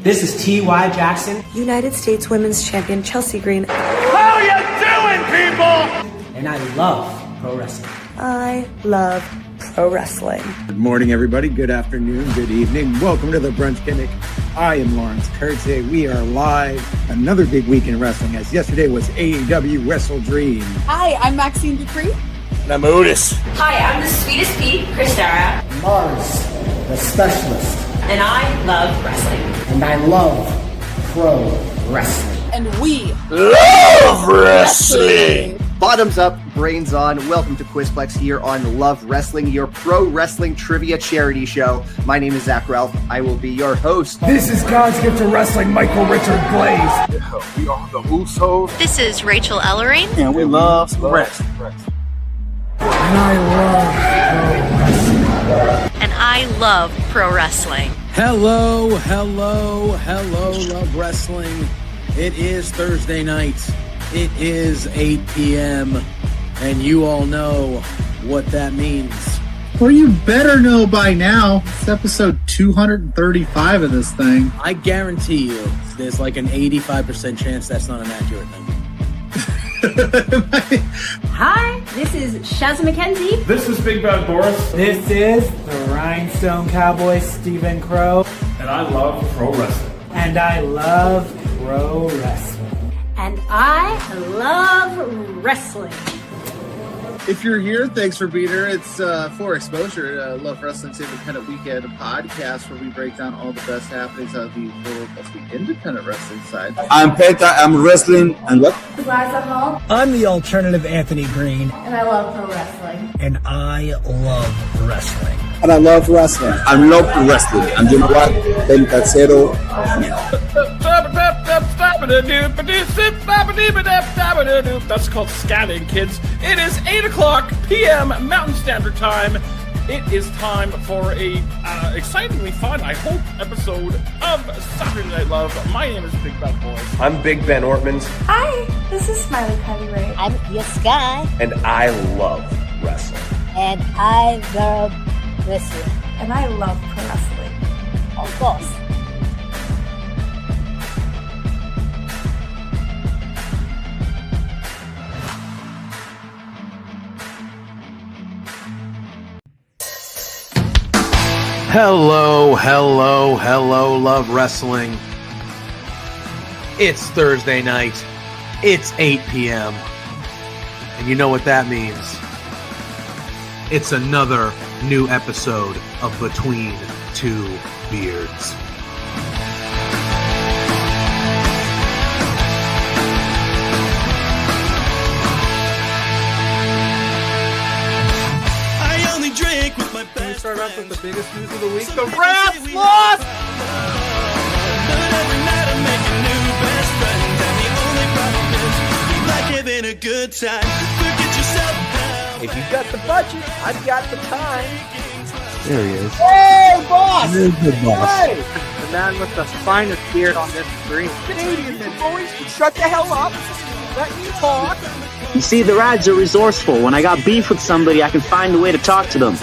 This is T.Y. Jackson. United States Women's Champion Chelsea Green. How you doing, people? And I love pro wrestling. I love pro wrestling. Good morning, everybody. Good afternoon. Good evening. Welcome to the Brunch Clinic. I am Lawrence Kurtze. We are live. Another big week in wrestling, as yesterday was AEW Wrestle Dream. Hi, I'm Maxine Dupree. And I'm Otis. Hi, I'm the Sweetest Pete, Chris Dara. Mars, the specialist. And I love wrestling. And I love pro wrestling. And we love wrestling. Bottoms up, brains on. Welcome to Quizplex here on Love Wrestling, your pro wrestling trivia charity show. My name is Zach Ralph. I will be your host. This is God's gift to wrestling, Michael Richard Blaze. Yeah, we are the Usos. This is Rachel Ellering. And we love wrestling. And I love pro wrestling. And I love pro wrestling. Hello, Love Wrestling. It is Thursday night. It is 8 p.m. And you all know what that means. Well, you better know by now. It's episode 235 of this thing. I guarantee you there's like an 85% chance that's not an accurate number. Hi, this is Shaz McKenzie. This is Big Bad Boris. This is the Rhinestone Cowboy, Stephen Crow. And I love pro wrestling. And I love pro wrestling. And I love wrestling. If you're here, thanks for being here. It's for Exposure, Love Wrestling's Independent Weekend podcast, where we break down all the best happenings on the world of the independent wrestling side. I'm Peta. I'm wrestling. And what? Liza Hall. I'm the alternative Anthony Green. And I love pro wrestling. And I love wrestling. And I love wrestling. I love wrestling. And you know what? Pentacero. That's called scanning, kids. It is 8 o'clock p.m. Mountain Standard Time. It is time for a excitingly fun, I hope, episode of Saturday Night Love. My name is Big Bad Boys. I'm Big Ben Ortmans. Hi, this is Smiley Cody Rhodes. I'm Pia Sky. And I love wrestling. And I love wrestling. And I love pro wrestling. Of course. Hello, Love Wrestling. It's Thursday night. It's 8 p.m. And you know what that means. It's another new episode of Between Two Beards. Can we start off with the biggest news of the week? The Rats lost! But every night I'm making new best friends, and the only problem is you like having a good time. Forget yourself now. If you've got the budget, I've got the time. There he is. Hey, boss! There's the boss. Hey! The man with the finest beard on this screen. Canadian boys, shut the hell up. Let me talk. You see, the Rads are resourceful. When I got beef with somebody, I can find a way to talk to them.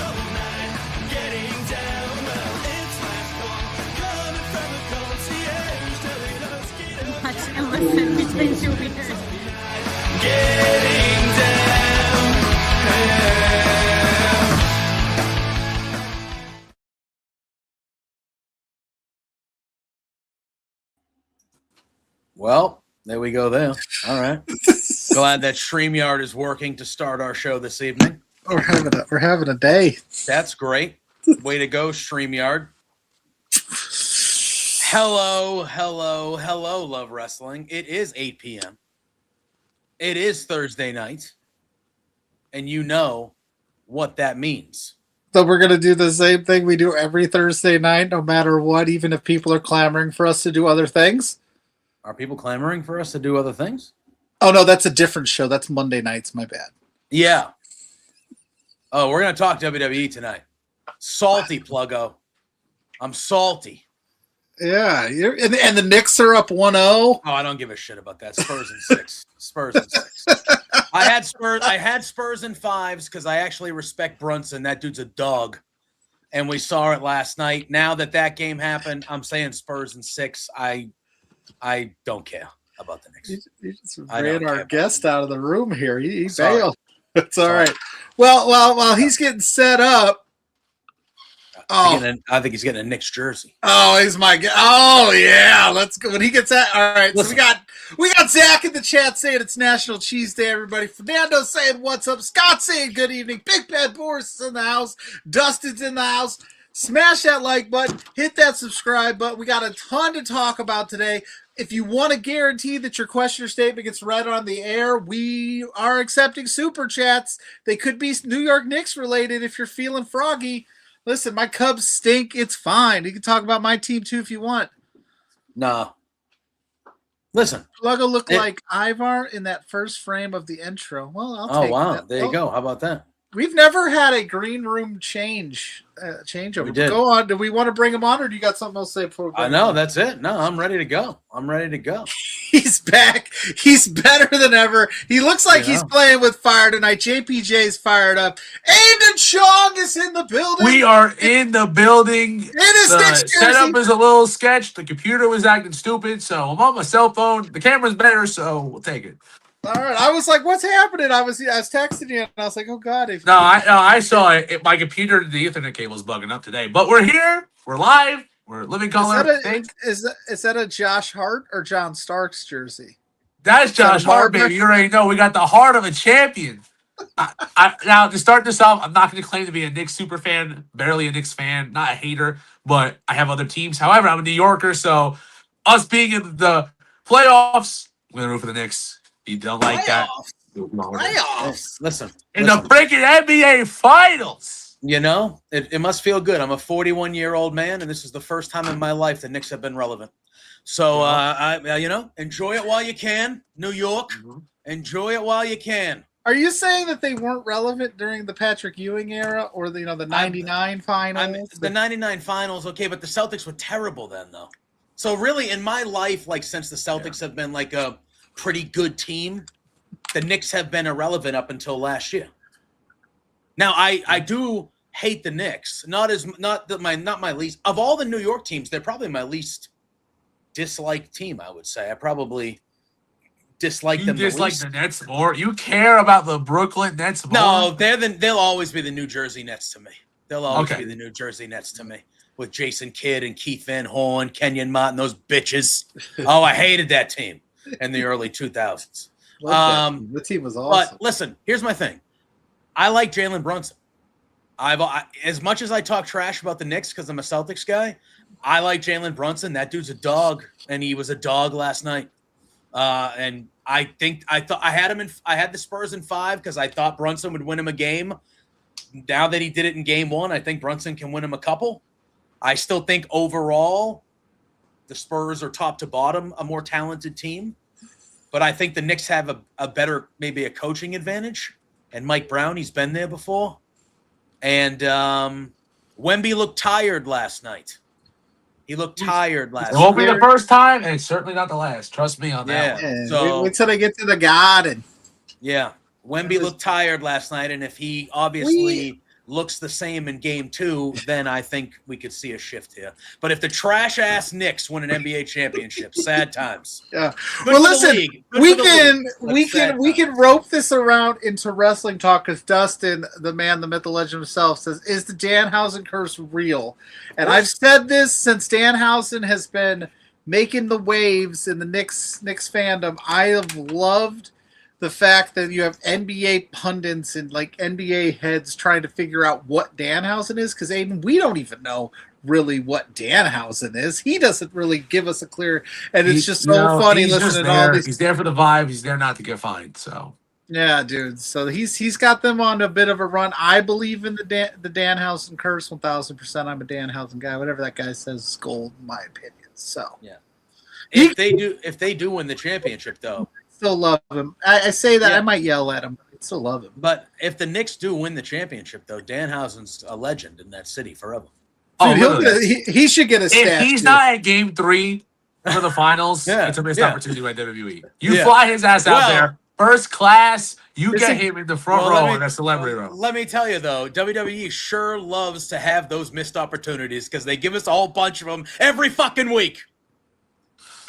Well, there we go there. All right. Glad that StreamYard is working to start our show this evening. We're having a day. That's great. Way to go, StreamYard. Hello, Love Wrestling. It is 8 p.m. It is Thursday night. And you know what that means. So we're going to do the same thing we do every Thursday night, no matter what, even if people are clamoring for us to do other things. Are people clamoring for us to do other things? Oh, no, that's a different show. That's Monday nights. My bad. Yeah. Oh, we're going to talk WWE tonight. Salty, Pluggo. I'm salty. Yeah. And the Knicks are up 1-0. Oh, I don't give a shit about that. Spurs in 6. Spurs in 6. I had Spurs in 5s because I actually respect Brunson. That dude's a dog. and we saw it last night. Now that game happened, I'm saying Spurs in 6. I don't care about the Knicks. You just ran our guest out of the room here. He Sorry. bailed. It's all right. Well, while he's getting set up. I think he's getting a Knicks jersey. Oh, he's my guy. Oh yeah, let's go. When he gets that, all right. Listen. So we got Zach in the chat saying it's National Cheese Day. Everybody, Fernando saying what's up. Scott saying good evening. Big Bad Boris is in the house. Dustin's in the house. Smash that like button. Hit that subscribe button. We got a ton to talk about today. If you want to guarantee that your question or statement gets read on the air, we are accepting super chats. They could be New York Knicks related if you're feeling froggy. Listen, my Cubs stink. It's fine. You can talk about my team too if you want. No. Listen. Pluggo looked like Ivar in that first frame of the intro. Well, I'll take wow. that. There you go. How about that? We've never had a green room changeover. We did. Go on. Do we want to bring him on, or do you got something else to say before we bring him on? That's it. No, I'm ready to go. He's back. He's better than ever. He looks like he's playing with fire tonight. JPJ's fired up. Aidan Achong is in the building. We are in the building. The setup is a little sketch. The computer was acting stupid, so I'm on my cell phone. The camera's better, so we'll take it. All right. I was like, what's happening? I was texting you, and I was like, oh, God. I saw it. My computer, the Ethernet cable's bugging up today. But we're here. We're live. We're living color. Is that a Josh Hart or John Starks jersey? That's Josh Hart, baby. You already know. We got the heart of a champion. Now, to start this off, I'm not going to claim to be a Knicks super fan, barely a Knicks fan, not a hater, but I have other teams. However, I'm a New Yorker, so us being in the playoffs, I'm going to root for the Knicks. You don't like that? Playoffs. Listen. In the freaking NBA Finals. You know, it must feel good. I'm a 41-year-old man, and this is the first time in my life the Knicks have been relevant. So, enjoy it while you can. New York, enjoy it while you can. Are you saying that they weren't relevant during the Patrick Ewing era or the 99 finals? The 99 finals, okay, but the Celtics were terrible then, though. So, really, in my life, since the Celtics have been a pretty good team, the Knicks have been irrelevant up until last year. Now, I do hate the Knicks. Not my least of all the New York teams. They're probably my least disliked team. I would say I probably dislike them. You dislike the Nets more. You care about the Brooklyn Nets more. No, they'll always be the New Jersey Nets to me. They'll always be the New Jersey Nets to me with Jason Kidd and Keith Van Horn, Kenyon Martin, those bitches. Oh, I hated that team in the early 2000s. The team was awesome. But listen, here's my thing. I like Jalen Brunson. As much as I talk trash about the Knicks because I'm a Celtics guy, I like Jalen Brunson. That dude's a dog, and he was a dog last night. And I had the Spurs in 5 because I thought Brunson would win him a game. Now that he did it in game 1, I think Brunson can win him a couple. I still think overall the Spurs are top to bottom a more talented team. But I think the Knicks have a better, maybe a coaching advantage. And Mike Brown, he's been there before. And Wemby looked tired last night. He looked tired last night. It won't be the first time, and it's certainly not the last. Trust me on that one. So, wait till they get to the Garden. Yeah. Wemby looked tired last night, and if he obviously looks the same in game 2, then I think we could see a shift here. But if the trash-ass Knicks win an NBA championship, sad times. Yeah. Good Well, for the listen, league. we can rope this around into wrestling talk because Dustin, the man, the myth, the legend himself, says, "Is the Danhausen curse real?" And I've said this since Danhausen has been making the waves in the Knicks fandom. I have loved the fact that you have NBA pundits and NBA heads trying to figure out what Danhausen is, because Aidan, we don't even know really what Danhausen is. He doesn't really give us a clear, and it's just so funny listening to all these. He's there for the vibe. He's there not to get fined. So yeah, dude. So he's got them on a bit of a run. I believe in the Danhausen curse 1,000%. I'm a Danhausen guy. Whatever that guy says is gold, in my opinion. So yeah, if they do win the championship, though. Still love him. I say that I might yell at him, but I still love him. But if the Knicks do win the championship, though, Danhausen's a legend in that city forever. Dude, he should get a statue. If he's not at game 3 for the finals, it's a missed opportunity by WWE. You fly his ass out there. first class. You Is get he- him in the front row in a celebrity row. Let me tell you though, WWE sure loves to have those missed opportunities because they give us a whole bunch of them every fucking week.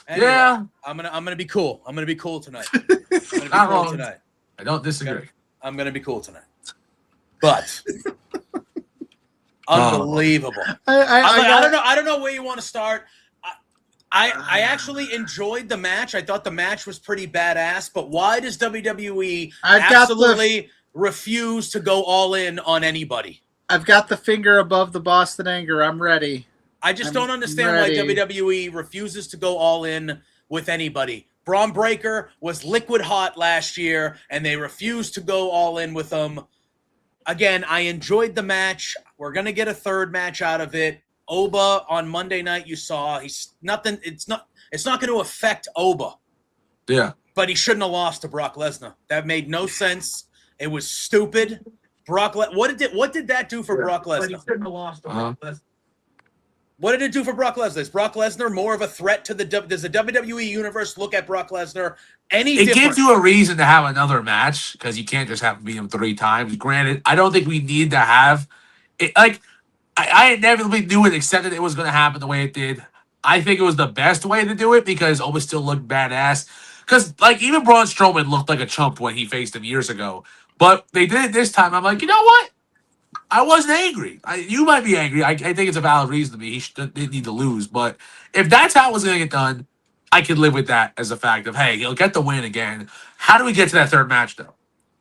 Anyway, Yeah. I'm gonna be cool. I'm gonna be cool tonight. I'm gonna be Not cool wrong. tonight. I don't disagree. I'm gonna be cool tonight. But unbelievable. I don't know where you want to start. I actually enjoyed the match. I thought the match was pretty badass, but why does WWE absolutely refuse to go all in on anybody? I've got the finger above the Boston Anger. I'm ready. I just don't understand why WWE refuses to go all in with anybody. Braun Breaker was liquid hot last year, and they refused to go all in with him. Again, I enjoyed the match. We're going to get a third match out of it. Oba on Monday night, you saw he's nothing. It's not going to affect Oba. Yeah, but he shouldn't have lost to Brock Lesnar. That made no sense. It was stupid. What did that do for Brock Lesnar? He shouldn't have lost to Brock Lesnar. What did it do for Brock Lesnar? Is Brock Lesnar more of a threat to does the WWE universe look at Brock Lesnar any different? It gives you a reason to have another match because you can't just have to beat him 3 times. Granted, I don't think we need to have it. Like, I inevitably knew it, accepted it was going to happen the way it did. I think it was the best way to do it because Oba still looked badass. Because, like, even Braun Strowman looked like a chump when he faced him years ago. But they did it this time. I'm like, you know what? I wasn't angry. You might be angry. I think it's a valid reason to be. He didn't need to lose. But if that's how it was going to get done, I could live with that as a fact of, hey, he'll get the win again. How do we get to that third match, though?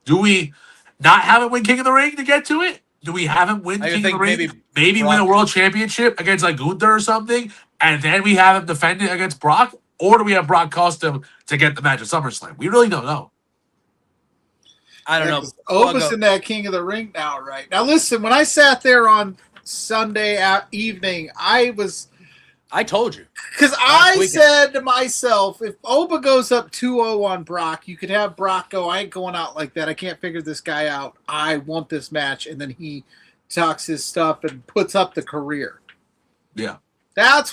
Do we not have him win King of the Ring to get to it? Do we have him win King of the Ring? Maybe win a world championship against like Gunther or something, and then we have him defend it against Brock? Or do we have Brock cost him to get the match at SummerSlam? We really don't know. I don't know. Oba's in that King of the Ring now, right? Now, listen, when I sat there on Sunday evening, I told you. Because I said to myself, if Oba goes up 2-0 on Brock, you could have Brock go, I ain't going out like that. I can't figure this guy out. I want this match. And then he talks his stuff and puts up the career. Yeah. That was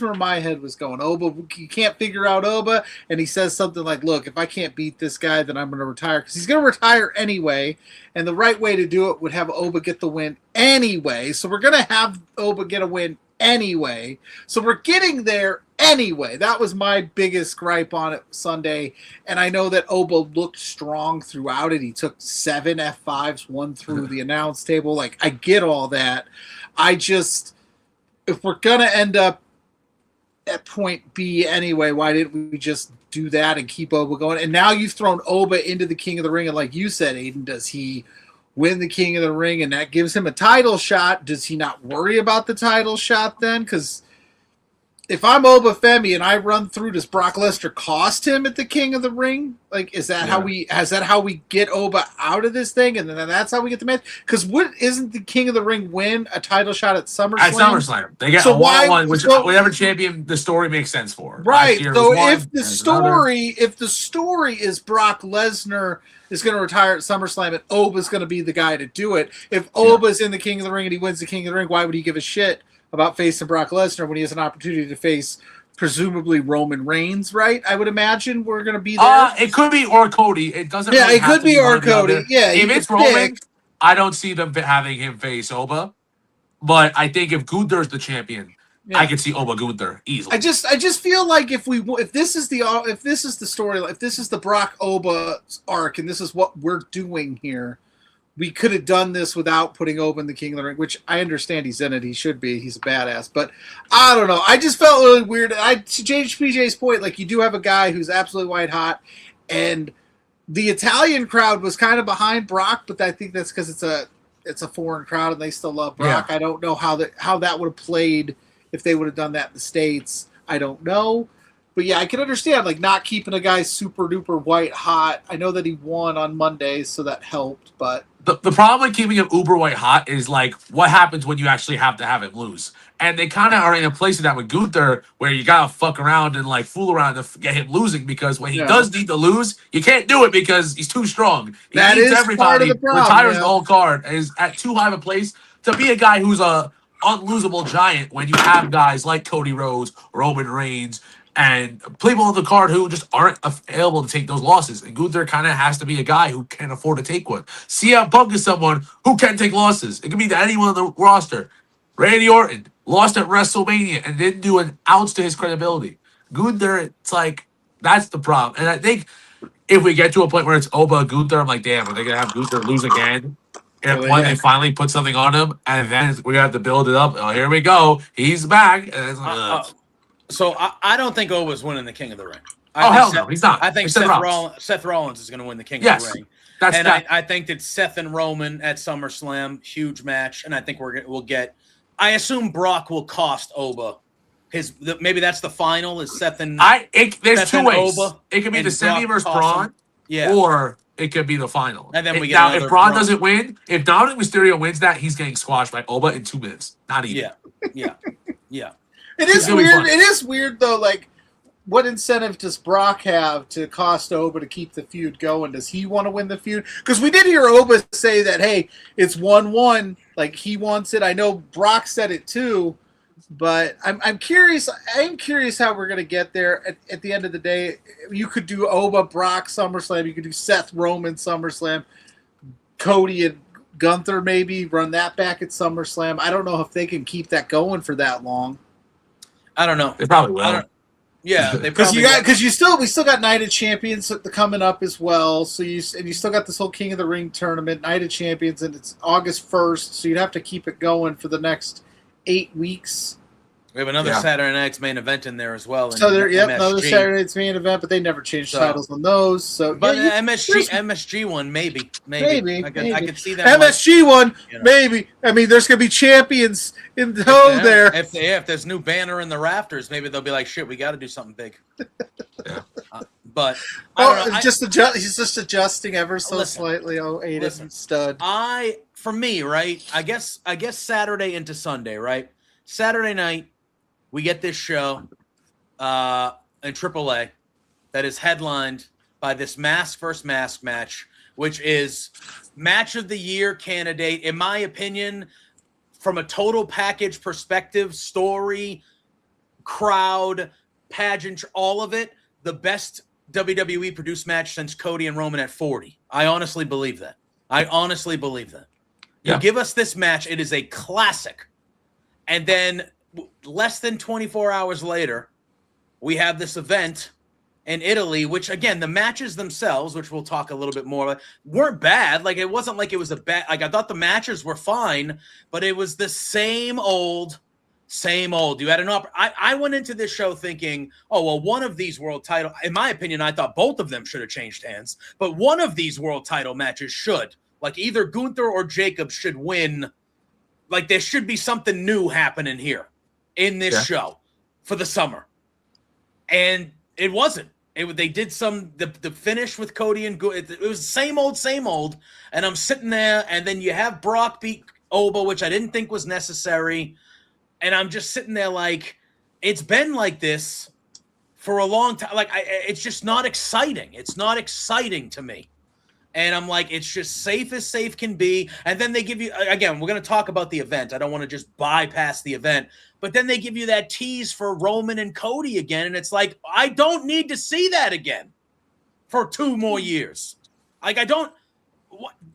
where my head was going. Oba, you can't figure out Oba. And he says something like, look, if I can't beat this guy, then I'm going to retire. Because he's going to retire anyway. And the right way to do it would have Oba get the win anyway. So we're going to have Oba get a win anyway. So we're getting there anyway. That was my biggest gripe on it Sunday. And I know that Oba looked strong throughout it. He took 7 F5s, 1 through the announce table. Like, I get all that. If we're going to end up at point B anyway, why didn't we just do that and keep Oba going? And now you've thrown Oba into the King of the Ring. And like you said, Aidan, does he win the King of the Ring and that gives him a title shot? Does he not worry about the title shot then? Because if I'm Oba Femi and I run through, does Brock Lesnar cost him at the King of the Ring? Like, is that how we get Oba out of this thing? And then that's how we get the match? Because isn't the King of the Ring win a title shot at SummerSlam? At SummerSlam. They get a one-on-one, which whatever champion the story makes sense for. Right. So if the story is Brock Lesnar is going to retire at SummerSlam and Oba's going to be the guy to do it, if Oba's in the King of the Ring and he wins the King of the Ring, why would he give a shit about facing Brock Lesnar when he has an opportunity to face presumably Roman Reigns, right? I would imagine we're going to be there. It could be or Cody. It doesn't. Yeah, really it could be or Cody. Yeah, if it's Roman, I don't see them having him face Oba. But I think if Gunther's the champion, I could see Oba Gunther easily. I just feel like if this is the story, if this is the Brock Oba arc, and this is what we're doing here, we could have done this without putting Oba in the King of the Ring, which I understand he's in it. He should be. He's a badass. But I don't know. I just felt really weird. To PJ's point, like, you do have a guy who's absolutely white hot, and the Italian crowd was kind of behind Brock, but I think that's because it's a foreign crowd and they still love Brock. Yeah. I don't know how that would have played if they would have done that in the States. I don't know. But yeah, I can understand, like, not keeping a guy super duper white hot. I know that he won on Monday, so that helped, but the problem with keeping him uber white hot is, like, what happens when you actually have to have him lose? And they kind of are in a place of that with Gunther where you got to fuck around and, like, fool around to get him losing, because when he does need to lose, you can't do it because he's too strong. He needs everybody, part of the problem, retires the whole card, and is at too high of a place to be a guy who's a unlosable giant when you have guys like Cody Rhodes, Roman Reigns, and people on the card who just aren't available to take those losses. And Gunther kind of has to be a guy who can afford to take one. CM Punk is someone who can take losses. It can be to anyone on the roster. Randy Orton lost at WrestleMania and didn't do an ounce to his credibility. Gunther, it's like, that's the problem. And I think if we get to a point where it's Oba Gunther, I'm like, damn, are they going to have Gunther lose again? And when they finally put something on him, and then we have to build it up. Oh, here we go. He's back. And it's like, so I don't think Oba's winning the King of the Ring. No, he's not. I think Seth Rollins is going to win the King of the Ring. I think that Seth and Roman at SummerSlam, huge match, and I think we'll get. I assume Brock will cost Oba. Maybe that's the final. Is Seth and there's Seth two and ways. Oba, it could be the semi versus Braun. Braun, or it could be the final. And then we get now if Braun doesn't win, if Dominic Mysterio wins that, he's getting squashed by Oba in 2 minutes. Not even. Yeah. It is weird. It is weird though. Like, what incentive does Brock have to cost Oba to keep the feud going? Does he want to win the feud? Because we did hear Oba say that, hey, it's 1-1. Like, he wants it. I know Brock said it too, but I'm curious. I'm curious how we're gonna get there. At the end of the day, you could do Oba Brock SummerSlam. You could do Seth Roman SummerSlam. Cody and Gunther maybe run that back at SummerSlam. I don't know if they can keep that going for that long. I don't know. They probably will. Yeah, because we still got Night of Champions coming up as well. So you still got this whole King of the Ring tournament, Night of Champions, and it's August 1st. So you'd have to keep it going for the next 8 weeks. We have another Saturday Night's main event in there as well. So another Saturday Night's main event, but they never changed titles on those. So, but MSG one, maybe. I could see that. MSG one, maybe. I mean, there's gonna be champions in tow there. If there's new banner in the rafters, maybe they'll be like, shit, we got to do something big. But he's just adjusting ever so slightly. Oh, Aidan stud. For me, right? I guess Saturday into Sunday, right? Saturday night, we get this show in AAA that is headlined by this mask versus mask match, which is match of the year candidate, in my opinion, from a total package perspective, story, crowd, pageant, all of it, the best WWE produced match since Cody and Roman at 40. I honestly believe that. Yeah. You give us this match, it is a classic. And then less than 24 hours later, we have this event in Italy, which, again, the matches themselves, which we'll talk a little bit more about, weren't bad. Like, it wasn't like it was a bad – like, I thought the matches were fine, but it was the same old. You had an I went into this show thinking, oh, well, one of these world title – in my opinion, I thought both of them should have changed hands, but one of these world title matches should. Like, either Gunther or Jacob should win. Like, there should be something new happening here in this show for the summer. And it wasn't. They did the finish with Cody and it was the same old. And I'm sitting there, and then you have Brock beat Oba, which I didn't think was necessary. And I'm just sitting there like, it's been like this for a long time. Like, it's just not exciting. It's not exciting to me. And I'm like, it's just safe as safe can be. And then they give you, again, we're going to talk about the event. I don't want to just bypass the event. But then they give you that tease for Roman and Cody again. And it's like, I don't need to see that again for 2 more years. Like, I don't.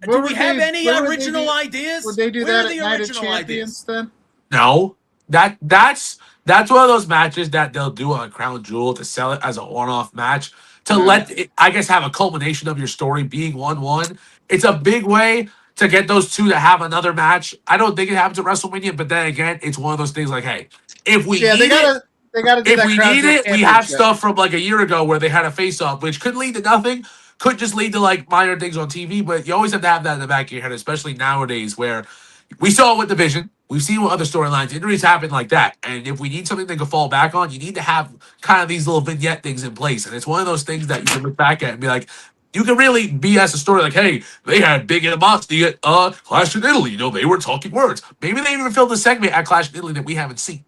Do we have any original ideas? Would they do that at Night of Champions then? No. That's one of those matches that they'll do on Crown Jewel to sell it as a one-off match. To let it, I guess, have a culmination of your story being 1-1. It's a big way to get those two to have another match. I don't think it happens at WrestleMania, but then again, it's one of those things like, hey, if we need it, we have stuff from like a year ago where they had a face-off, which could lead to nothing, could just lead to like minor things on TV, but you always have to have that in the back of your head, especially nowadays where we saw it with Division. We've seen what other storylines, injuries happen like that. And if we need something they can fall back on, you need to have kind of these little vignette things in place. And it's one of those things that you can look back at and be like, you can really BS a story like, hey, they had big animosity at Clash in Italy. You know, they were talking words. Maybe they even filmed a segment at Clash in Italy that we haven't seen.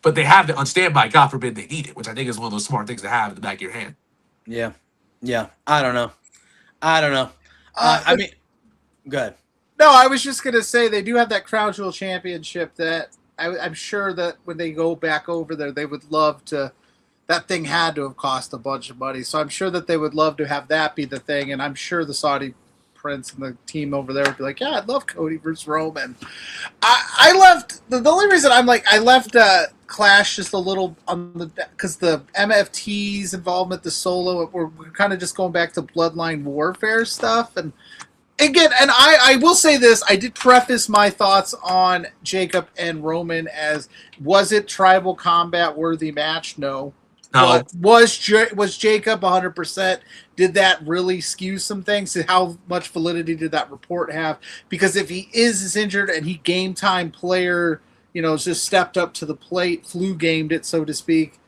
But they have it on standby. God forbid they need it, which I think is one of those smart things to have in the back of your hand. Yeah. I don't know. I mean, go ahead. No, I was just going to say they do have that Crown Jewel Championship that I'm sure that when they go back over there, they would love to that thing had to have cost a bunch of money. So I'm sure that they would love to have that be the thing, and I'm sure the Saudi prince and the team over there would be like, yeah, I'd love Cody versus Roman. I left the only reason I left Clash just a little on the because the MFT's involvement, the solo, we're kind of just going back to Bloodline Warfare stuff, and again, and I will say this, I did preface my thoughts on Jacob and Roman as, was it tribal combat worthy match? No. No. Was Jacob 100%? Did that really skew some things? How much validity did that report have? Because if he is injured and he game time player, just stepped up to the plate, flu gamed it, so to speak,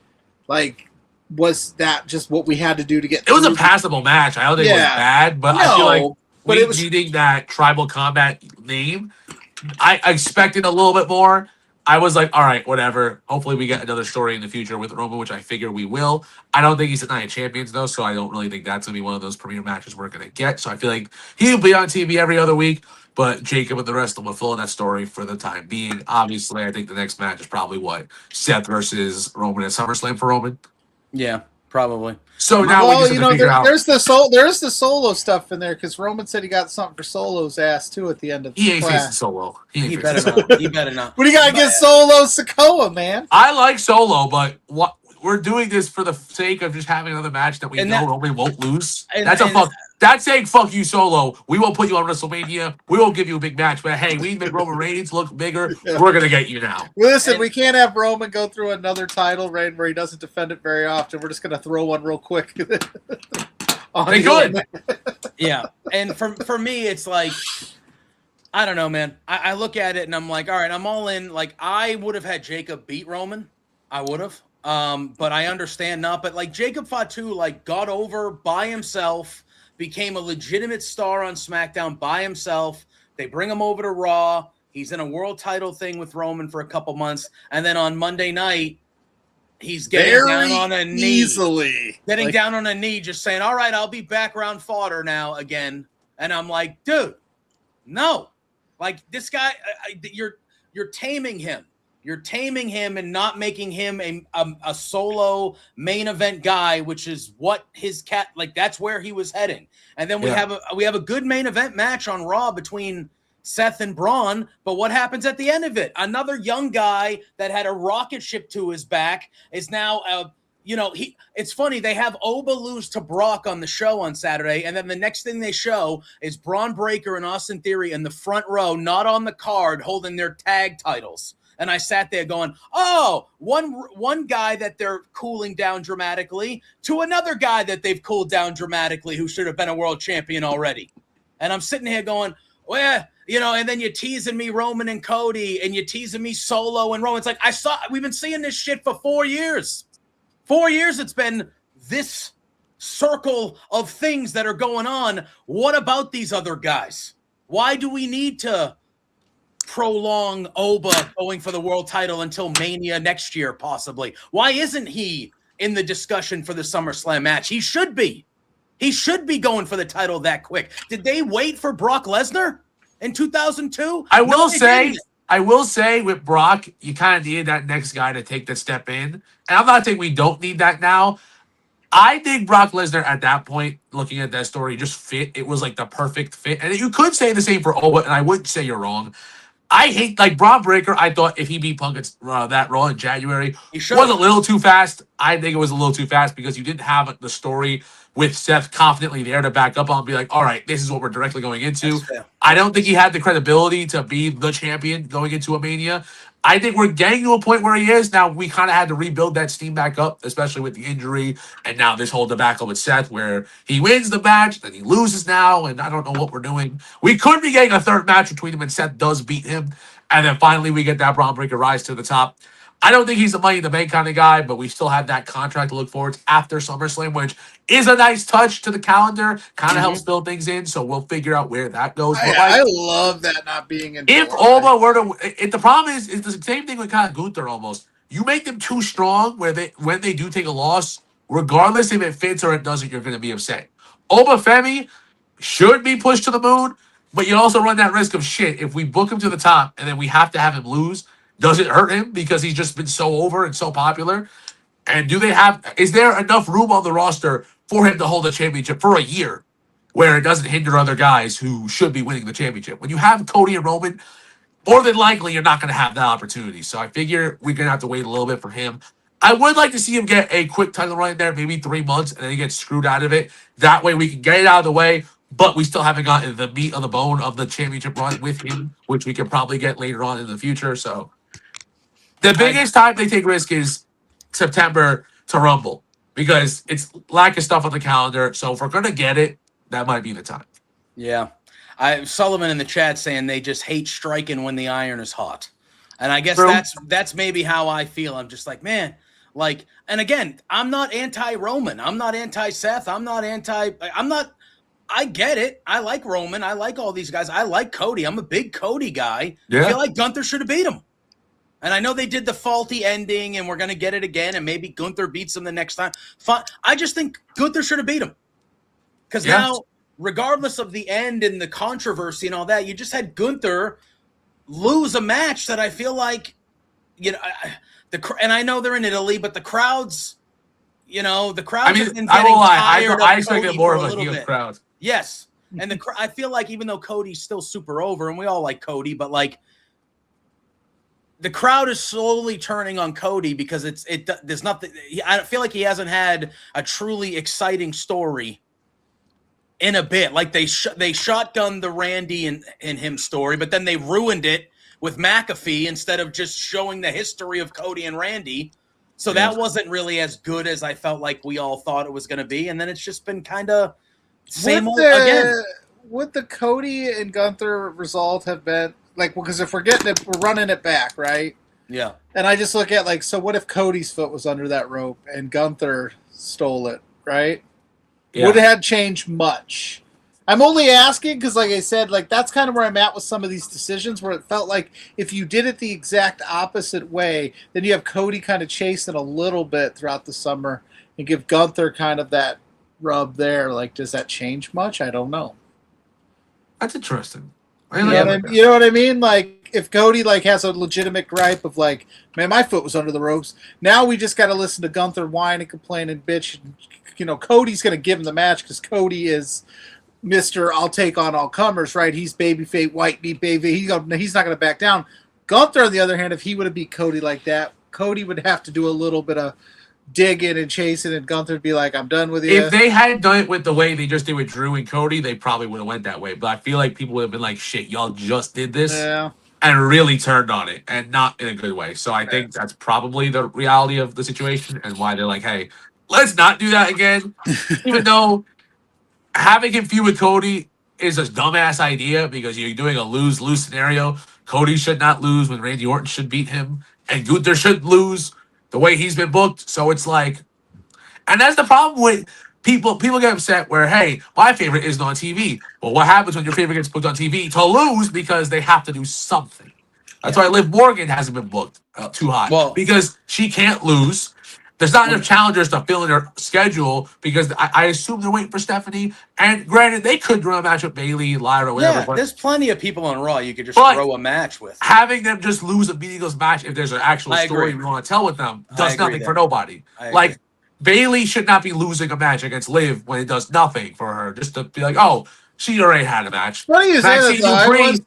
like, was that just what we had to do to get It was a passable match. I don't think it was bad, but I feel like it was reading that tribal combat name, I expected a little bit more. I was like, all right, whatever. Hopefully we get another story in the future with Roman, which I figure we will. I don't think he's at Night of Champions, though, so I don't really think that's going to be one of those premier matches we're going to get. So I feel like he'll be on TV every other week, but Jacob and the rest of them will fill in that story for the time being. Obviously, I think the next match is probably Seth versus Roman at SummerSlam for Roman? Yeah, probably. So now we just have to figure out. There's the solo stuff in there because Roman said he got something for Solo's ass too at the end of the He ain't class. facing Solo. He better not. He better not. But he got to get Solo Sikoa, man. I like Solo, but we're doing this for the sake of just having another match that we know Roman won't lose. That's saying fuck you, Solo. We won't put you on WrestleMania. We won't give you a big match, but hey, we make Roman Reigns look bigger. We're gonna get you now. Listen, we can't have Roman go through another title reign where he doesn't defend it very often. We're just gonna throw one real quick. They could. Yeah, and for me, it's like, I don't know, man. I look at it and I'm like, all right, I'm all in. Like, I would have had Jacob beat Roman. I would have. But I understand not. But like Jacob Fatu, like, got over by himself, became a legitimate star on SmackDown by himself. They bring him over to Raw. He's in a world title thing with Roman for a couple months. And then on Monday night, he's getting down on a knee. Down on a knee, just saying, all right, I'll be background fodder now again. And I'm like, dude, no. Like, this guy, you're taming him. You're taming him and not making him a solo main event guy, which is what his that's where he was heading. And then we have a good main event match on Raw between Seth and Braun, but what happens at the end of it? Another young guy that had a rocket ship to his back is now it's funny, they have Oba lose to Brock on the show on Saturday, and then the next thing they show is Braun Breaker and Austin Theory in the front row, not on the card, holding their tag titles. And I sat there going, oh, one guy that they're cooling down dramatically to another guy that they've cooled down dramatically who should have been a world champion already. And I'm sitting here going, well, and then you're teasing me Roman and Cody, and you're teasing me Solo and Roman. It's like, we've been seeing this shit for 4 years. 4 years it's been this circle of things that are going on. What about these other guys? Why do we need to prolong Oba going for the world title until Mania next year, possibly? Why isn't he in the discussion for the SummerSlam match? He should be. He should be going for the title that quick. Did they wait for Brock Lesnar in 2002? I will say with Brock, you kind of needed that next guy to take the step in. And I'm not saying we don't need that now. I think Brock Lesnar at that point, looking at that story, just fit. It was like the perfect fit. And you could say the same for Oba, and I wouldn't say you're wrong. I hate, like, Braun Breaker. I thought if he beat Punk at that Raw in January, was a little too fast. I think it was a little too fast because you didn't have the story with Seth confidently there to back up on and be like, all right, this is what we're directly going into. I don't think he had the credibility to be the champion going into a Mania. I think we're getting to a point where he is. Now, we kind of had to rebuild that steam back up, especially with the injury. And now this whole debacle with Seth where he wins the match, then he loses now, and I don't know what we're doing. We could be getting a third match between him and Seth does beat him. And then finally we get that Braun Breaker rise to the top. I don't think he's a Money in the Bank kind of guy, but we still have that contract to look forward to after SummerSlam, which is a nice touch to the calendar. Kind of helps build things in, so we'll figure out where that goes. I love that not being in. If Oba were to, the problem is the same thing with kind of Gunther almost. You make them too strong when they do take a loss, regardless if it fits or it doesn't, you're going to be upset. Oba Femi should be pushed to the moon, but you also run that risk of shit. If we book him to the top and then we have to have him lose, does it hurt him because he's just been so over and so popular? And is there enough room on the roster for him to hold the championship for a year where it doesn't hinder other guys who should be winning the championship? When you have Cody and Roman, more than likely you're not going to have that opportunity. So I figure we're going to have to wait a little bit for him. I would like to see him get a quick title run in there, maybe 3 months, and then he gets screwed out of it. That way we can get it out of the way, but we still haven't gotten the meat on the bone of the championship run with him, which we can probably get later on in the future. So the biggest time they take risk is September to Rumble, because it's lack of stuff on the calendar. So if we're going to get it, that might be the time. Yeah. Sullivan in the chat saying they just hate striking when the iron is hot. And I guess that's maybe how I feel. I'm just like, man, like, and again, I'm not anti-Roman. I'm not anti-Seth. I get it. I like Roman. I like all these guys. I like Cody. I'm a big Cody guy. Yeah. I feel like Gunther should have beat him. And I know they did the faulty ending, and we're going to get it again, and maybe Gunther beats him the next time. Fine. I just think Gunther should have beat him. Because now, regardless of the end and the controversy and all that, you just had Gunther lose a match that I feel like, you know, and I know they're in Italy, but the crowds, you know, the crowds have been getting tired I of expect Cody more for of a a little heel bit. crowd. Yes. And I feel like even though Cody's still super over, and we all like Cody, but like the crowd is slowly turning on Cody because there's nothing. I feel like he hasn't had a truly exciting story in a bit. Like they shotgunned the Randy and him story, but then they ruined it with McAfee instead of just showing the history of Cody and Randy. So that wasn't really as good as I felt like we all thought it was going to be. And then it's just been kind of same old again. Would the Cody and Gunther result have been like, because if we're getting it, we're running it back, right? Yeah. And I just look at like, so what if Cody's foot was under that rope and Gunther stole it, right? Yeah. Would it have changed much? I'm only asking because, like I said, like that's kind of where I'm at with some of these decisions, where it felt like if you did it the exact opposite way, then you have Cody kind of chasing a little bit throughout the summer and give Gunther kind of that rub there. Like, does that change much? I don't know. That's interesting. You know what I mean? Like, if Cody like has a legitimate gripe of like, man, my foot was under the ropes. Now we just got to listen to Gunther whine and complain and bitch. You know, Cody's going to give him the match because Cody is Mr. I'll take on all comers, right? He's babyface, white meat baby. He's not going to back down. Gunther, on the other hand, if he would have beat Cody like that, Cody would have to do a little bit of digging and chasing, and Gunther would be like, I'm done with you. If they hadn't done it with the way they just did with Drew and Cody, they probably would have went that way. But I feel like people would have been like, shit, y'all just did this. Yeah. And really turned on it, and not in a good way. So I think that's probably the reality of the situation and why they're like, hey, let's not do that again. Even though having him feud with Cody is a dumbass idea because you're doing a lose-lose scenario. Cody should not lose when Randy Orton should beat him, and Gunther should lose the way he's been booked. So it's like, and that's the problem with people. People get upset where, hey, my favorite isn't on TV. Well, what happens when your favorite gets booked on TV? To lose because they have to do something. That's why Liv Morgan hasn't been booked too high because she can't lose. There's not enough challengers to fill in their schedule because I assume they're waiting for Stephanie. And granted, they could run a match with Bayley, Lyra, whatever. Yeah, but there's plenty of people on Raw you could just throw a match with. Having them just lose a meaningless match if there's an actual story we want to tell with them does nothing for nobody. Like, Bayley should not be losing a match against Liv when it does nothing for her. Just to be like, oh, she already had a match. Funny you say that,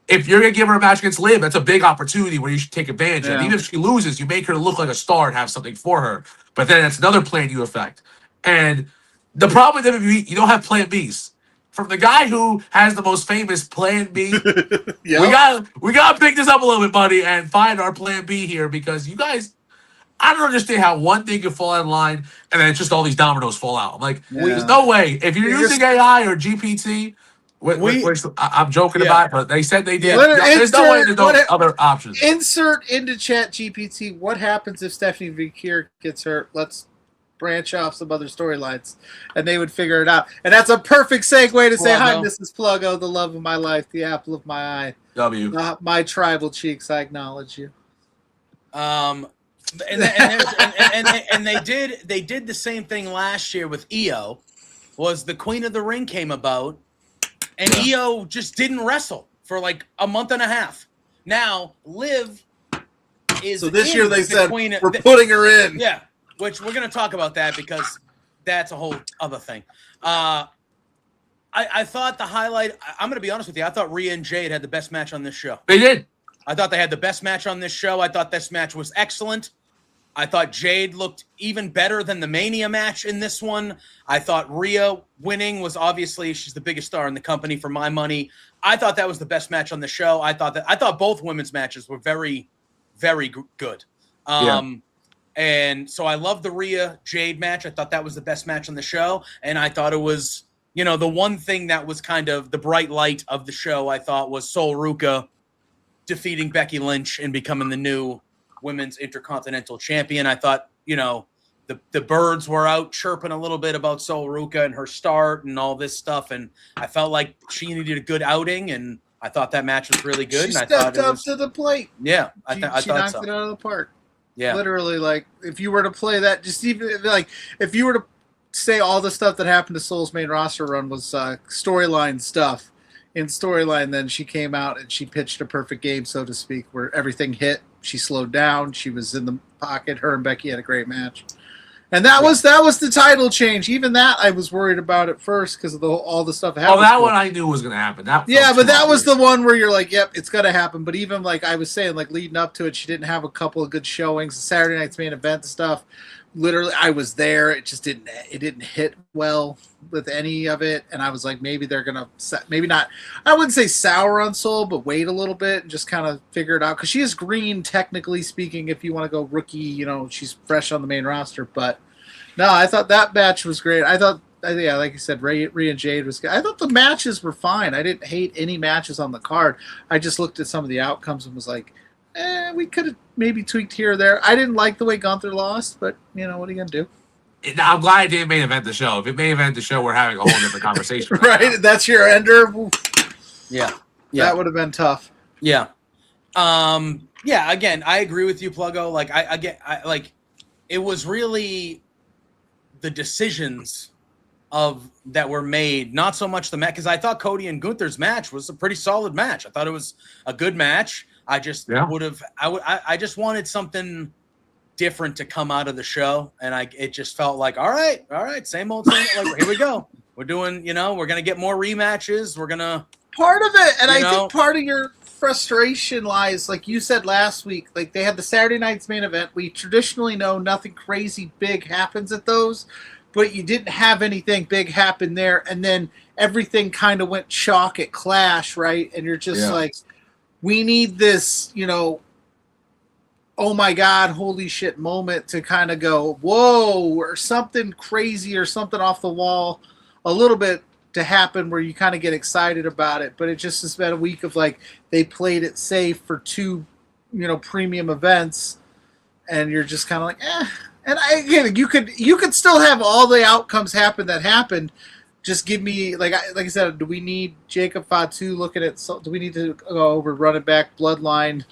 if you're going to give her a match against Liv, that's a big opportunity where you should take advantage of. Even if she loses, you make her look like a star and have something for her. But then that's another plan you affect. And the problem with WWE, you don't have plan Bs. From the guy who has the most famous plan B, we gotta pick this up a little bit, buddy, and find our plan B here because you guys, I don't understand how one thing can fall out of line and then it's just all these dominoes fall out. I'm like, there's no way. If you're using AI or GPT, which I'm joking about it, but they said they did. There's no way there's no other options. Insert into Chat GPT, what happens if Stephanie Vickier gets hurt? Let's branch off some other storylines. And they would figure it out. And that's a perfect segue to say, hi, Mrs. Pluggo, the love of my life, the apple of my eye. My tribal cheeks, I acknowledge you. And they did the same thing last year with Io. Was the Queen of the Ring came about, and Io just didn't wrestle for like a month and a half. Now Liv is so this year they said we're putting her in. Yeah, which we're going to talk about that because that's a whole other thing. I thought the highlight, I'm going to be honest with you, I thought Rhea and Jade had the best match on this show. They did. I thought they had the best match on this show. I thought this match was excellent. I thought Jade looked even better than the Mania match in this one. I thought Rhea winning was obviously, she's the biggest star in the company for my money. I thought that was the best match on the show. I thought both women's matches were very, very good. And so I love the Rhea Jade match. I thought that was the best match on the show. And I thought it was, you know, the one thing that was kind of the bright light of the show, I thought, was Sol Ruca defeating Becky Lynch and becoming the new Women's Intercontinental Champion. I thought, you know, the birds were out chirping a little bit about Sol Ruca and her start and all this stuff. And I felt like she needed a good outing, and I thought that match was really good. She and stepped I thought up to the plate. Yeah, She I thought knocked so. it out of the park. Yeah. Literally, like, if you were to play that, just even, like, if you were to say all the stuff that happened to Sol's main roster run was storyline stuff, in storyline, then she came out and she pitched a perfect game, so to speak, where everything hit. She slowed down. She was in the pocket. Her and Becky had a great match. And that was the title change. Even that I was worried about at first because of all the stuff that happened. Oh, that one I knew was going to happen. But that was the one where you're like, yep, it's going to happen. But even like I was saying, like leading up to it, she didn't have a couple of good showings. The Saturday night's main event stuff, literally, I was there. It just didn't hit well with any of it. And I was like, maybe they're going to, maybe not, I wouldn't say sour on Soul, but wait a little bit and just kind of figure it out. Because she is green, technically speaking, if you want to go rookie, you know, she's fresh on the main roster. But no, I thought that match was great. I thought, yeah, like you said, Rhea and Jade was good. I thought the matches were fine. I didn't hate any matches on the card. I just looked at some of the outcomes and was like, we could have maybe tweaked here or there. I didn't like the way Gunther lost, but, you know, what are you going to do? I'm glad it didn't main event the show. If it main event the show, we're having a whole different conversation. Right? That's your ender? Yeah. That would have been tough. Yeah. Yeah, again, I agree with you, Pluggo. Like, I it was really the decisions that were made, not so much the match, because I thought Cody and Gunther's match was a pretty solid match. I thought it was a good match. I just I just wanted something different to come out of the show, and it just felt like, all right, same old thing. Like, here we go. We're doing, you know, we're gonna get more rematches. We're gonna part of it, and I know, think part of your frustration lies, like you said last week, like they had the Saturday night's main event. We traditionally know nothing crazy big happens at those, but you didn't have anything big happen there, and then everything kind of went chalk at Clash, right? And you're just like, we need this, you know, oh my God, holy shit moment to kind of go, whoa, or something crazy or something off the wall a little bit to happen where you kind of get excited about it. But it just has been a week of like, they played it safe for two, you know, premium events, and you're just kind of like, eh. And again, you could still have all the outcomes happen that happened. Just give me, like I said, do we need Jacob Fatu looking at, do we need to go over running back Bloodline?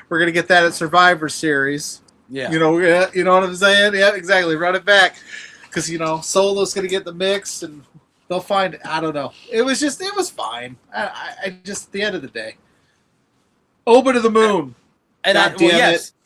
We're going to get that at Survivor Series. Yeah. You know what I'm saying? Yeah, exactly. Run it back. Because, you know, Solo's going to get the mix and they'll find it. I don't know. It was fine. I just, at the end of the day. Oba to the moon. And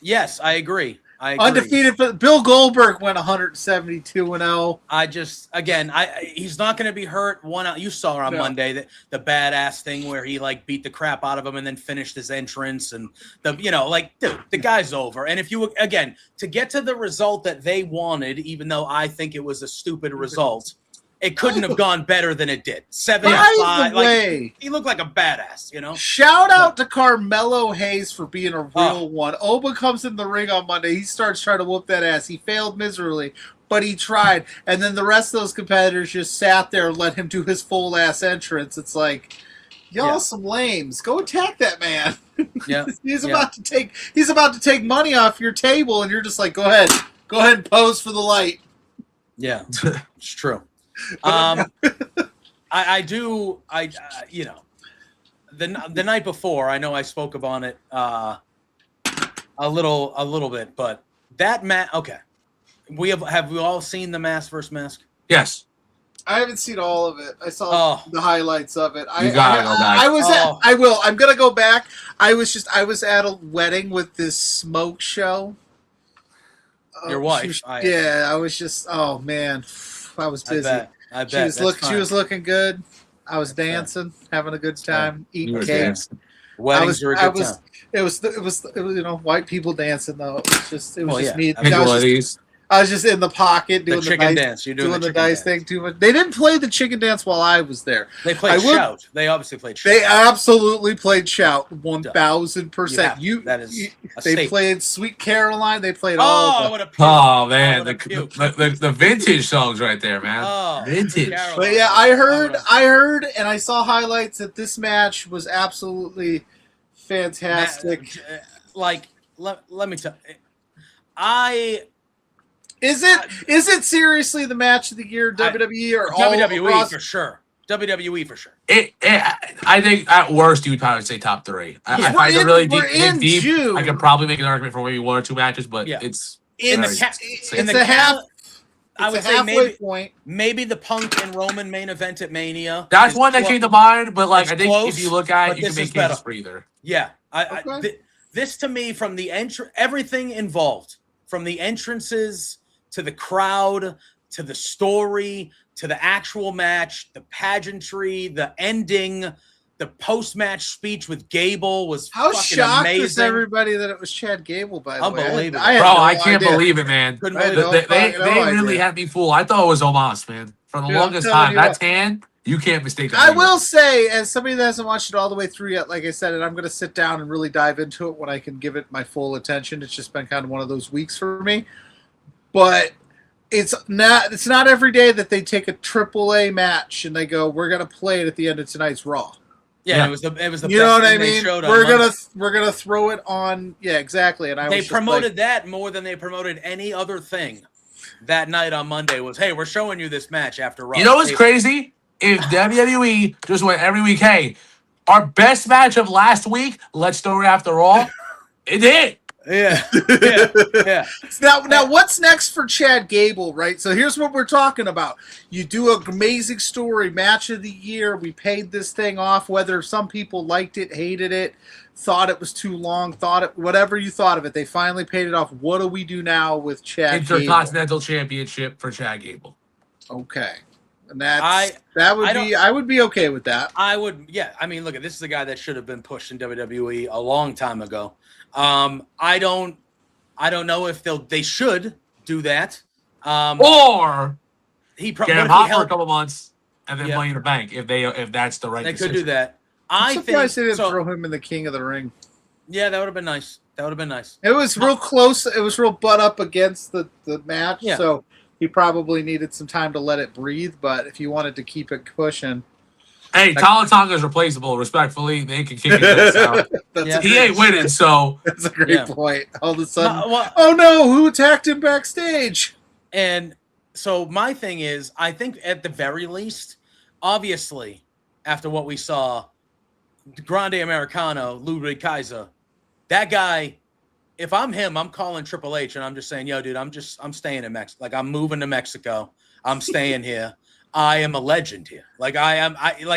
yes, I agree. Undefeated. Bill Goldberg went 172-0. I just, again, he's not going to be hurt. You saw on Monday that the badass thing where he like beat the crap out of him and then finished his entrance, and dude, the guy's over. And if you, again, to get to the result that they wanted, even though I think it was a stupid result, it couldn't have gone better than it did. 7-5. Like, he looked like a badass, you know? Shout out to Carmelo Hayes for being a real one. Oba comes in the ring on Monday. He starts trying to whoop that ass. He failed miserably, but he tried. And then the rest of those competitors just sat there and let him do his full ass entrance. It's like, y'all some lames. Go attack that man. Yeah. He's about to take money off your table, and you're just like, go ahead and pose for the light. Yeah, it's true. I do, you know, the night before, I know I spoke about it a little bit, but that okay. Have we all seen the Mask vs. Mask? Yes. I haven't seen all of it. I saw the highlights of it. You gotta go back. I will. I'm gonna go back. I was at a wedding with this smoke show. Your wife. I was just. Oh man, I was busy. I bet. She was looking good. I was dancing, having a good time, eating cake. Weddings are a good time. It was white people dancing though. It was just me. I was just in the pocket doing the chicken nice, dance. You're doing the nice thing too much. They didn't play the chicken dance while I was there. They played Shout. They obviously played Shout. They absolutely played Shout 1,000%. They played Sweet Caroline. They played all. Oh man, the vintage songs right there, man. Oh, vintage. But yeah, I heard, and I saw highlights that this match was absolutely fantastic. Let me tell you, Is it seriously the match of the year, WWE or WWE for sure? WWE for sure. I think at worst you would probably say top 3. If I could really dig deep, I could probably make an argument for maybe 1 or 2 matches, but it's a halfway point. Maybe the Punk and Roman main event at Mania. That's one that came to mind, but I think if you look at it, you can make cases for either. Yeah, this to me from the everything involved, from the entrances to the crowd, to the story, to the actual match, the pageantry, the ending, the post-match speech with Gable was how fucking shocked amazing. was everybody that it was Chad Gable, by the way. Unbelievable. I can't believe it, man. They really had me fooled. I thought it was Omos, man. For the longest time. That tan, you can't mistake that. I will say, as somebody that hasn't watched it all the way through yet, like I said, and I'm going to sit down and really dive into it when I can give it my full attention. It's just been kind of one of those weeks for me. But it's not every day that they take a AAA match and they go, we're going to play it at the end of tonight's Raw. Yeah, it was the you know what I mean? We're gonna throw it on. Yeah, exactly. And they promoted that more than they promoted any other thing that night on Monday. Was, hey, we're showing you this match after Raw. You know what's crazy? If WWE just went every week, hey, our best match of last week, let's throw it after Raw. It did. Yeah. Now, what's next for Chad Gable, right? So here's what we're talking about. You do an amazing story, match of the year. We paid this thing off, whether some people liked it, hated it, thought it was too long, whatever you thought of it. They finally paid it off. What do we do now with Chad Gable? Intercontinental Championship for Chad Gable. Okay. And I would be okay with that. I would, yeah. I mean, look, this is a guy that should have been pushed in WWE a long time ago. I don't know if they should do that. Or he get him hot for a couple months and then Money in the Bank if that's the right decision. They could do that. I'm surprised they didn't throw him in the King of the Ring. Yeah, that would have been nice. It was real close. It was real butt up against the match. Yeah. So he probably needed some time to let it breathe. But if you wanted to keep it pushing. Hey, Tonga is replaceable. Respectfully, they can kick his ass out. He ain't winning, so that's a great point. All of a sudden, oh no, who attacked him backstage? And so my thing is, I think at the very least, obviously, after what we saw, Grande Americano, Ludwig Kaiser, that guy. If I'm him, I'm calling Triple H and I'm just saying, yo, dude, I'm staying in Mexico. Like, I'm moving to Mexico. I'm staying here. I am a legend here. Like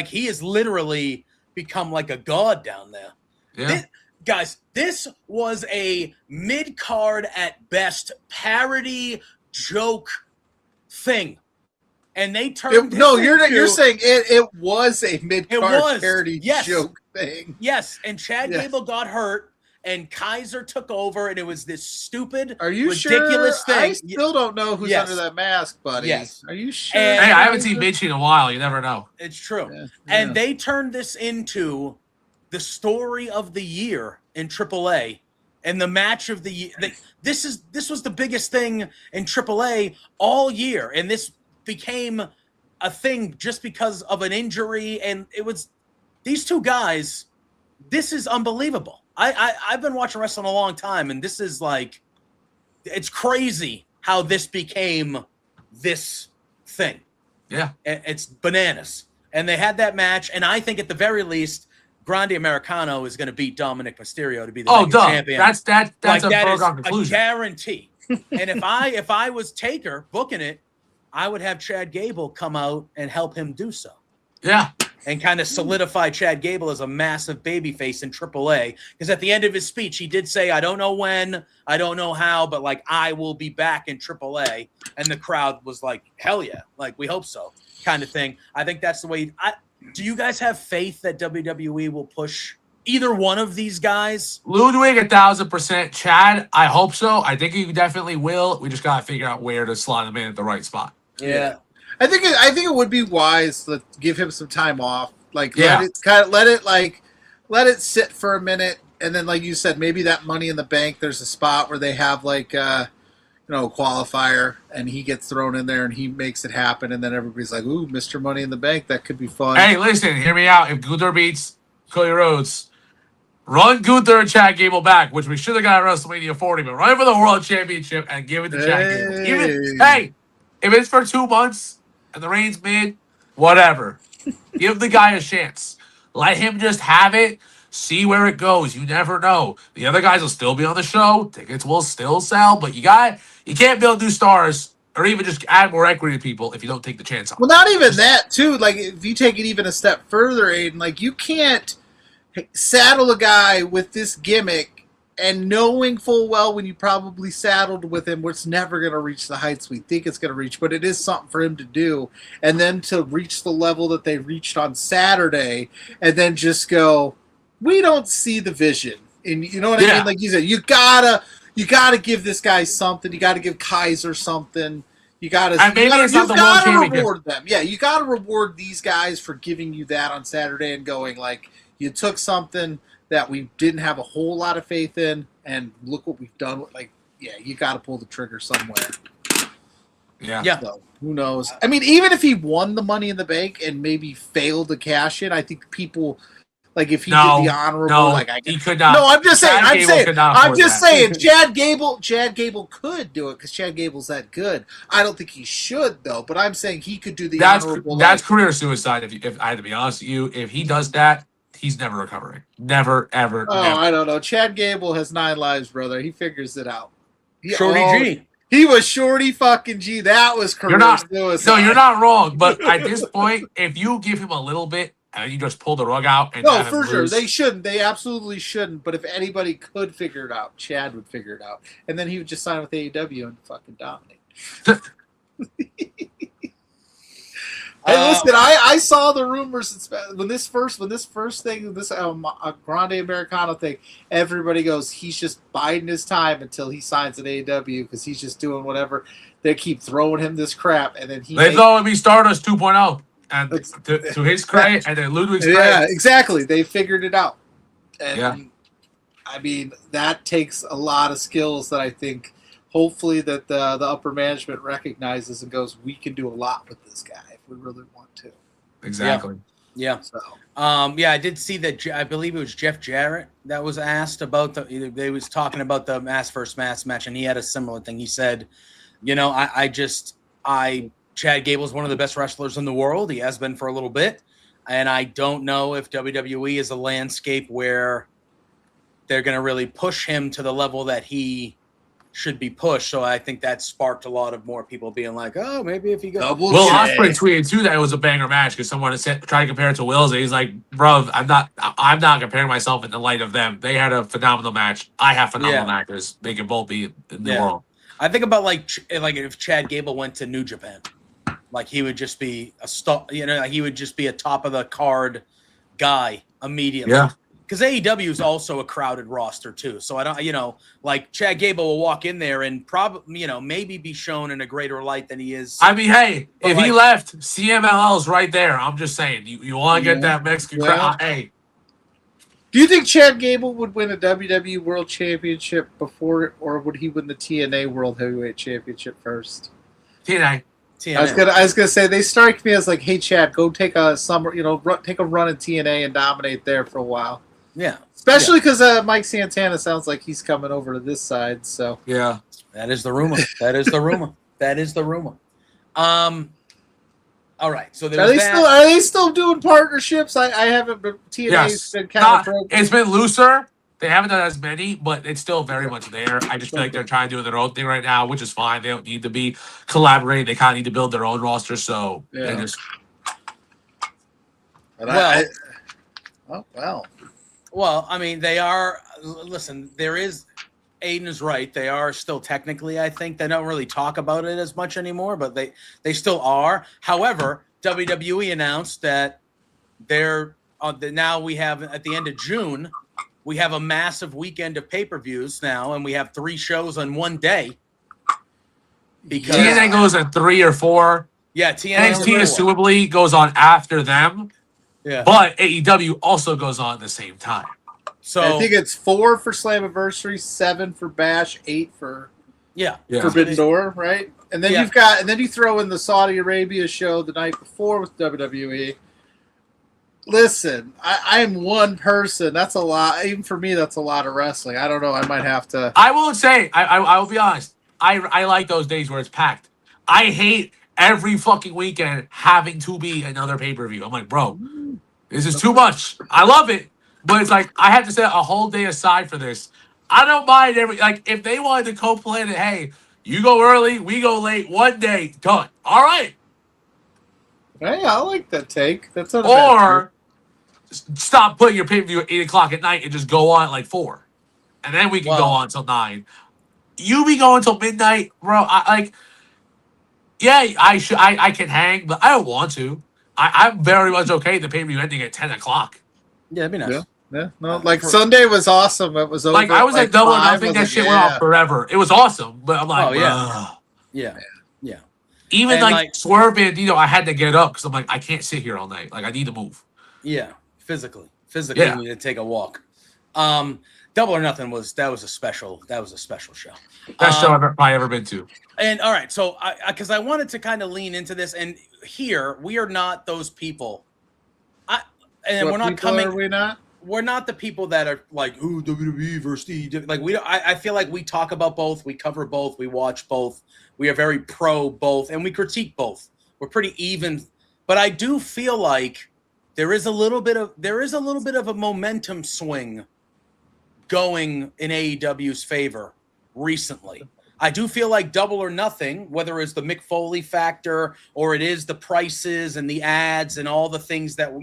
he has literally become like a god down there. Yeah. This was a mid-card at best parody joke thing. And they turned you're saying it was a mid-card parody joke thing. Yes, and Chad Gable got hurt. And Kaiser took over, and it was this stupid, ridiculous thing. I still don't know who's under that mask, buddy. Yes. Are you sure? Hey, I haven't seen Mitchie in a while. You never know. It's true. Yeah. And they turned this into the story of the year in AAA and the match of the year. This was the biggest thing in AAA all year, and this became a thing just because of an injury. And it was these two guys. This is unbelievable. I've been watching wrestling a long time, and this is it's crazy how this became this thing. Yeah. It's bananas. And they had that match, and I think at the very least, Grande Americano is going to beat Dominic Mysterio to be the champion. That's a foregone conclusion. A guarantee. And if I was Taker booking it, I would have Chad Gable come out and help him do so. Yeah. and kind of solidify Chad Gable as a massive babyface in AAA. Because at the end of his speech, he did say, I don't know when, I don't know how, but like, I will be back in AAA. And the crowd was like, hell yeah, like, we hope so, kind of thing. I think that's the way. Do you guys have faith that WWE will push either one of these guys? Ludwig, 1,000%. Chad, I hope so. I think he definitely will. We just gotta figure out where to slot him in at the right spot. Yeah. I think it would be wise to give him some time off. Like let it sit for a minute, and then like you said, maybe that Money in the Bank, there's a spot where they have like a qualifier, and he gets thrown in there and he makes it happen, and then everybody's like, ooh, Mr. Money in the Bank, that could be fun. Hey, listen, hear me out. If Gunther beats Cody Rhodes, run Gunther and Chad Gable back, which we should have got at WrestleMania 40, but run for the World Championship and give it to Chad Gable. If it's for 2 months and the reign's mid, whatever. Give the guy a chance. Let him just have it. See where it goes. You never know. The other guys will still be on the show. Tickets will still sell, but you can't build new stars or even just add more equity to people if you don't take the chance on. Well, not even that, too. Like, if you take it even a step further, Aiden, like, you can't saddle a guy with this gimmick and knowing full well when you probably saddled with him, it's never going to reach the heights we think it's going to reach, but it is something for him to do. And then to reach the level that they reached on Saturday and then just go, we don't see the vision. And you know what I mean? Like you said, you gotta give this guy something. You got to give Kaiser something. You got to reward them. Yeah, you got to reward these guys for giving you that on Saturday and going like, you took something that we didn't have a whole lot of faith in, and look what we've done. Like, yeah, you got to pull the trigger somewhere. Yeah. So, who knows? I mean, even if he won the Money in the Bank and maybe failed to cash in, I think people, like, if he did the honorable, he could not. No, I'm just saying. I'm just saying. Yeah. Chad Gable could do it because Chad Gable's that good. I don't think he should though, but I'm saying he could do the honorable. That's career suicide. If I had to be honest with you, if he does that, he's never recovering. Never, ever. Oh, never. I don't know. Chad Gable has 9 lives, brother. He figures it out. Shorty G. He was Shorty fucking G. That was career suicide. No, you're not wrong. But at this point, if you give him a little bit and you just pull the rug out, and no, for sure they shouldn't. They absolutely shouldn't. But if anybody could figure it out, Chad would figure it out, and then he would just sign with AEW and fucking dominate. Hey, listen, I saw the rumors when this first thing, this Grande Americano thing, everybody goes, he's just biding his time until he signs at AEW because he's just doing whatever. They keep throwing him this crap, and then they thought it'd be Stardust 2.0, and to his credit, and then Ludwig's credit. Yeah, exactly. They figured it out, and I mean that takes a lot of skills that I think, hopefully, that the upper management recognizes and goes, we can do a lot with this guy. We really want to. Exactly. Yeah. So. I did see that. I believe it was Jeff Jarrett that was asked about they was talking about the mass versus mass match, and he had a similar thing. He said, Chad Gable's one of the best wrestlers in the world. He has been for a little bit, and I don't know if WWE is a landscape where they're going to really push him to the level that he should be pushed. So I think that sparked a lot of more people being like, oh, maybe if he goes. Will Ospreay tweeted too that it was a banger match because someone tried to compare it to Will's. And he's like, bro, I'm not comparing myself in the light of them. They had a phenomenal match. I have phenomenal matches. They can both be in the world. I think about like if Chad Gable went to New Japan, like he would just be a star. He would just be a top of the card guy immediately. Yeah. Because AEW is also a crowded roster too, so I don't, like Chad Gable will walk in there and probably, maybe be shown in a greater light than he is. I mean, hey, if he left, CMLL's right there. I'm just saying, you want to get that Mexican crowd. Hey, do you think Chad Gable would win a WWE World Championship before, or would he win the TNA World Heavyweight Championship first? TNA. I was gonna say they strike me as like, hey Chad, go take a summer, take a run in TNA and dominate there for a while. Yeah, especially because Mike Santana sounds like he's coming over to this side. So yeah, that is the rumor. That is the rumor. All right. So are they still doing partnerships? I haven't. But TNA's been kind of. It's been looser. They haven't done as many, but it's still very much there. I just feel like they're trying to do their own thing right now, which is fine. They don't need to be collaborating. They kind of need to build their own roster. So they just. But Well, oh well. Well, I mean, they are. Listen, there is. Aidan is right. They are still technically. I think they don't really talk about it as much anymore, but they still are. However, WWE announced that they're now we have at the end of June, we have a massive weekend of pay-per-views now, and we have 3 shows on one day. Because TNA goes at 3 or 4. Yeah, TNA NXT assumably goes on after them. Yeah, but AEW also goes on at the same time. So I think it's 4 for Slammiversary, 7 for Bash, 8 for Forbidden Door, right? And then you throw in the Saudi Arabia show the night before with WWE. Listen, I am one person. That's a lot. Even for me, that's a lot of wrestling. I don't know. I might have to. I will say, I will be honest. I like those days where it's packed. I hate every fucking weekend having to be another pay-per-view. I'm like, bro, this is too much. I love it, but it's like I have to set a whole day aside for this. I don't mind if they wanted to co-plan it, hey, you go early, we go late, one day, done. All right. Hey, I like that take. That's not a bad Or stop putting your pay-per-view at 8 o'clock at night and just go on at like 4. And then we can go on till 9. You be going till midnight, bro. I can hang, but I don't want to. I'm very much okay the pay-per-view ending at 10 o'clock. Yeah, it'd be nice. Yeah. No, like Sunday was awesome. It was over. Like I was at Double or Nothing. That shit went off forever. It was awesome, but I'm like, yeah. Even like Swerve Bandito, I had to get up because I'm like, I can't sit here all night. Like I need to move. Yeah, physically, you need to take a walk. Double or Nothing was a special show. Best show I've probably ever been to. And all right, so because I wanted to kind of lean into this, and here we are not those people. We're not coming. Are we not? We're not the people that are like, "Ooh, WWE versus AEW." Like we, I feel like we talk about both, we cover both, we watch both, we are very pro both, and we critique both. We're pretty even, but I do feel like there is a little bit of a momentum swing going in AEW's favor recently. I do feel like Double or Nothing, whether it's the Mick Foley factor or it is the prices and the ads and all the things that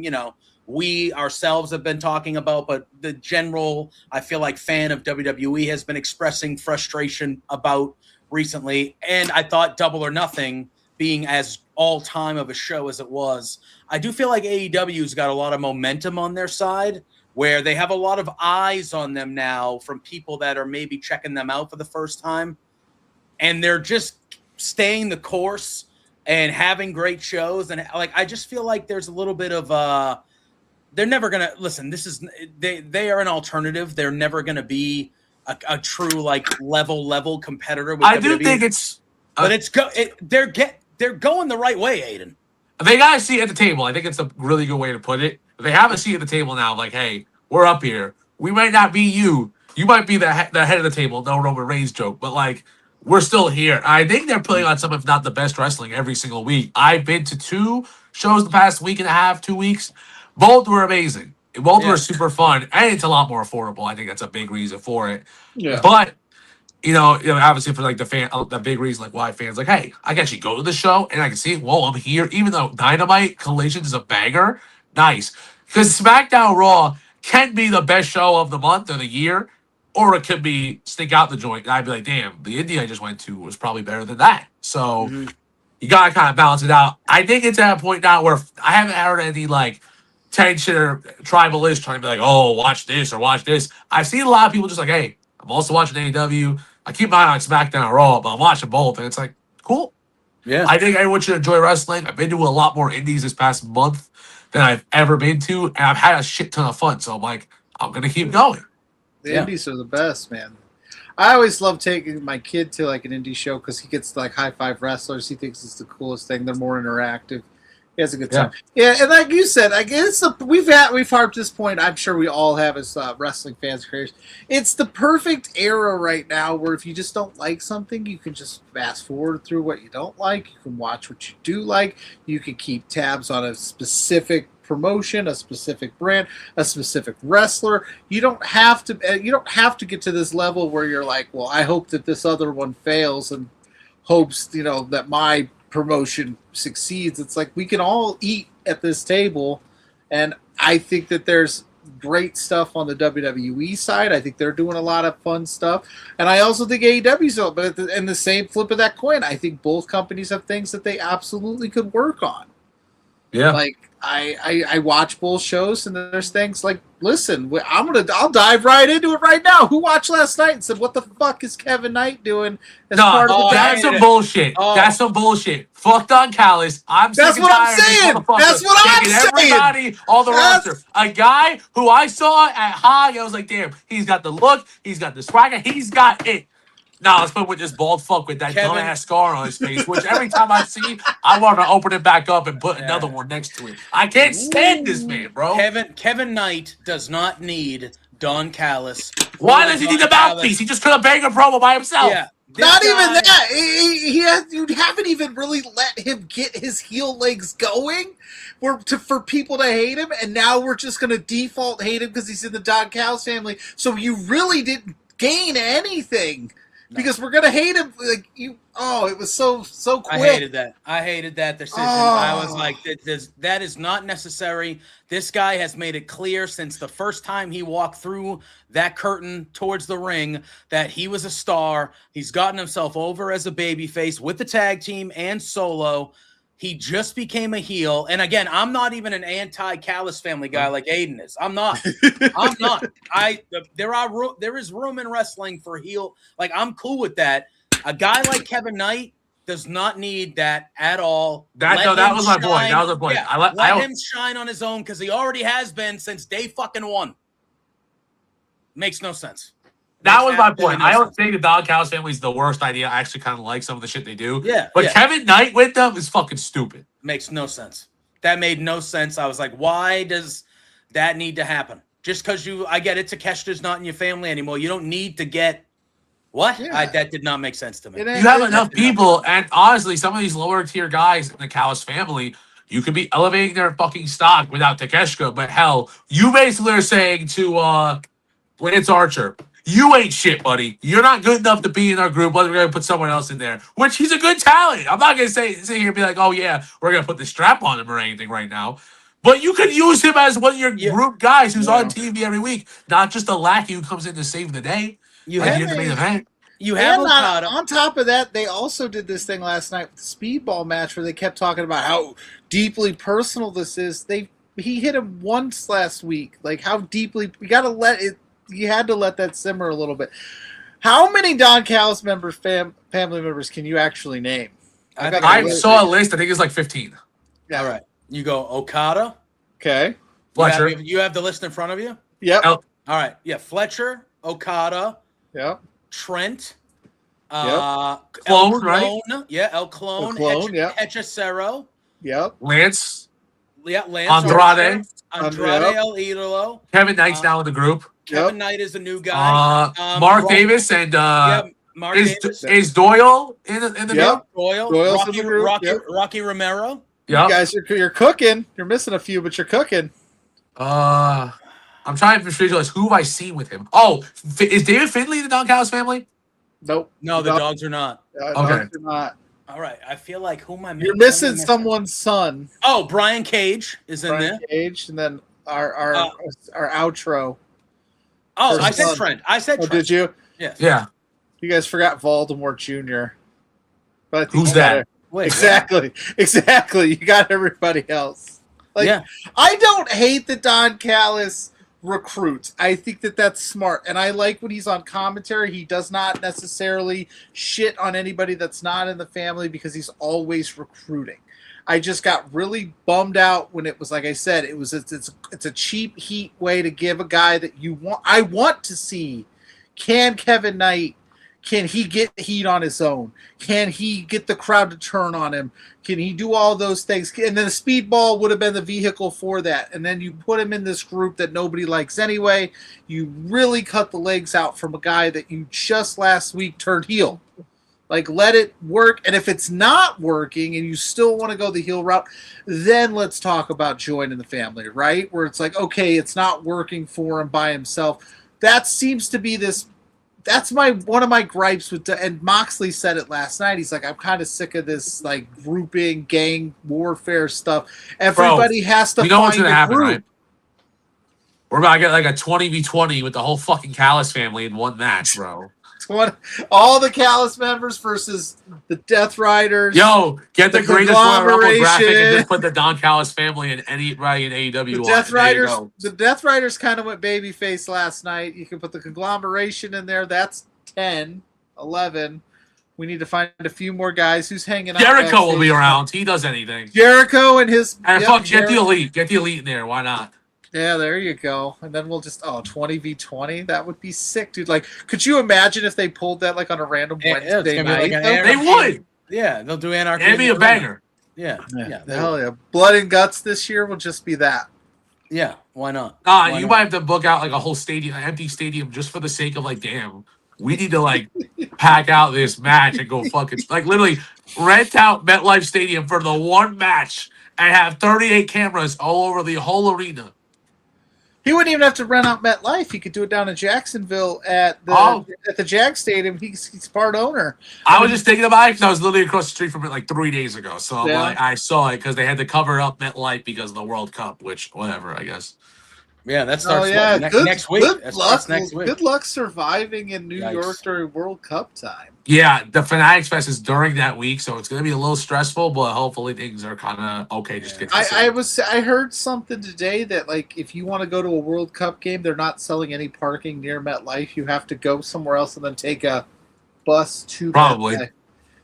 we ourselves have been talking about, but the general, I feel like, fan of WWE has been expressing frustration about recently. And I thought Double or Nothing, being as all-time of a show as it was, I do feel like AEW's got a lot of momentum on their side, where they have a lot of eyes on them now from people that are maybe checking them out for the first time. And they're just staying the course and having great shows. And I just feel like there's a little bit of they're never gonna listen. They are an alternative. They're never gonna be a true level competitor. With I WWE. do think it's, but they're going the right way, Aidan. They got a seat at the table. I think it's a really good way to put it. They have a seat at the table now. Like, hey, we're up here. We might not be you. You might be the head of the table. No Roman Reigns joke, but we're still here. I think they're putting on some, if not the best wrestling every single week. I've been to 2 shows the past week and a half, 2 weeks. Both were amazing. Both were super fun, and it's a lot more affordable. I think that's a big reason for it. Yeah. But obviously for the big reason why fans hey, I can actually go to the show and I can see, whoa, I'm here. Even though Dynamite Collisions is a banger, nice. Because SmackDown Raw can be the best show of the month or the year, or it could be stink out the joint. And I'd be like, damn, the indie I just went to was probably better than that. So you gotta kind of balance it out. I think it's at a point now where I haven't heard any tension or tribalist trying to be like, oh, watch this or watch this. I've seen a lot of people just hey, I'm also watching AEW. I keep my eye on SmackDown or Raw, but I'm watching both, and it's cool. Yeah. I think everyone should enjoy wrestling. I've been to a lot more indies this past month than I've ever been to, and I've had a shit ton of fun. So I'm gonna keep going. The indies are the best, man. I always love taking my kid to an indie show because he gets high five wrestlers. He thinks it's the coolest thing. They're more interactive. He has a good time. Yeah, and like you said, I guess we've harped this point. I'm sure we all have as wrestling fans, creators. It's the perfect era right now where if you just don't like something, you can just fast forward through what you don't like. You can watch what you do like. You can keep tabs on a specific promotion, a specific brand, a specific wrestler. You don't have to get to this level where you're well, I hope that this other one fails and hopes that my promotion succeeds. It's we can all eat at this table And I think that there's great stuff on the WWE side. I think they're doing a lot of fun stuff. And I also think AEW's, but in the same flip of that coin, I think both companies have things that they absolutely could work on. Yeah. Like, I watch both shows, and there's things like, listen, I'll dive right into it right now. Who watched last night and said, what the fuck is Kevin Knight doing as part of the that's band? some bullshit. That's some bullshit. Fuck Don Callis. That's what I'm saying. That's what I'm saying. Everybody on the roster. A guy who I saw at High, I was like, damn, he's got the look, he's got the swagger, he's got it. Now let's put with this bald fuck with that dumbass scar on his face, which every time I see, I want to open it back up and put another one next to it. I can't stand this man, bro. Kevin Knight does not need Don Callis. Why does he need a mouthpiece? He just could have banged a promo by himself. Yeah. Not even that. You haven't even really let him get his heel legs going for people to hate him, and now we're just going to default hate him because he's in the Don Callis family. So you really didn't gain anything. Because we're gonna hate him, like you. Oh, it was so quick. I hated that decision. I was like, that is not necessary. This guy has made it clear since the first time he walked through that curtain towards the ring that he was a star. He's gotten himself over as a babyface with the tag team and solo. He just became a heel. And again, I'm not even an anti-Callis family guy like Aidan is. I'm not. I'm not. There is room in wrestling for heel. Like, I'm cool with that. A guy like Kevin Knight does not need that at all. That was my point. That was the point. Yeah, let him shine on his own because he already has been since day fucking one. Makes no sense. That was my point. I don't think the Don Callis family is the worst idea. I actually kind of like some of the shit they do. Yeah. But Kevin Knight with them is fucking stupid. Makes no sense. That made no sense. I was like, why does that need to happen? Just because I get it, Takeshita's not in your family anymore. You don't need to get what? Yeah. That did not make sense to me. You have enough people, and honestly, some of these lower tier guys in the Callis family, you could be elevating their fucking stock without Takeshita. But hell, you basically are saying to Lance Archer, you ain't shit, buddy. You're not good enough to be in our group. We're going to put someone else in there, which he's a good talent. I'm not going to sit here and be like, oh, yeah, we're going to put the strap on him or anything right now. But you could use him as one of your group guys who's on TV every week, not just a lackey who comes in to save the day. You have the main event. You have on top of that, they also did this thing last night with the speedball match where they kept talking about how deeply personal this is. He hit him once last week. Like, how deeply – you had to let that simmer a little bit. How many Don Callis members, family members, can you actually name? I saw a list. I think it's like 15. Yeah. All right. You go Okada. Okay. Fletcher. You have the list in front of you? Yep. All right. Yeah. Fletcher, Okada. Yep. Trent. Clone, right? Yeah. El Clone. Hechicero. Yep. Lance. Yeah. Lance. Andrade. Andrade El Idolo. Kevin Knight's now in the group. Kevin Knight is a new guy. Mark Davis and Mark Davis. Is Doyle in the group? Doyle. Rocky Romero. You guys, you're cooking. You're missing a few, but you're cooking. I'm trying to visualize who have I seen with him. Oh, is David Finlay in the Don Callis family? Nope. No, the dogs are not. Okay. Dogs are not. All right. I feel like who am I missing? You're missing someone's son. Oh, Brian Cage is in there. Brian Cage, and then our outro. Oh, I said Trent. Trent. Did you? Yes. Yeah. You guys forgot Voldemort Jr. But I think who's that? Exactly. You got everybody else. I don't hate that Don Callis recruits. I think that that's smart. And I like when he's on commentary, he does not necessarily shit on anybody that's not in the family because he's always recruiting. I just got really bummed out when it was, like I said, it's a cheap heat way to give a guy that you want. I want to see, can Kevin Knight, can he get heat on his own? Can he get the crowd to turn on him? Can he do all those things? And then the speedball would have been the vehicle for that. And then you put him in this group that nobody likes anyway. You really cut the legs out from a guy that you just last week turned heel. Like, let it work. And if it's not working and you still want to go the heel route, then let's talk about joining the family, right? Where it's like, okay, it's not working for him by himself. That seems to be this that's one of my gripes with and Moxley said it last night. He's like, I'm kind of sick of this like grouping, gang warfare stuff. Everybody has to what's find gonna a happen, group. right? We're about to get like a 20v20 with the whole fucking Callis family in one match, bro. All the Callis members versus the Death Riders. Yo, get the greatest Royal Rumble graphic and conglomeration. just put the Don Callis family and anybody in AEW The on. Death There you Riders. go. The Death Riders kind of went babyface last night. You can put the conglomeration in there. That's 10, 11. We need to find a few more guys. Who's hanging out? Jericho will be around. He does anything. Jericho and his. And yep, fuck, get the Jericho. elite. Get the elite in there. Why not? Yeah, there you go. And then we'll just 20v20. That would be sick, dude. Like, could you imagine if they pulled that like on a random Wednesday night? They would. Yeah, they'll do Anarchy. It'd be a banger. Yeah. Hell yeah. Blood and Guts this year will just be that. Yeah, why not? You might have to book out like a whole stadium, an empty stadium, just for the sake of like, damn, we need to like pack out this match and go fucking like literally rent out MetLife Stadium for the one match and have 38 cameras all over the whole arena. He wouldn't even have to rent out MetLife. He could do it down in Jacksonville at the Jag Stadium. He's part owner. I was just thinking about it because I was literally across the street from it like 3 days ago. So I'm like, I saw it because they had to cover up MetLife because of the World Cup, which whatever, I guess. Yeah, that starts next week. Good luck. Good luck surviving in New York during World Cup time. Yeah, the Fanatics Fest is during that week, so it's going to be a little stressful, but hopefully things are kind of okay. Just get. I heard something today that like if you want to go to a World Cup game, they're not selling any parking near MetLife. You have to go somewhere else and then take a bus to. Probably.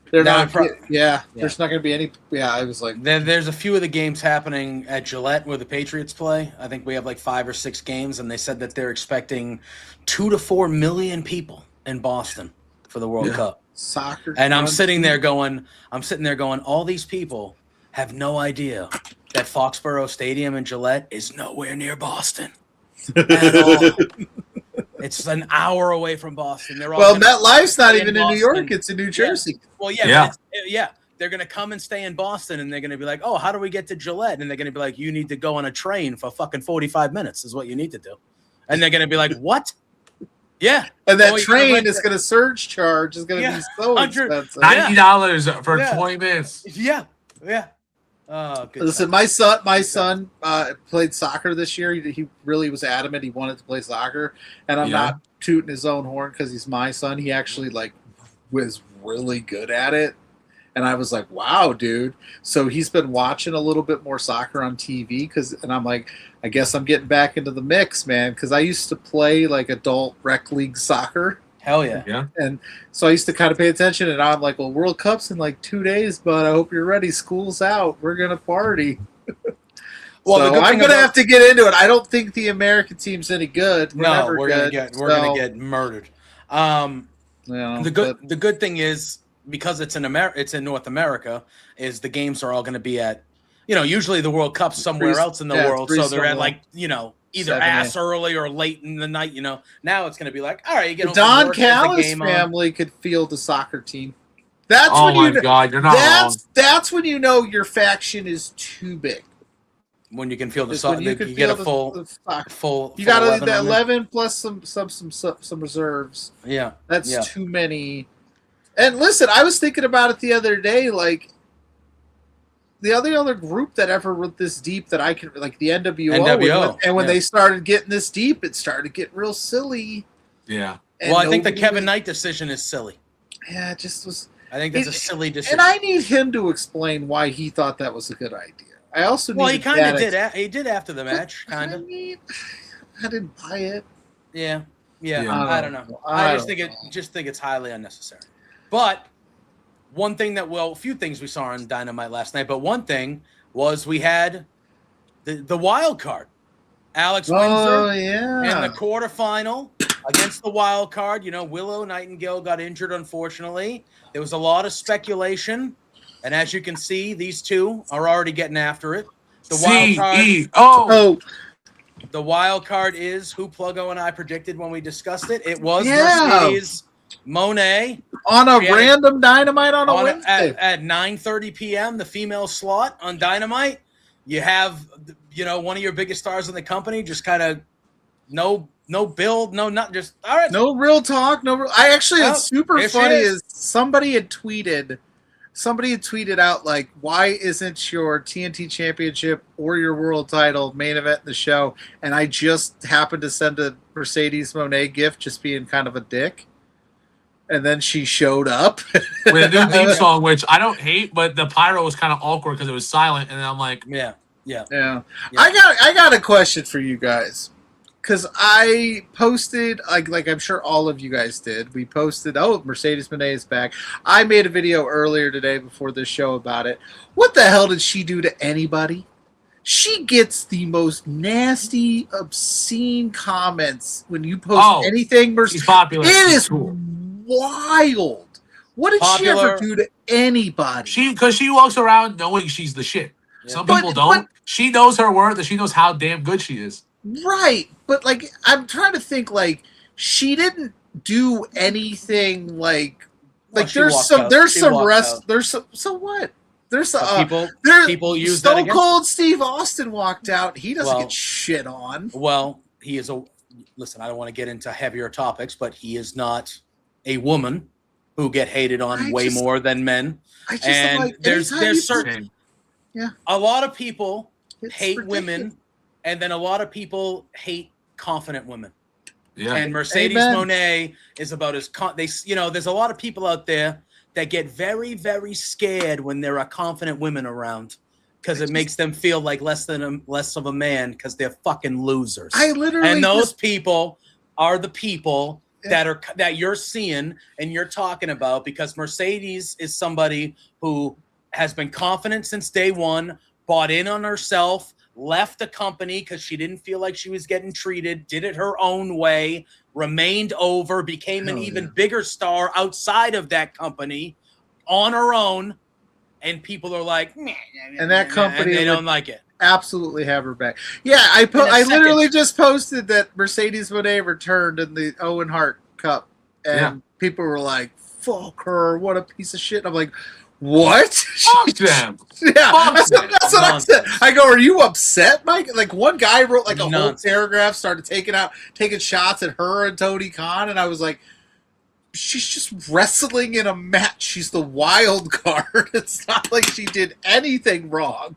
They're not. There's not going to be any. Yeah, I was like. There's a few of the games happening at Gillette where the Patriots play. I think we have like 5 or 6 games, and they said that they're expecting 2 to 4 million people in Boston for the World Cup. Soccer. And I'm sitting there going, all these people have no idea that Foxborough Stadium in Gillette is nowhere near Boston at all. It's an hour away from Boston. They're all MetLife's not even in New York; it's in New Jersey. Well, yeah. They're going to come and stay in Boston, and they're going to be like, "Oh, how do we get to Gillette?" And they're going to be like, "You need to go on a train for fucking 45 minutes. Is what you need to do." And they're going to be like, "What?" Yeah, and that train is going to surge charge. Is going to be so expensive. $90 for 20 minutes. Yeah. Oh, good. Listen, my son played soccer this year. He really was adamant he wanted to play soccer, and I'm not tooting his own horn because he's my son. He actually was really good at it, and I was like, "Wow, dude!" So he's been watching a little bit more soccer on TV and I'm like, I guess I'm getting back into the mix, man, because I used to play like adult rec league soccer. Hell yeah. Yeah. And so I used to kind of pay attention, and I'm like, well, World Cup's in like 2 days, but I hope you're ready. School's out. We're going to party. Well, so I'm going to have to get into it. I don't think the American team's any good. We're going to get murdered. The good thing is, because it's in North America, is the games are all going to be at, usually the World Cup's somewhere else in the world. So they're at like, either early or late in the night, Now it's going to be like, all right, you get the Don Callis family could field a soccer team. That's God, you're not wrong. That's when you know your faction is too big. When you can field the soccer, you get a full. You got the 11 plus some reserves. Yeah, that's too many. And listen, I was thinking about it the other day, like. The other group that ever went this deep that I could like the NWO. And when they started getting this deep, it started getting real silly. Yeah. And I think the Kevin Knight decision is silly. Yeah, it just was. I think that's a silly decision. And I need him to explain why he thought that was a good idea. I also need. Well, he kind of did. He did after the match, kind of. I didn't buy it. Yeah. I don't know. I just think it's highly unnecessary. But. A few things we saw on Dynamite last night, but one thing was we had the wild card. Alex Windsor in the quarterfinal against the wild card. Willow Nightingale got injured, unfortunately. There was a lot of speculation, and as you can see, these two are already getting after it. The wild card is who Pluggo and I predicted when we discussed it. It was Mercedes Monet on a random Dynamite on a Wednesday at 9:30 p.m. the female slot on Dynamite. You have one of your biggest stars in the company just kind of no build, no not just all right. No real talk. I actually, it's super funny. Is somebody had tweeted out like, why isn't your TNT Championship or your World Title main event in the show? And I just happened to send a Mercedes Moné gift, just being kind of a dick. And then she showed up with a new theme song, which I don't hate, but the pyro was kind of awkward because it was silent. And then I'm like, yeah. I got a question for you guys, because I posted like I'm sure all of you guys did. We posted, Mercedes Moné is back. I made a video earlier today before this show about it. What the hell did she do to anybody? She gets the most nasty, obscene comments when you post anything. She's popular. It is wild. What did she ever do to anybody? Because she walks around knowing she's the shit. Yeah. Some people don't. She knows her worth, and she knows how damn good she is. Right, but like I'm trying to think, like she didn't do anything like people use Stone Cold Steve Austin walked out. He doesn't get shit on. Well, he is listen, I don't want to get into heavier topics, but he is not a woman who get hated on more than men. And there's certain a lot of people hate women, and then a lot of people hate confident women. Yeah. And Mercedes Moné is about there's a lot of people out there that get very, very scared when there are confident women around, because it makes them feel like less of a man because they're fucking losers. And those people are the people that you're seeing and you're talking about, because Mercedes is somebody who has been confident since day one, bought in on herself, left the company because she didn't feel like she was getting treated, did it her own way, remained over, became an even bigger star outside of that company on her own, and people are like, and that company, and they don't like it. Absolutely have her back. Yeah, I literally just posted that Mercedes Moné returned in the Owen Hart Cup, and people were like, "Fuck her! What a piece of shit!" And I'm like, "What? Fuck them!" Yeah, that's what I said. I go, "Are you upset, Mike?" Like one guy wrote like a whole paragraph, started taking shots at her and Tony Khan, and I was like, she's just wrestling in a match. She's the wild card. It's not like she did anything wrong.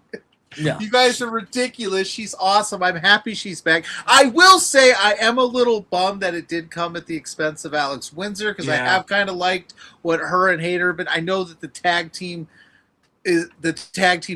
Yeah. You guys are ridiculous. She's awesome. I'm happy she's back. I will say I am a little bummed that it did come at the expense of Alex Windsor, because I have kind of liked what her and Hayter, but I know that the tag team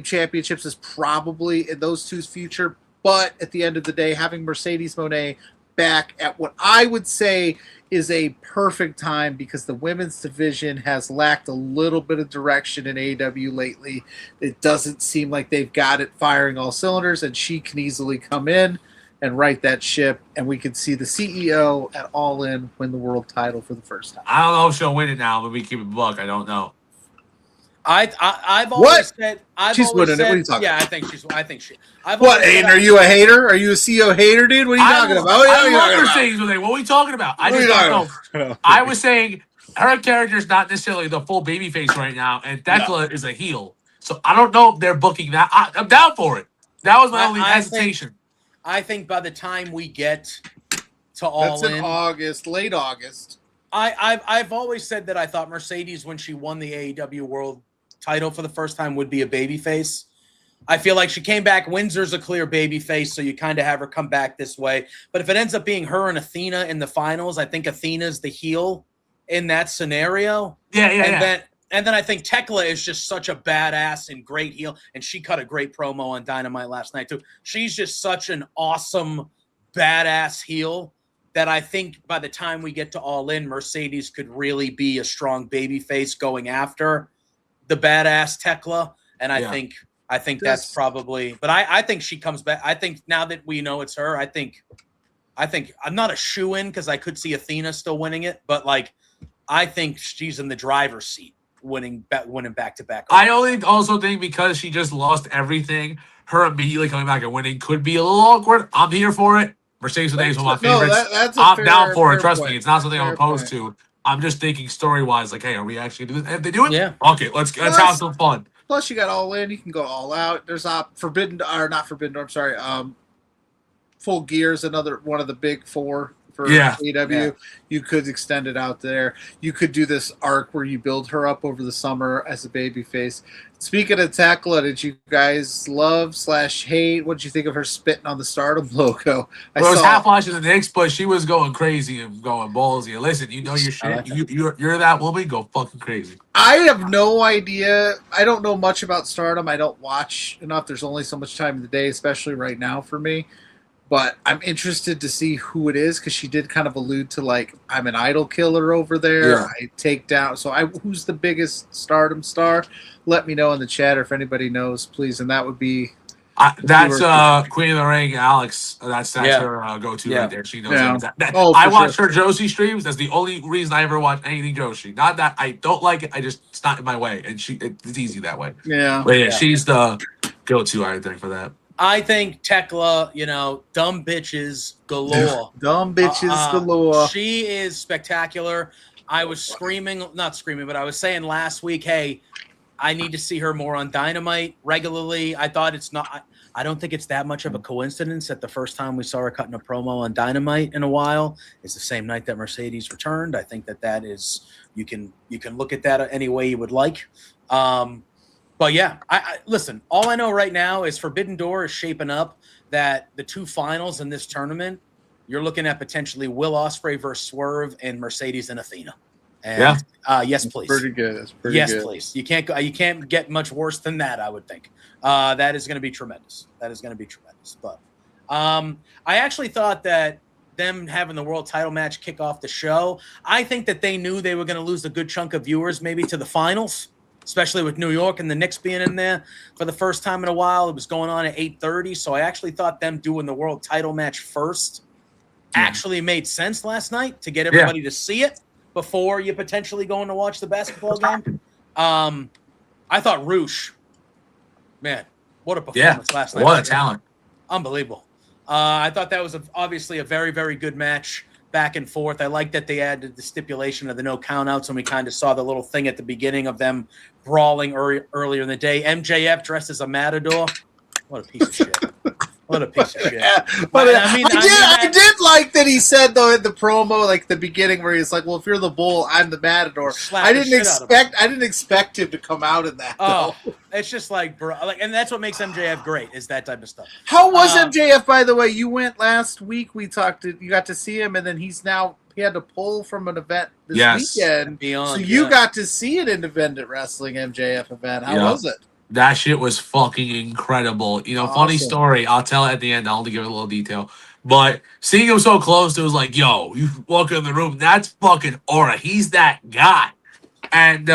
championships is probably in those two's future. But at the end of the day, having Mercedes Moné back at what I would say is a perfect time, because the women's division has lacked a little bit of direction in AEW lately. It doesn't seem like they've got it firing all cylinders, and she can easily come in and right that ship, and we can see the CEO at All In win the world title for the first time. I don't know if she'll win it now, but we keep it buck. I don't know. I've always said she's winning it. What are you talking about? I think she. Aiden, are you a hater? Are you a CEO hater, dude? What are you talking about? I love Mercedes Moné. What are we talking about? I just don't know. I was saying her character is not necessarily the full babyface right now, and Thekla is a heel. So I don't know if they're booking that. I'm down for it. That was my only hesitation. I think by the time we get to All In, August, late August. I've always said that I thought Mercedes, when she won the AEW World Title for the first time, would be a babyface. I feel like she came back. Windsor's a clear babyface, so you kind of have her come back this way. But if it ends up being her and Athena in the finals, I think Athena's the heel in that scenario. And then I think Thekla is just such a badass and great heel, and she cut a great promo on Dynamite last night too. She's just such an awesome badass heel that I think by the time we get to All In, Mercedes could really be a strong babyface going after the badass Thekla. And I think that's probably, but I think she comes back. I think now that we know it's her, I think I'm not a shoo-in, because I could see Athena still winning it, but like, I think she's in the driver's seat winning back-to-back. I also think because she just lost everything, her immediately coming back and winning could be a little awkward. I'm here for it. Mercedes Moné is one of my favorites. I'm down for it. Trust me, it's not something I'm opposed to. I'm just thinking story-wise, like, hey, are we actually doing this? If they do it, okay, let's have some fun. Plus, you got All In. You can go all out. There's not Forbidden Door. I'm sorry. Full Gear's another one of the big four for Yeah. AEW. Yeah. You could extend it out there. You could do this arc where you build her up over the summer as a babyface. Speaking of Tekla, did you guys love/hate? What did you think of her spitting on the Stardom logo? I was half watching the Knicks, but she was going crazy and going ballsy. Listen, you know your shit. You're that woman. Go fucking crazy. I have no idea. I don't know much about Stardom. I don't watch enough. There's only so much time in the day, especially right now for me. But I'm interested to see who it is because she did kind of allude to like, I'm an idol killer over there. Yeah. I take down. So who's the biggest Stardom star? Let me know in the chat, or if anybody knows, please. And that would be that's Queen of the Ring, Alex. That's her go-to right there. She knows that. I watch her Joshi streams. That's the only reason I ever watch anything Joshi. Not that I don't like it. It's not in my way, and it's easy that way. Yeah. But yeah, she's the go-to, I think, for that. I think Tekla, dumb bitches galore. Dumb bitches galore. She is spectacular. I was not screaming, but I was saying last week, hey, I need to see her more on Dynamite regularly. I don't think it's that much of a coincidence that the first time we saw her cutting a promo on Dynamite in a while is the same night that Mercedes returned. I think that is, you can look at that any way you would like. But yeah, I listen, all I know right now is Forbidden Door is shaping up that the two finals in this tournament, you're looking at potentially Will Ospreay versus Swerve and Mercedes and Athena. And yes, please. Pretty good. That's pretty yes, good. please. You can't get much worse than that, I would think. That is going to be tremendous. But I actually thought that them having the world title match kick off the show, I think that they knew they were going to lose a good chunk of viewers maybe to the finals, especially with New York and the Knicks being in there for the first time in a while. It was going on at 8:30, so I actually thought them doing the world title match first actually made sense last night to get everybody to see it before you potentially going to watch the basketball game. I thought Roosh, man, what a performance last night. What a talent. Unbelievable. I thought that was obviously a very, very good match. Back and forth. I like that they added the stipulation of the no countouts, and we kind of saw the little thing at the beginning of them brawling earlier in the day. MJF dressed as a matador. What a piece of shit. What a piece of shit. But I did like that he said though in the promo, like the beginning, where he's like, "Well, if you're the bull, I'm the matador." I didn't expect him to come out in that. Oh, it's just like, bro, and that's what makes MJF great is that type of stuff. How was MJF, by the way? You went last week. You got to see him, and then he had to pull from an event this weekend. So you got to see an independent wrestling MJF event. How was it? That shit was fucking incredible. Funny story. I'll tell it at the end. I'll only give it a little detail. But seeing him so close, it was like, yo, you walk in the room. That's fucking aura. He's that guy. And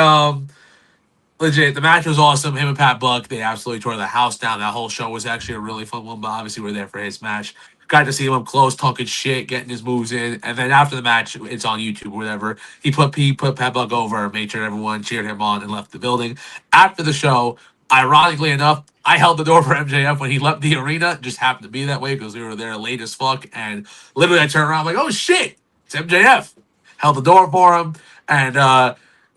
legit, the match was awesome. Him and Pat Buck, they absolutely tore the house down. That whole show was actually a really fun one, but obviously we're there for his match. Got to see him up close, talking shit, getting his moves in. And then after the match, it's on YouTube or whatever. He put Pat Buck over, made sure everyone cheered him on and left the building. After the show, ironically enough, I held the door for MJF when he left the arena. It just happened to be that way because we were there late as fuck. And literally I turned around like, oh shit, it's MJF. Held the door for him. And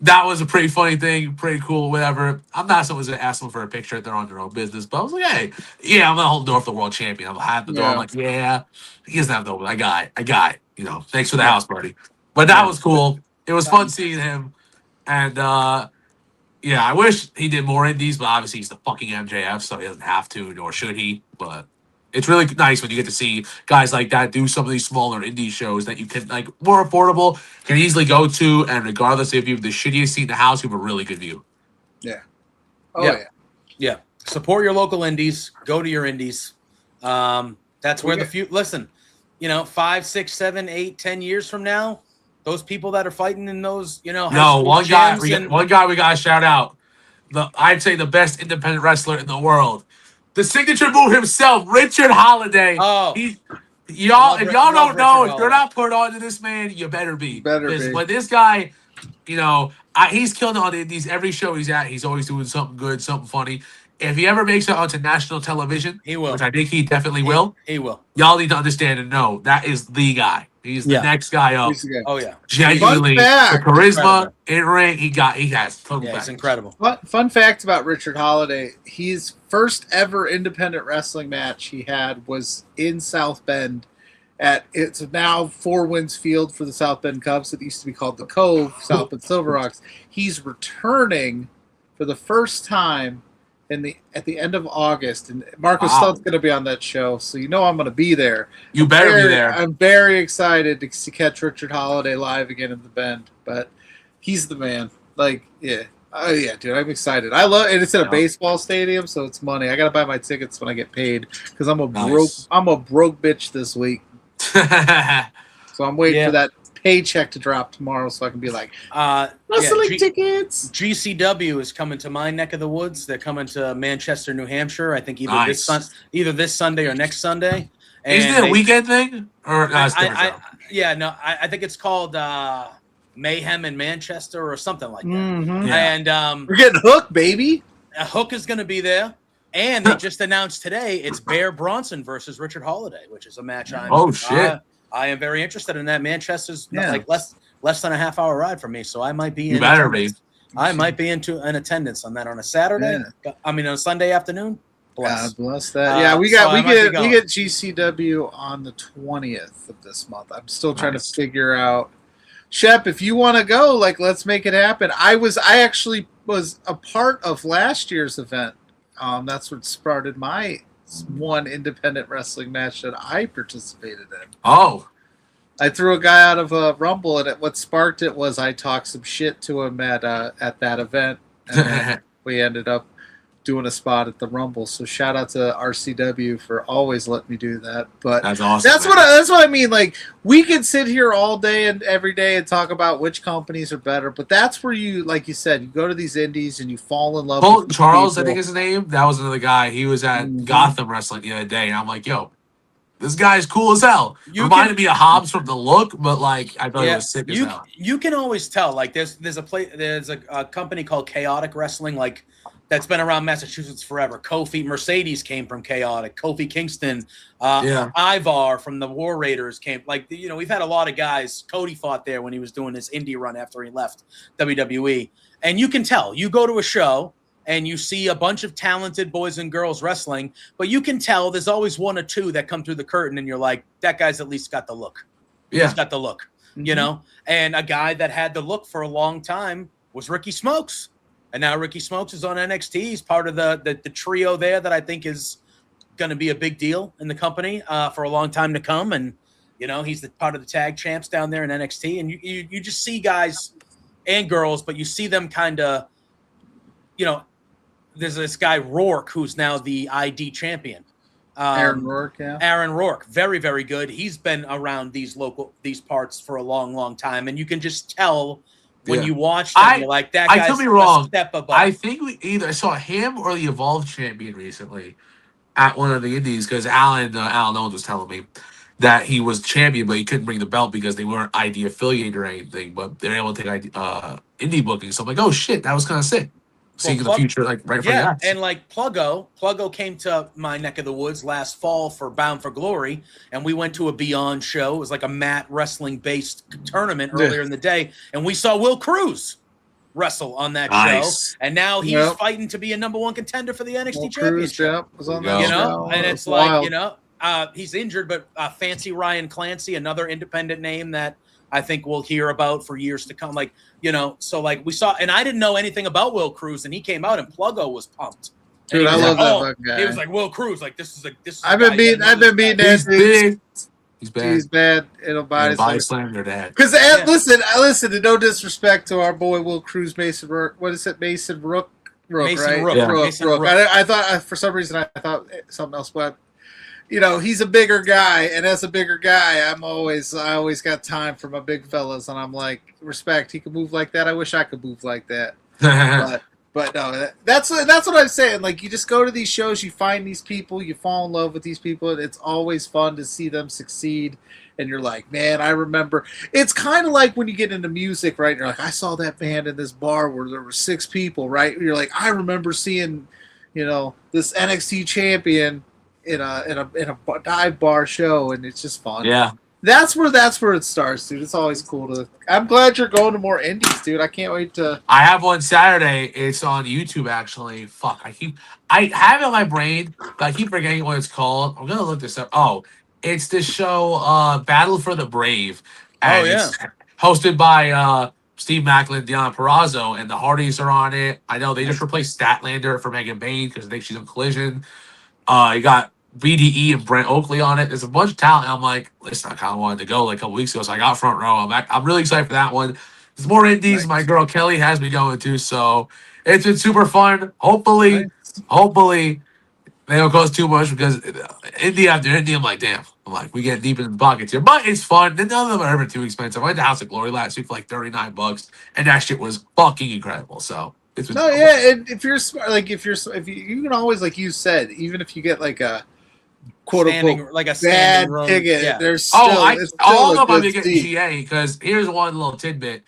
that was a pretty funny thing, pretty cool, whatever. I'm not someone's going to ask them for a picture if they're on their own business. But I was like, hey, yeah, I'm going to hold the door for the world champion. I'm at the door. I'm like, yeah, he doesn't have the door. I got it. Thanks for the house party. But that was cool. It was fun seeing him. And yeah, I wish he did more indies, but obviously he's the fucking MJF, so he doesn't have to, nor should he. But it's really nice when you get to see guys like that do some of these smaller indie shows that you can, like, more affordable, can easily go to, and regardless if you have the shittiest seat in the house, you have a really good view. Yeah. Yeah. Support your local indies. Go to your indies. That's where the few. Listen, 5, 6, 7, 8, 10 years from now, those people that are fighting in those, one guy we got to shout out. I'd say the best independent wrestler in the world. The signature move himself, Richard Holiday. Oh. If y'all don't know, if you're not put on to this man, you better be. But this guy, he's killing it on the indies. Every show he's at, he's always doing something good, something funny. if he ever makes it onto national television, he will. Which I think he definitely will. He will. Y'all need to understand and know that is the guy. He's the next guy up. Oh yeah. Genuinely, the charisma in ring, he has total. Yeah, it's incredible. Fun fact about Richard Holiday: his first ever independent wrestling match he had was in South Bend. It's now Four Winds Field for the South Bend Cubs. It used to be called the Cove, South Bend Silver Rocks. He's returning for the first time at the end of August, and Marco Stunt's going to be on that show, so you know I'm going to be there. You better be there. I'm very excited to catch Richard Holiday live again in the Bend, but he's the man. Like, yeah. Oh yeah, dude, I'm excited. I love, and it's in a baseball stadium, so it's money. I gotta buy my tickets when I get paid because I'm a broke bitch this week. So I'm waiting for that paycheck to drop tomorrow so I can be like, wrestling tickets. GCW is coming to my neck of the woods. They're coming to Manchester, New Hampshire. I think either this Sunday or next Sunday. And isn't it a weekend thing? Or I think it's called Mayhem in Manchester or something like that. Mm-hmm. And we're getting Hook, baby. Hook is going to be there. And they just announced today it's Bear Bronson versus Richard Holiday, which is a match I am very interested in that. Manchester's like less than a half-hour ride from me, so I might be I might be in attendance on that on a Saturday. Yeah. I mean, on a Sunday afternoon. God bless that. We get GCW on the 20th of this month. I'm still trying to figure out. Shep, if you want to go, like, let's make it happen. I actually was a part of last year's event. That's what started my one independent wrestling match that I participated in. Oh. I threw a guy out of a Rumble, and what sparked it was I talked some shit to him at that event, and then we ended up doing a spot at the Rumble. So shout out to RCW for always letting me do that. But that's awesome. That's what I mean. Like, we can sit here all day and every day and talk about which companies are better, but that's where you, like you said, you go to these indies and you fall in love with Charles, people. I think is his name. That was another guy. He was at Gotham Wrestling the other day, and I'm like, yo, this guy's cool as hell. Reminded me of Hobbs from the look, but like I thought he was sick as hell. You can always tell. Like there's a company called Chaotic Wrestling, like that's been around Massachusetts forever. Kofi Mercedes came from Chaotic. Kofi Kingston, Ivar from the War Raiders came. Like, you know, we've had a lot of guys. Cody fought there when he was doing his indie run after he left WWE, and you can tell. You go to a show and you see a bunch of talented boys and girls wrestling, but you can tell there's always one or two that come through the curtain, and you're like, that guy's at least got the look. Yeah, he's got the look. You know, and a guy that had the look for a long time was Ricky Smokes. And now Ricky Smokes is on NXT. He's part of the trio there that I think is going to be a big deal in the company for a long time to come. And, you know, he's part of the tag champs down there in NXT. And you just see guys and girls, but you see them kind of, you know, there's this guy Rourke who's now the ID champion. Aaron Rourke, Aaron Rourke, very, very good. He's been around these parts for a long, long time. And you can just tell when you watch them, you're like, that guy's could be wrong. A step above. I think we either saw him or the Evolve champion recently at one of the indies, because Alan Owens was telling me that he was champion, but he couldn't bring the belt because they weren't ID affiliated or anything, but they're able to take indie booking. So I'm like, oh shit, that was kind of sick. Seeing the future, like right from that. And like Pluggo came to my neck of the woods last fall for Bound for Glory, and we went to a Beyond show. It was like a mat wrestling based tournament earlier in the day, and we saw Will Cruz wrestle on that show, and now he's fighting to be a #1 contender for the NXT Championship. Was on that show. And it's like wild. You know, he's injured, but Fancy Ryan Clancy, another independent name that I think we'll hear about for years to come. Like, you know, so like we saw, and I didn't know anything about Will Cruz, and he came out and Pluggo was pumped. Dude, I love that guy. He was like, Will Cruz, like this is. I've been beating that. He's bad. He's bad. It'll body slam your dad. Because listen. No disrespect to our boy Will Cruz, Mason Rook. What is it, Mason Rook? Mason right? Rook. I thought for some reason I thought something else, but you know, he's a bigger guy, and as a bigger guy, I always got time for my big fellas, and I'm like, respect. He can move like that. I wish I could move like that. But no, that's what I'm saying. Like, you just go to these shows, you find these people, you fall in love with these people, and it's always fun to see them succeed. And you're like, man, I remember. It's kind of like when you get into music, right? You're like, I saw that band in this bar where there were 6 people, right? You're like, I remember seeing this NXT champion in a dive bar show, and it's just fun. Yeah. That's where it starts, dude. It's always cool to. I'm glad you're going to more indies, dude. I can't wait to. I have one Saturday. It's on YouTube, actually. Fuck, I have it on my brain, but I keep forgetting what it's called. I'm gonna look this up. Oh, it's the show Battle for the Brave, and it's hosted by Steve Macklin, Deanna Perrazzo, and the Hardys are on it. I know they just replaced Statlander for Megan Bain because I think she's on Collision. You got BDE and Brent Oakley on it. There's a bunch of talent. And I'm like, listen, I kind of wanted to go like a couple weeks ago, so I got front row. I'm really excited for that one. There's more indies. Nice. My girl Kelly has me going to, so it's been super fun. Hopefully they don't cost too much because indie after indie, I'm like, damn. I'm like, we get deep in the pockets here, but it's fun. None of them are ever too expensive. I went to House of Glory last week for like $39, and that shit was fucking incredible. So it's been and if you're smart, like if you can always, like you said, even if you get like a quote unquote like a bad room. ticket, Yeah. there's still, all of them I'm getting GA because here's one little tidbit.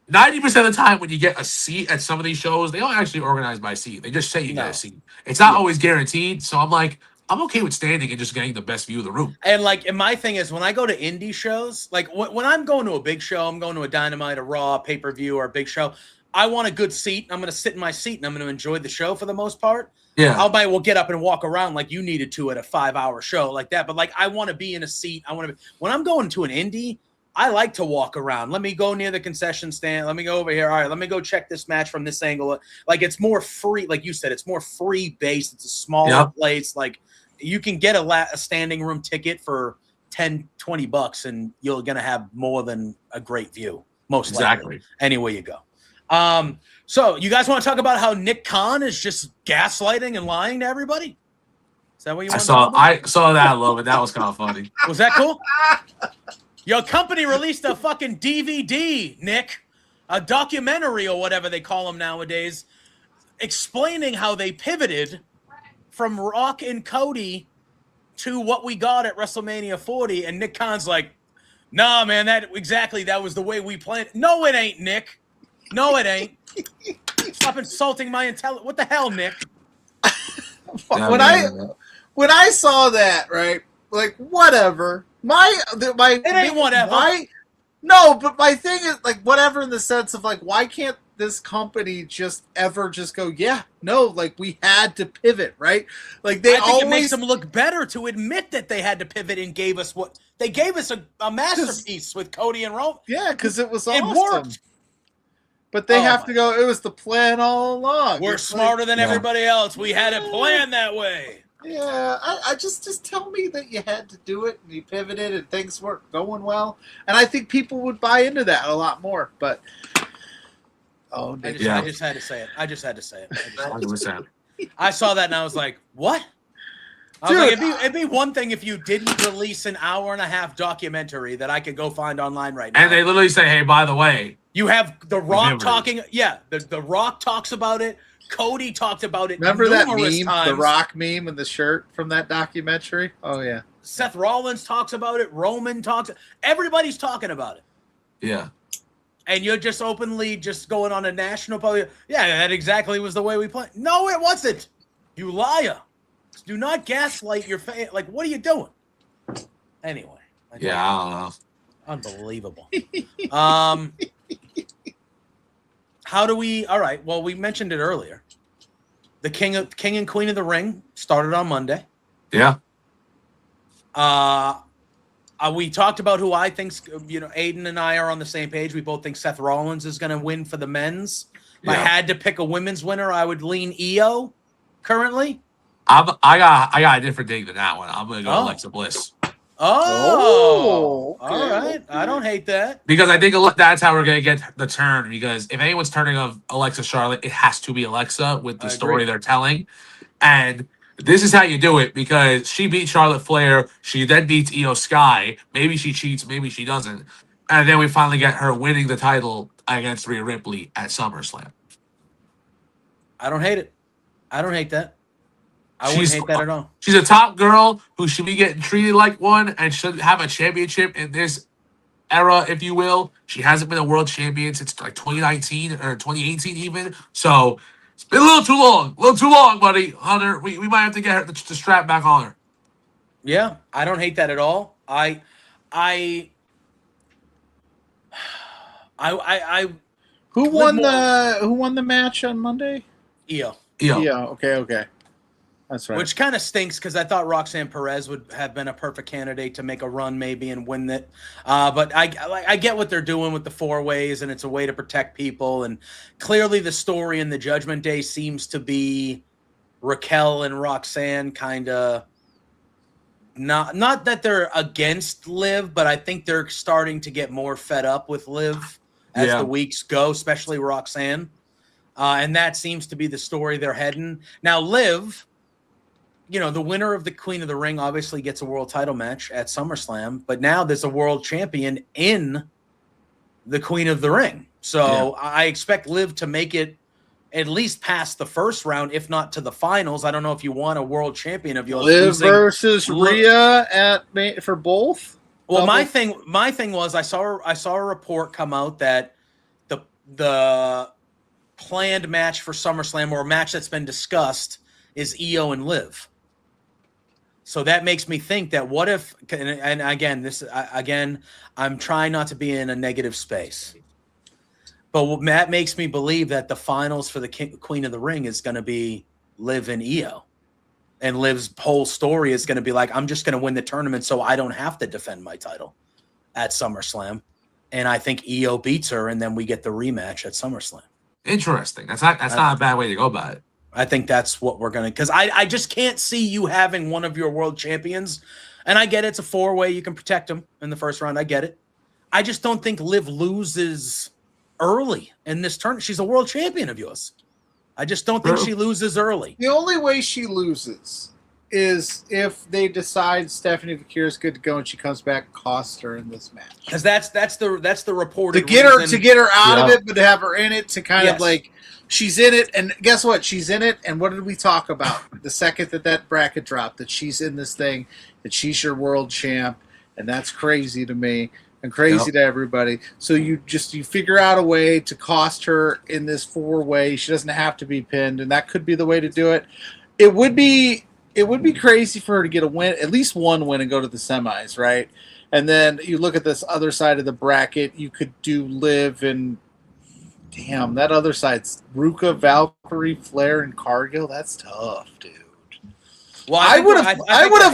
90% of the time when you get a seat at some of these shows, they don't actually organize by seat. They just say you get a seat. It's not always guaranteed. So I'm like, I'm okay with standing and just getting the best view of the room. And my thing is when I go to indie shows, like when I'm going to a big show, I'm going to a Dynamite, a Raw, pay-per-view, or a big show, I want a good seat. I'm going to sit in my seat and I'm going to enjoy the show for the most part. Yeah. I might get up and walk around like you needed to at a 5-hour show like that. But like, I want to be in a seat. When I'm going to an indie, I like to walk around. Let me go near the concession stand. Let me go over here. All right, let me go check this match from this angle. Like, it's more free. Like you said, it's more free based. It's a smaller place. Like, you can get a standing room ticket for $10-20 and you're going to have more than a great view. Most likely. Anywhere you go. So you guys want to talk about how Nick Khan is just gaslighting and lying to everybody? Is that what you want to talk about? I saw that a little bit. That was kind of funny. Was that cool? Your company released a fucking DVD, Nick. A documentary or whatever they call them nowadays, explaining how they pivoted from Rock and Cody to what we got at WrestleMania 40. And Nick Khan's like, nah, man, that was the way we planned. No, it ain't, Nick. No, it ain't. Stop insulting my intelligence. What the hell, Nick? When I saw that, right? Like, whatever. It ain't whatever. No, but my thing is, like, whatever in the sense of, like, why can't this company just go, yeah, no, like, we had to pivot, right? Like, I think it makes them look better to admit that they had to pivot and gave us what they gave us a masterpiece with Cody and Roman. Yeah, because it was awesome. It worked. But they have to go, it was the plan all along. We're smarter than everybody else. We had it planned that way. Yeah, I just tell me that you had to do it and you pivoted and things weren't going well, and I think people would buy into that a lot more. But I just had to say it. I just had to say it. I saw that and I was like, what? I was like, it'd be one thing if you didn't release an 1.5-hour documentary that I could go find online right now. And they literally say, hey, by the way, you have The Rock talking. Yeah, the Rock talks about it. Cody talked about it. Remember that meme, times. the Rock meme and the shirt from that documentary? Oh, yeah. Seth Rollins talks about it. Roman talks. Everybody's talking about it. Yeah. And you're just openly just going on a national public. Yeah, that exactly was the way we planned. No, it wasn't. You liar. Do not gaslight your face. Like, what are you doing? Anyway. I don't know. Unbelievable. How do we? All right. Well, we mentioned it earlier. The King and Queen of the Ring started on Monday. Yeah. We talked about who I think. Aidan and I are on the same page. We both think Seth Rollins is going to win for the men's. If I had to pick a women's winner, I would lean Io. Currently, I got a different take than that one. I'm going to go Alexa Bliss. All right. I don't hate that. Because I think that's how we're going to get the turn. Because if anyone's turning of Alexa Charlotte, it has to be Alexa with the story they're telling. And this is how you do it because she beat Charlotte Flair. She then beats Io Sky. Maybe she cheats. Maybe she doesn't. And then we finally get her winning the title against Rhea Ripley at SummerSlam. I don't hate it. I don't hate that. I wouldn't hate that at all. She's a top girl who should be getting treated like one and should have a championship in this era, if you will. She hasn't been a world champion since like 2019 or 2018 even. So It's been a little too long. A little too long, buddy. Hunter, we might have to get her the strap back on her. Yeah, I don't hate that at all. I Who won the match on Monday? Io. Okay. That's right. Which kind of stinks because I thought Roxanne Perez would have been a perfect candidate to make a run maybe and win it. But I get what they're doing with the 4-ways, and it's a way to protect people. And clearly the story in the Judgment Day seems to be Raquel and Roxanne kind of not that they're against Liv, but I think they're starting to get more fed up with Liv as the weeks go, especially Roxanne. And that seems to be the story they're heading. Now, Liv, the winner of the Queen of the Ring obviously gets a world title match at SummerSlam, but now there's a world champion in the Queen of the Ring. So I expect Liv to make it at least past the first round, if not to the finals. I don't know if you want a world champion of yours. Liv versus Rhea for both. Well, my thing was I saw a report come out that the planned match for SummerSlam, or a match that's been discussed, is Io and Liv. So that makes me think that what if, and again, I'm trying not to be in a negative space, but that makes me believe that the finals for the Queen of the Ring is going to be Liv and Io. And Liv's whole story is going to be like, I'm just going to win the tournament so I don't have to defend my title at SummerSlam. And I think Io beats her, and then we get the rematch at SummerSlam. Interesting. That's not a bad way to go about it. I think that's what we're going to, because I just can't see you having one of your world champions. And I get it's a 4-way. You can protect them in the first round. I get it. I just don't think Liv loses early in this tournament. She's a world champion of yours. I just don't think she loses early. The only way she loses is if they decide Stephanie Vakir is good to go and she comes back and costs her in this match. Because that's the reported to get her out of it, but to have her in it to kind of like she's in it. And guess what? She's in it. And what did we talk about the second that bracket dropped? That she's in this thing, that she's your world champ, and that's crazy to me. And crazy to everybody. So you figure out a way to cost her in this 4-way. She doesn't have to be pinned, and that could be the way to do it. It would be crazy for her to get a win, at least one win, and go to the semis, right? And then you look at this other side of the bracket. You could do Liv and damn, that other side's Ruka, Valkyrie, Flair, and Cargill. That's tough, dude. Well, I would have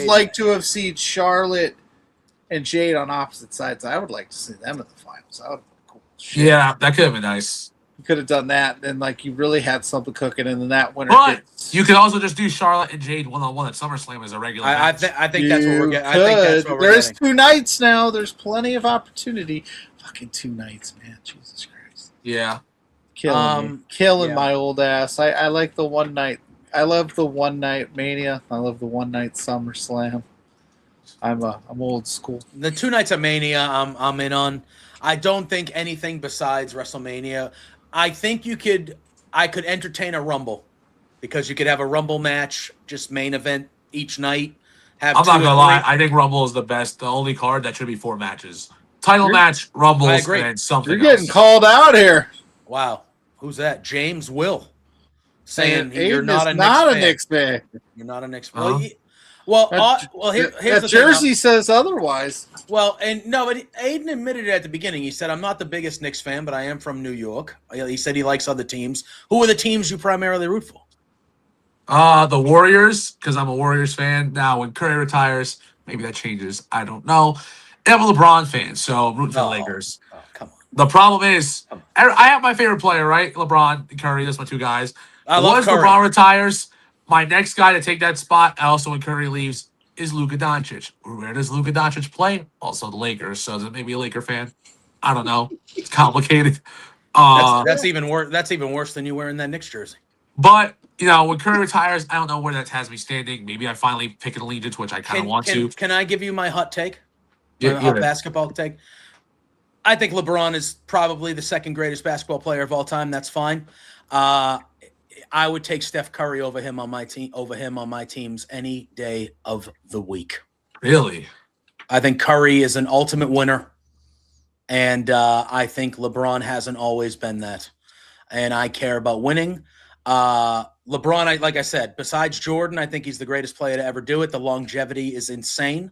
liked to have seen Charlotte and Jade on opposite sides. I would like to see them in the finals. That would have been cool. Yeah, that could have been nice. You could have done that, and you really had something cooking, and then that winner. But you could also just do Charlotte and Jade 1-on-1 at SummerSlam as a regular match. I think that's what we're getting. There's 2 nights now. There's plenty of opportunity. Fucking 2 nights, man. Jesus Christ. Yeah. Killing my old ass. I like the one night. I love the one night Mania. I love the one night SummerSlam. I'm old school. The 2 nights of Mania, I'm in on. I don't think anything besides WrestleMania. I think I could entertain a Rumble, because you could have a Rumble match, just main event each night. I'm not gonna lie. I think Rumble is the best. The only card that should be 4 matches. Title match, Rumbles, and something. You're getting called out here. Wow, who's that? James Will saying you're not a Knicks fan. You're not a Knicks fan. Well, here's the jersey thing. says otherwise. Well, but Aidan admitted it at the beginning. He said, I'm not the biggest Knicks fan, but I am from New York. He said he likes other teams. Who are the teams you primarily root for? The Warriors, because I'm a Warriors fan. Now, when Curry retires, maybe that changes. I don't know. I'm a LeBron fan, so I'm rooting for the Lakers. Oh, come on. The problem is, I have my favorite player, right? LeBron and Curry. That's my 2 guys. Once LeBron retires, my next guy to take that spot, also when Curry leaves, is Luka Doncic. Where does Luka Doncic play? Also the Lakers. So is it maybe a Laker fan? I don't know. It's complicated. That's even worse. That's even worse than you wearing that Knicks jersey. But when Curry retires, I don't know where that has me standing. Maybe I finally pick an allegiance, which I kind of want to. Can I give you my hot take? Yeah, hot basketball take. I think LeBron is probably the second greatest basketball player of all time. That's fine. I would take Steph Curry over him on my teams any day of the week. Really? I think Curry is an ultimate winner, and I think LeBron hasn't always been that. and I care about winning. LeBron, like I said, besides Jordan, I think he's the greatest player to ever do it. The longevity is insane.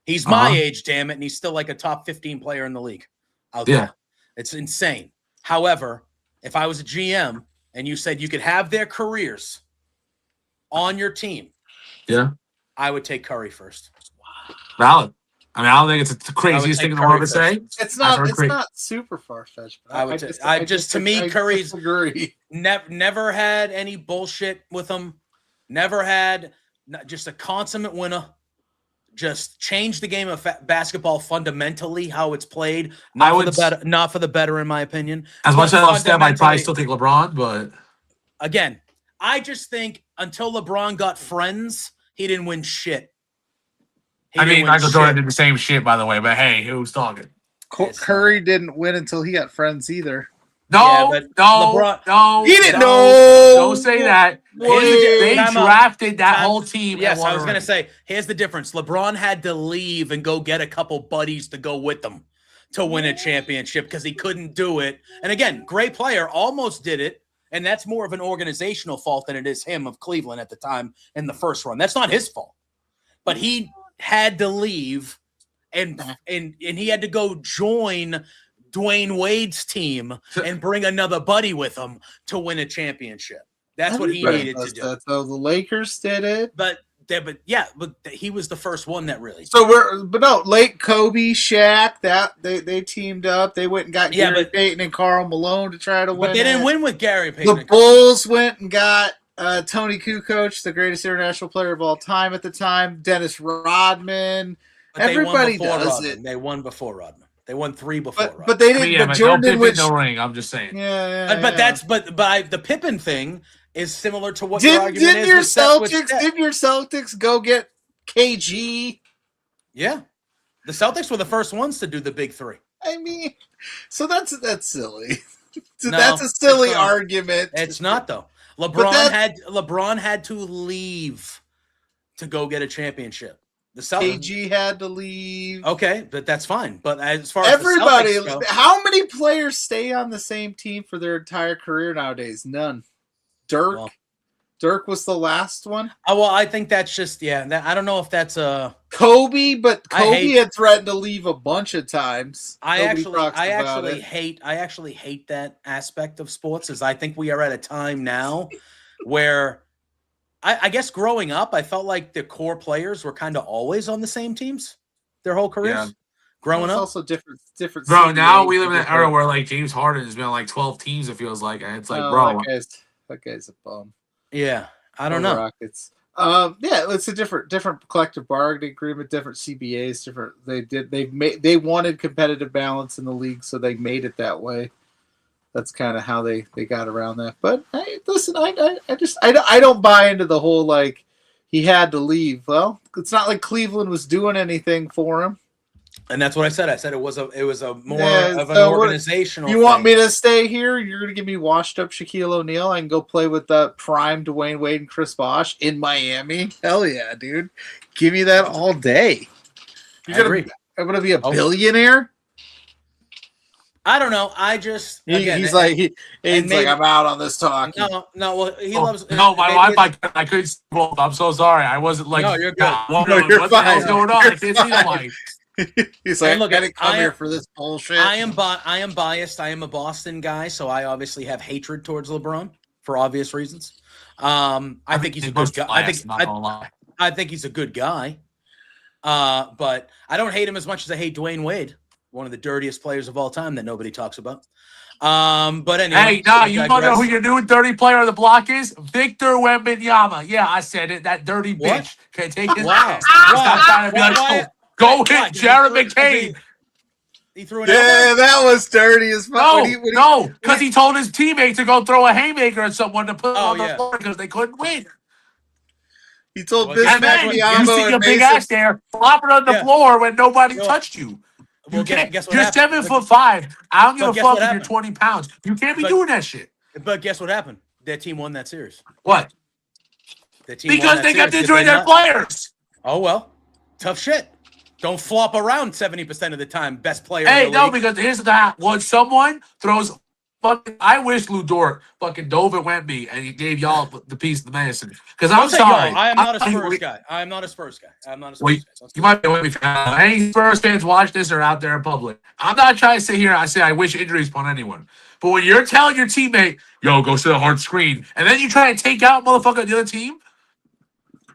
He's my age, damn it, and he's still like a top 15 player in the league out there. It's insane. However, if I was a GM and you said you could have their careers on your team, I would take Curry first. Valid. I mean, I don't think it's the craziest thing in the world to say. It's not super far-fetched. To me, Curry's never had any bullshit with him. Never had just a consummate winner. Just changed the game of basketball fundamentally, how it's played. Not for the better, in my opinion. As much as I love Steph, I'd probably still take LeBron, but again, I just think until LeBron got friends, he didn't win shit. Michael Jordan did the same shit, by the way, but hey, who's talking? Curry didn't win until he got friends either. No, LeBron, he didn't know. Don't say that. They drafted that whole team. Yes, I was going to say, here's the difference. LeBron had to leave and go get a couple buddies to go with them to win a championship because he couldn't do it. And again, great player, almost did it. And that's more of an organizational fault than it is him of Cleveland at the time in the first run. That's not his fault. But he had to leave and he had to go join Dwayne Wade's team and bring another buddy with him to win a championship. That's what he needed to do. So the Lakers did it. But he was the first one that really. Late Kobe, Shaq, that they teamed up. They went and got Gary Payton and Karl Malone to try to win. But they didn't win with Gary Payton. The Bulls went and got Tony Kukoc, the greatest international player of all time at the time. Dennis Rodman. Everybody does it. They won before Rodman. They won 3 before Rodman. But they didn't. But Jordan didn't win. No ring. I'm just saying. But the Pippen thing is similar to what your argument didn't is. Didn't your Celtics go get KG? Yeah, the Celtics were the first ones to do the big 3. I mean, so that's silly. That's a silly argument. It's not though. LeBron had to leave to go get a championship. The Celtics, KG had to leave. Okay, but that's fine. But as far as everybody, the Celtics go, how many players stay on the same team for their entire career nowadays? None. Dirk was the last one. Oh well, I think that's just I don't know if that's a Kobe, but Kobe had threatened to leave a bunch of times. I actually hate that aspect of sports. Is I think we are at a time now where I guess growing up, I felt like the core players were kind of always on the same teams their whole careers. Yeah. Growing up, also different. Bro, now we live in an era where like James Harden has been on like 12 teams. It feels like, and it's like, bro, that gay's a bum. Yeah, I don't know. Rockets. It's a different collective bargaining agreement, different CBAs, different. They wanted competitive balance in the league, so they made it that way. That's kind of how they got around that. But hey, listen, I don't buy into the whole like he had to leave. Well, it's not like Cleveland was doing anything for him. And that's what I said. I said it was a more of an organizational. You want me to stay here? You're going to give me washed up Shaquille O'Neal? I can go play with the prime Dwayne Wade and Chris Bosh in Miami. Hell yeah, dude! Give me that all day. I'm going to be a billionaire. I don't know. I just he's like I'm out on this talk. No. Well, he loves. No, my wife. I couldn't. I'm so sorry. I wasn't like. No, you're good. No, you're fine. What the hell's going on? I can't see the light. He's like, look, I didn't come here for this bullshit. I am biased. I am a Boston guy, so I obviously have hatred towards LeBron for obvious reasons. I think he's a good guy. I think he's a good guy. But I don't hate him as much as I hate Dwayne Wade, one of the dirtiest players of all time that nobody talks about. But anyway. Hey, you know who your new dirty player of the block is? Victor Wembanyama. Yeah, I said it. That dirty bitch. Can take his ass. Stop trying to be like, go hit Jared McCain. He threw an that was dirty as fuck. No, because he told his teammate to go throw a haymaker at someone to put on the floor because they couldn't win. He told Bismack you see your big ass there flopping on the floor when nobody touched you. You can't. You're 7'5". I don't give a fuck if you're 20 pounds. You can't be doing that shit. But guess what happened? Their team won that series. What? Because they kept injuring their players. Oh well, tough shit. Don't flop around 70% of the time. Best player. Hey, no, because here's the when someone throws I wish Lou Dort fucking dove at Wemby and he gave y'all the piece of the medicine. Because Don't I'm say sorry. y'all. I am not a I'm- Spurs guy. I am not a Spurs guy. I'm not a Spurs Well, guy. you might be a Wemby fan. Any Spurs fans watch this or out there in public. I'm not trying to sit here and say I wish injuries upon anyone. But when you're telling your teammate, yo, go sit a hard screen, and then you try to take out motherfucker the other team,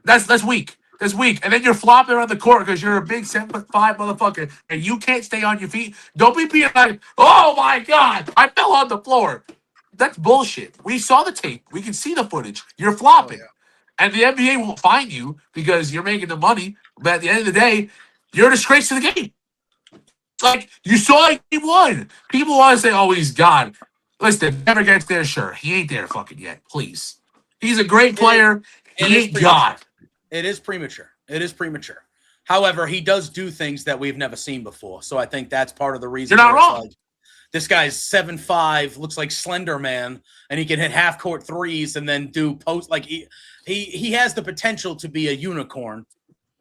that's weak. That's weak. And then you're flopping around the court because you're a big 7'5" motherfucker and you can't stay on your feet. Don't be being like, oh my God, I fell on the floor. That's bullshit. We saw the tape. We can see the footage. You're flopping. And the NBA won't fine you because you're making the money. But at the end of the day, you're a disgrace to the game. It's like you saw it game one. People want to say, oh, he's God. Listen, never gets there, sure. He ain't there fucking yet. Please. He's a great player. He ain't God. It is premature. It is premature. However, he does do things that we've never seen before. So I think that's part of the reason. You're not wrong. Like, this guy's 7'5", looks like Slender Man, and he can hit half-court threes and then do post. Like he has the potential to be a unicorn,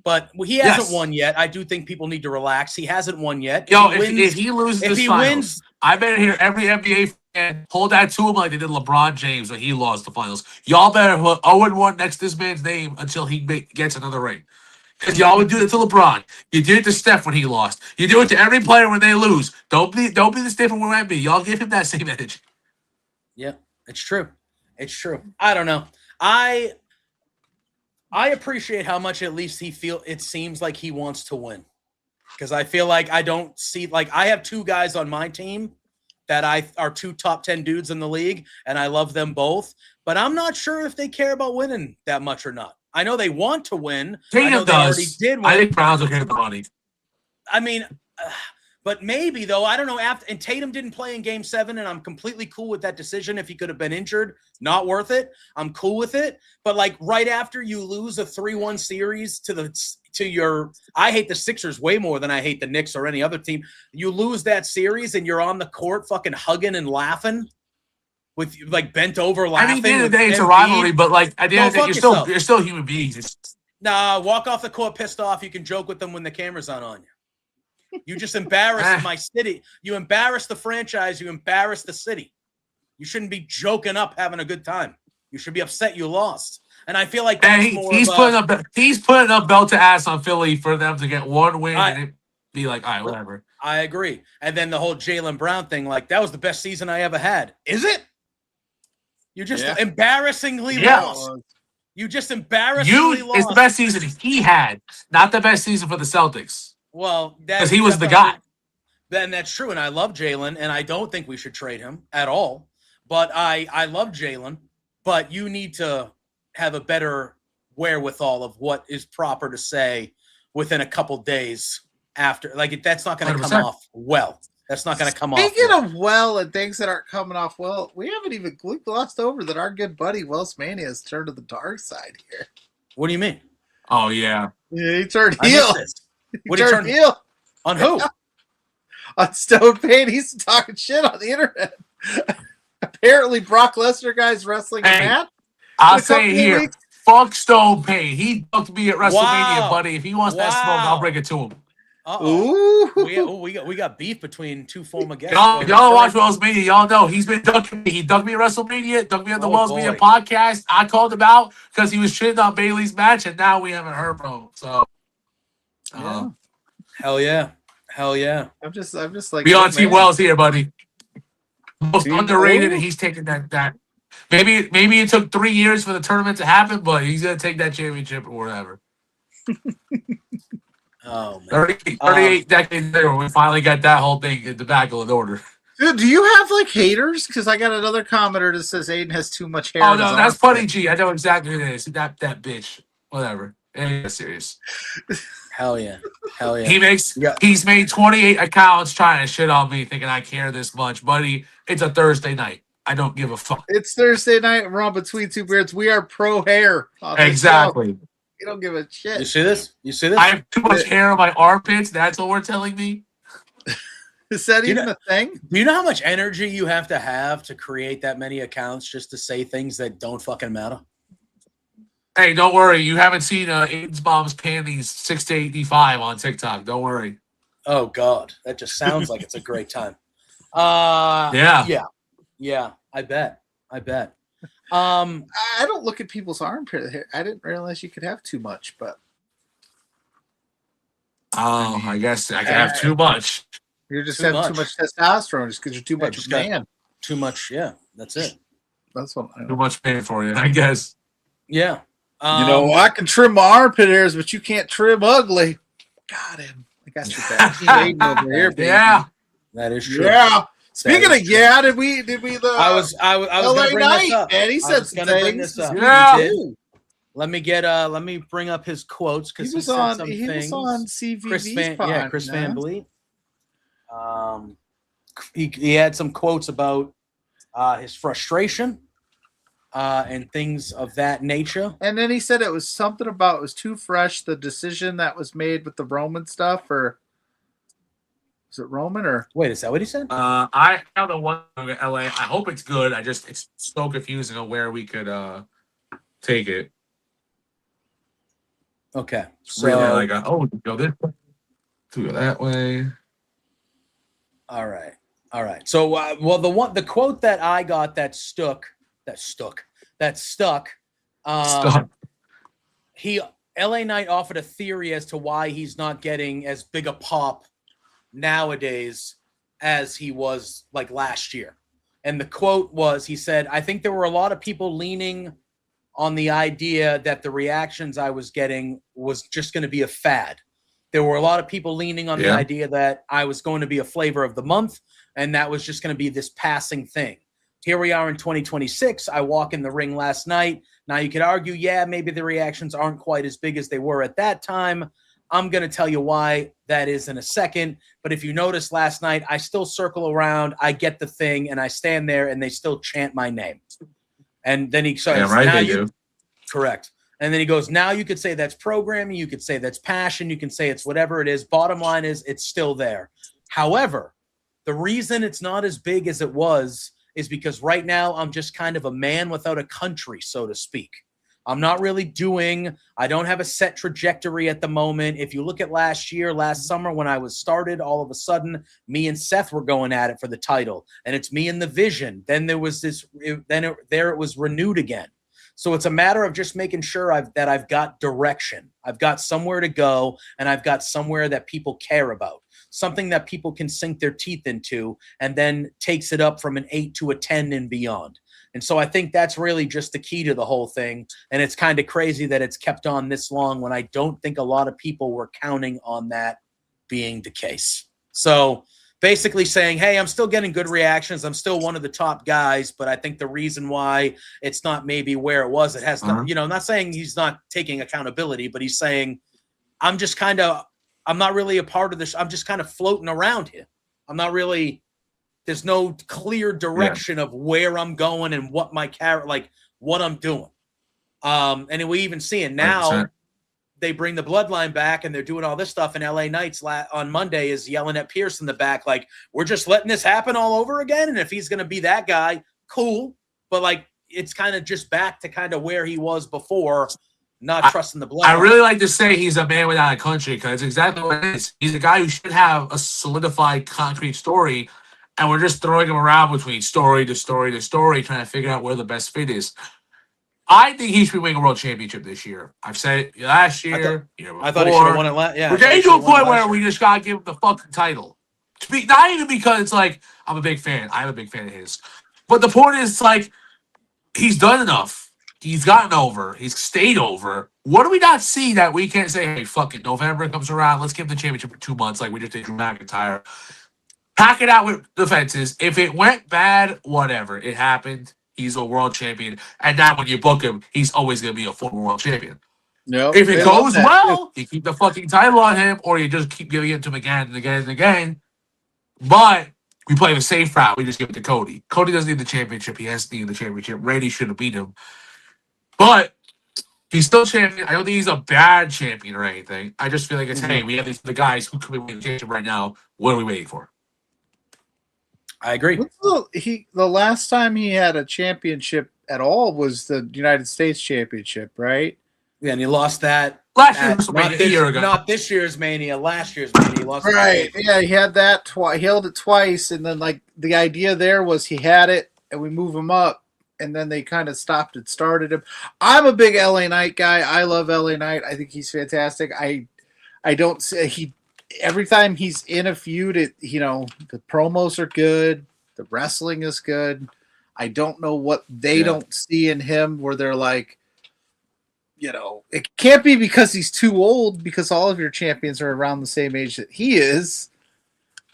but he hasn't won yet. I do think people need to relax. He hasn't won yet. Yo, if he loses if this he finals, wins, I better hear every NBA fan hold that to him like they did LeBron James when he lost the finals. Y'all better put 0-1 next to this man's name until he gets another ring. Because y'all would do it to LeBron. You did it to Steph when he lost. You do it to every player when they lose. Don't be the Stephen Wemby. Y'all give him that same energy. Yeah, it's true. It's true. I don't know. I appreciate how much at least it seems like he wants to win. Because I feel like I don't see, like, I have two guys on my team that are two top 10 dudes in the league, and I love them both. But I'm not sure if they care about winning that much or not. I know they want to win. Tatum does. Did win. I think Browns will get the money. I mean, but maybe, though, I don't know. And Tatum didn't play in Game 7, and I'm completely cool with that decision. If he could have been injured, not worth it. I'm cool with it. But, like, right after you lose a 3-1 series to your – I hate the Sixers way more than I hate the Knicks or any other team. You lose that series, and you're on the court fucking hugging and laughing with, like, bent over laughing. I mean, at the end of the day, it's a rivalry, but, like, at the end of the day, you're still human beings. Nah, walk off the court pissed off. You can joke with them when the camera's not on you. You just embarrassed my city. You embarrassed the franchise. You embarrassed the city. You shouldn't be joking up having a good time. You should be upset you lost. And I feel like that's he's putting up belt to ass on Philly for them to get one win and it be like, all right, whatever. I agree. And then the whole Jaylen Brown thing, like, that was the best season I ever had. Is it? You just embarrassingly lost. You just embarrassingly lost. It's the best season he had, not the best season for the Celtics. Well, because he was the guy. Then that's true, and I love Jaylen, and I don't think we should trade him at all. But I love Jaylen, but you need to have a better wherewithal of what is proper to say within a couple days after. Like, that's not going to come off well. That's not going to come off. Speaking of well and things that aren't coming off well, we haven't even glossed over that our good buddy Wells Mania has turned to the dark side here. What do you mean? Oh yeah, he turned heel. What did he turn heel? On who? On Stone Pain. He's talking shit on the internet. Apparently, Brock Lesnar guy's wrestling a match. I'll say it here. Fuck Stone Pain. He booked me at WrestleMania, buddy. If he wants that smoke, I'll bring it to him. Uh-oh. We got beef between two former guests. Y'all watch Wells Mania. Y'all know he's been ducking me. He ducked me at WrestleMania, ducked me on the Wells Mania podcast. I called him out because he was shitting on Bailey's match, and now we haven't heard from him. So, hell yeah. I'm just like, we on Team Wells here, buddy. Most underrated, and he's taking that. Maybe it took 3 years for the tournament to happen, but he's gonna take that championship or whatever. Oh man. 38 decades later, we finally got that whole thing in the back in order. Dude, do you have like haters? Because I got another commenter that says Aiden has too much hair. Oh no, that's Putty G. I know exactly who it is. That bitch. Whatever. Ain't serious. Hell yeah. He's made 28 accounts trying to shit on me, thinking I care this much, buddy. It's a Thursday night. I don't give a fuck. It's Thursday night. We're on Between Two Beards. We are pro hair. Exactly. You don't give a shit. You see this? I have too much hair on my armpits. That's what we're telling me. Is that even a thing? Do you know how much energy you have to create that many accounts just to say things that don't fucking matter? Hey, don't worry. You haven't seen Aiden's mom's panties 6 to 85 on TikTok. Don't worry. Oh God, that just sounds like it's a great time. Yeah. Yeah, I bet. I don't look at people's armpit hair. I didn't realize you could have too much, but I guess I can have too much. You just have too much testosterone just because you're too much man. Too much, yeah. That's it. That's what too much pain for you, I guess. Yeah. I can trim my armpit hairs, but you can't trim ugly. Got him. I got your back. Shading over here, baby. Yeah. That is true. Yeah. Speaking of did we I was LA gonna bring night, this up. man. He said gonna bring this up. Yeah. He did. Let me bring up his quotes because he said some things. Was on CVV's Chris Van Vliet. He had some quotes about his frustration and things of that nature. And then he said it was something about it was too fresh, the decision that was made with the Roman stuff, or is it Roman or wait, is that what he said? I have the one in LA. I hope it's good. It's so confusing on where we could take it. Okay. So really go this way, to go that way. All right. So the quote that I got that stuck. LA Knight offered a theory as to why he's not getting as big a pop nowadays as he was like last year. And the quote was, he said, I think there were a lot of people leaning on the idea that the reactions I was getting was just going to be a fad. There were a lot of people leaning on the idea that I was going to be a flavor of the month, and that was just going to be this passing thing. Here we are in 2026. I walk in the ring last night. Now you could argue, maybe the reactions aren't quite as big as they were at that time. I'm going to tell you why that is in a second. But if you noticed last night, I still circle around, I get the thing, and I stand there, and they still chant my name. And then he says, correct. And then he goes, now you could say that's programming, you could say that's passion, you can say it's whatever it is. Bottom line is it's still there. However, the reason it's not as big as it was is because right now I'm just kind of a man without a country, so to speak. I'm not really I don't have a set trajectory at the moment. If you look at last summer when I was started, all of a sudden me and Seth were going at it for the title, and it's me and the Vision. Then there was it was renewed again. So it's a matter of just making sure that I've got direction. I've got somewhere to go, and I've got somewhere that people care about, something that people can sink their teeth into, and then takes it up from an 8 to a 10 and beyond. And so I think that's really just the key to the whole thing. And it's kind of crazy that it's kept on this long when I don't think a lot of people were counting on that being the case. So basically saying, hey, I'm still getting good reactions. I'm still one of the top guys, but I think the reason why it's not maybe where it was, it has not, not saying he's not taking accountability, but he's saying, I'm not really a part of this. I'm just kind of floating around here. There's no clear direction of where I'm going and what my what I'm doing. And we even see it now. 100%. They bring the bloodline back and they're doing all this stuff. And LA Knights on Monday is yelling at Pierce in the back, like, we're just letting this happen all over again. And if he's going to be that guy, cool. But it's kind of just back to kind of where he was before, not trusting the bloodline. I really like to say he's a man without a country because it's exactly what it is. He's a guy who should have a solidified, concrete story. And we're just throwing him around between story to story to story, trying to figure out where the best fit is. I think he should be winning a world championship this year. I've said it last year. I thought he should have won it last year. We're getting to a point where we just got to give him the fucking title. Not even because it's like, I'm a big fan. I'm a big fan of his. But the point is, he's done enough. He's gotten over. He's stayed over. What do we not see that we can't say, hey, fuck it, November comes around, let's give him the championship for 2 months like we just did Drew McIntyre. Pack it out with defenses. If it went bad, whatever. It happened. He's a world champion. And now when you book him, he's always going to be a former world champion. Nope, if it goes well, you keep the fucking title on him, or you just keep giving it to him again and again and again. But we play the safe route. We just give it to Cody. Cody doesn't need the championship. He has to need the championship. Randy should have beat him. But he's still champion. I don't think he's a bad champion or anything. I just feel like it's, hey, we have the guys who could be winning the championship right now. What are we waiting for? I agree. The last time he had a championship at all was the United States Championship, right? Yeah, and he lost that last year. Not this year's Mania. Last year's Mania. He lost right. Yeah, he had that twice. He held it twice, and then the idea there was he had it, and we move him up, and then they kind of stopped and started him. I'm a big LA Knight guy. I love LA Knight. I think he's fantastic. I don't say every time he's in a feud, the promos are good, the wrestling is good. I don't know what they don't see in him where they're like, it can't be because he's too old, because all of your champions are around the same age that he is.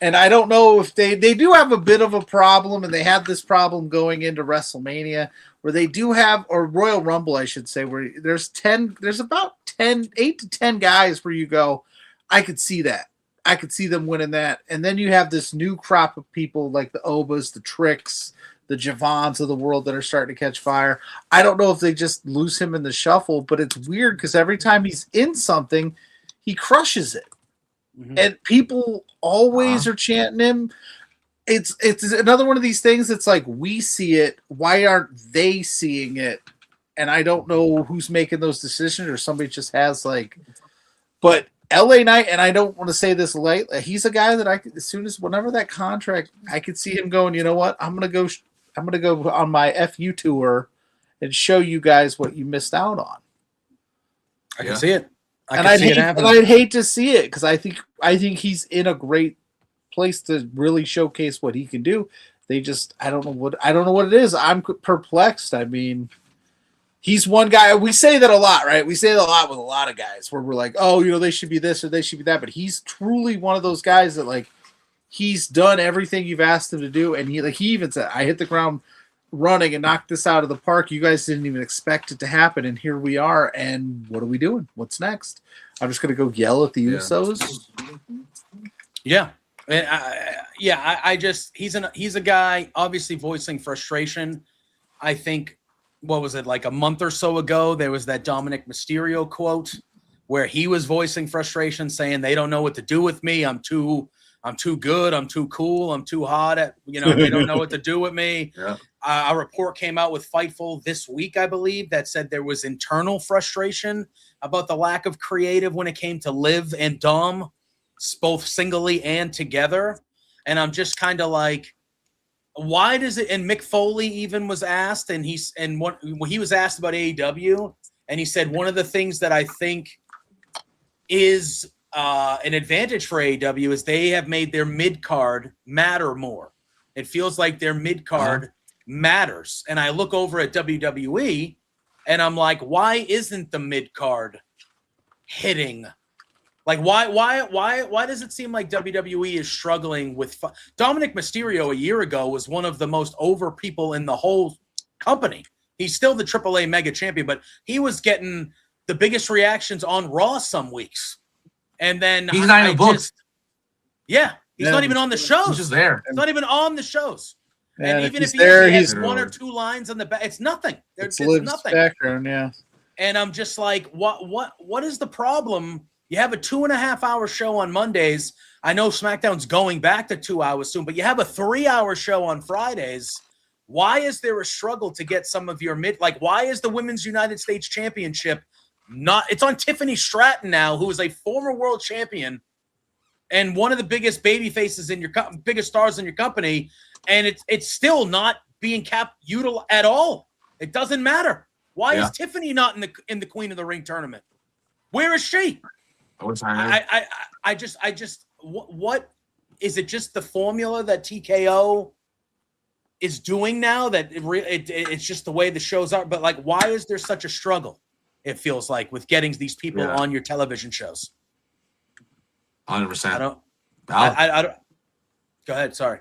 And I don't know if they do have a bit of a problem, and they have this problem going into WrestleMania where they do have, or Royal Rumble, I should say, where there's about 8 to 10 guys where you go, I could see that. I could see them winning that. And then you have this new crop of people like the Obas, the Tricks, the Javons of the world that are starting to catch fire. I don't know if they just lose him in the shuffle, but it's weird because every time he's in something, he crushes it. Mm-hmm. And people always are chanting him. It's another one of these things. It's like, we see it. Why aren't they seeing it? And I don't know who's making those decisions, or somebody just has but LA Knight, and I don't want to say this late, he's a guy that I could, whenever that contract, I could see him going, you know what? I'm going to go on my FU tour and show you guys what you missed out on. I can see it. I'd hate to see it, because I think he's in a great place to really showcase what he can do. I don't know what it is. I'm perplexed. I mean, he's one guy. We say that a lot, right? We say that a lot with a lot of guys where we're like, oh, they should be this or they should be that. But he's truly one of those guys that he's done everything you've asked him to do. And he even said, I hit the ground running and knocked this out of the park. You guys didn't even expect it to happen. And here we are. And what are we doing? What's next? I'm just going to go yell at the Usos. Yeah. He's a guy obviously voicing frustration. I think, what was it, like a month or so ago, there was that Dominic Mysterio quote where he was voicing frustration, saying they don't know what to do with me. I'm too good. I'm too cool. I'm too hot. They don't know what to do with me. Yeah. A report came out with Fightful this week, I believe, that said there was internal frustration about the lack of creative when it came to Liv and Dom, both singly and together. And I'm just kind of like, why does it? And Mick Foley even was asked, and he was asked about AEW, and he said one of the things that I think is an advantage for AEW is they have made their mid card matter more. It feels like their mid card matters, and I look over at WWE, and I'm like, why isn't the mid card hitting? Like, why does it seem like WWE is struggling with Dominic Mysterio a year ago was one of the most over people in the whole company. He's still the AAA mega champion, but he was getting the biggest reactions on Raw some weeks. And then he's not even booked. He's not even on the shows. He's just there. He's not even on the shows. Yeah, and even if he has one or two lines on the back, it's nothing. It's nothing. Background, yeah. And I'm just like, what is the problem? You have a 2.5-hour show on Mondays. I know SmackDown's going back to 2 hours soon, but you have a 3-hour show on Fridays. Why is there a struggle to get some of your why is the Women's United States Championship it's on Tiffany Stratton now, who is a former world champion and one of the biggest baby faces in your biggest stars in your company, and it's still not being utilized at all. It doesn't matter. Why is Tiffany not in the Queen of the Ring tournament? Where is she? I just what is it? Just the formula that TKO is doing now that it's just the way the shows are. But why is there such a struggle? It feels like with getting these people on your television shows. 100%. I don't. Go ahead. Sorry.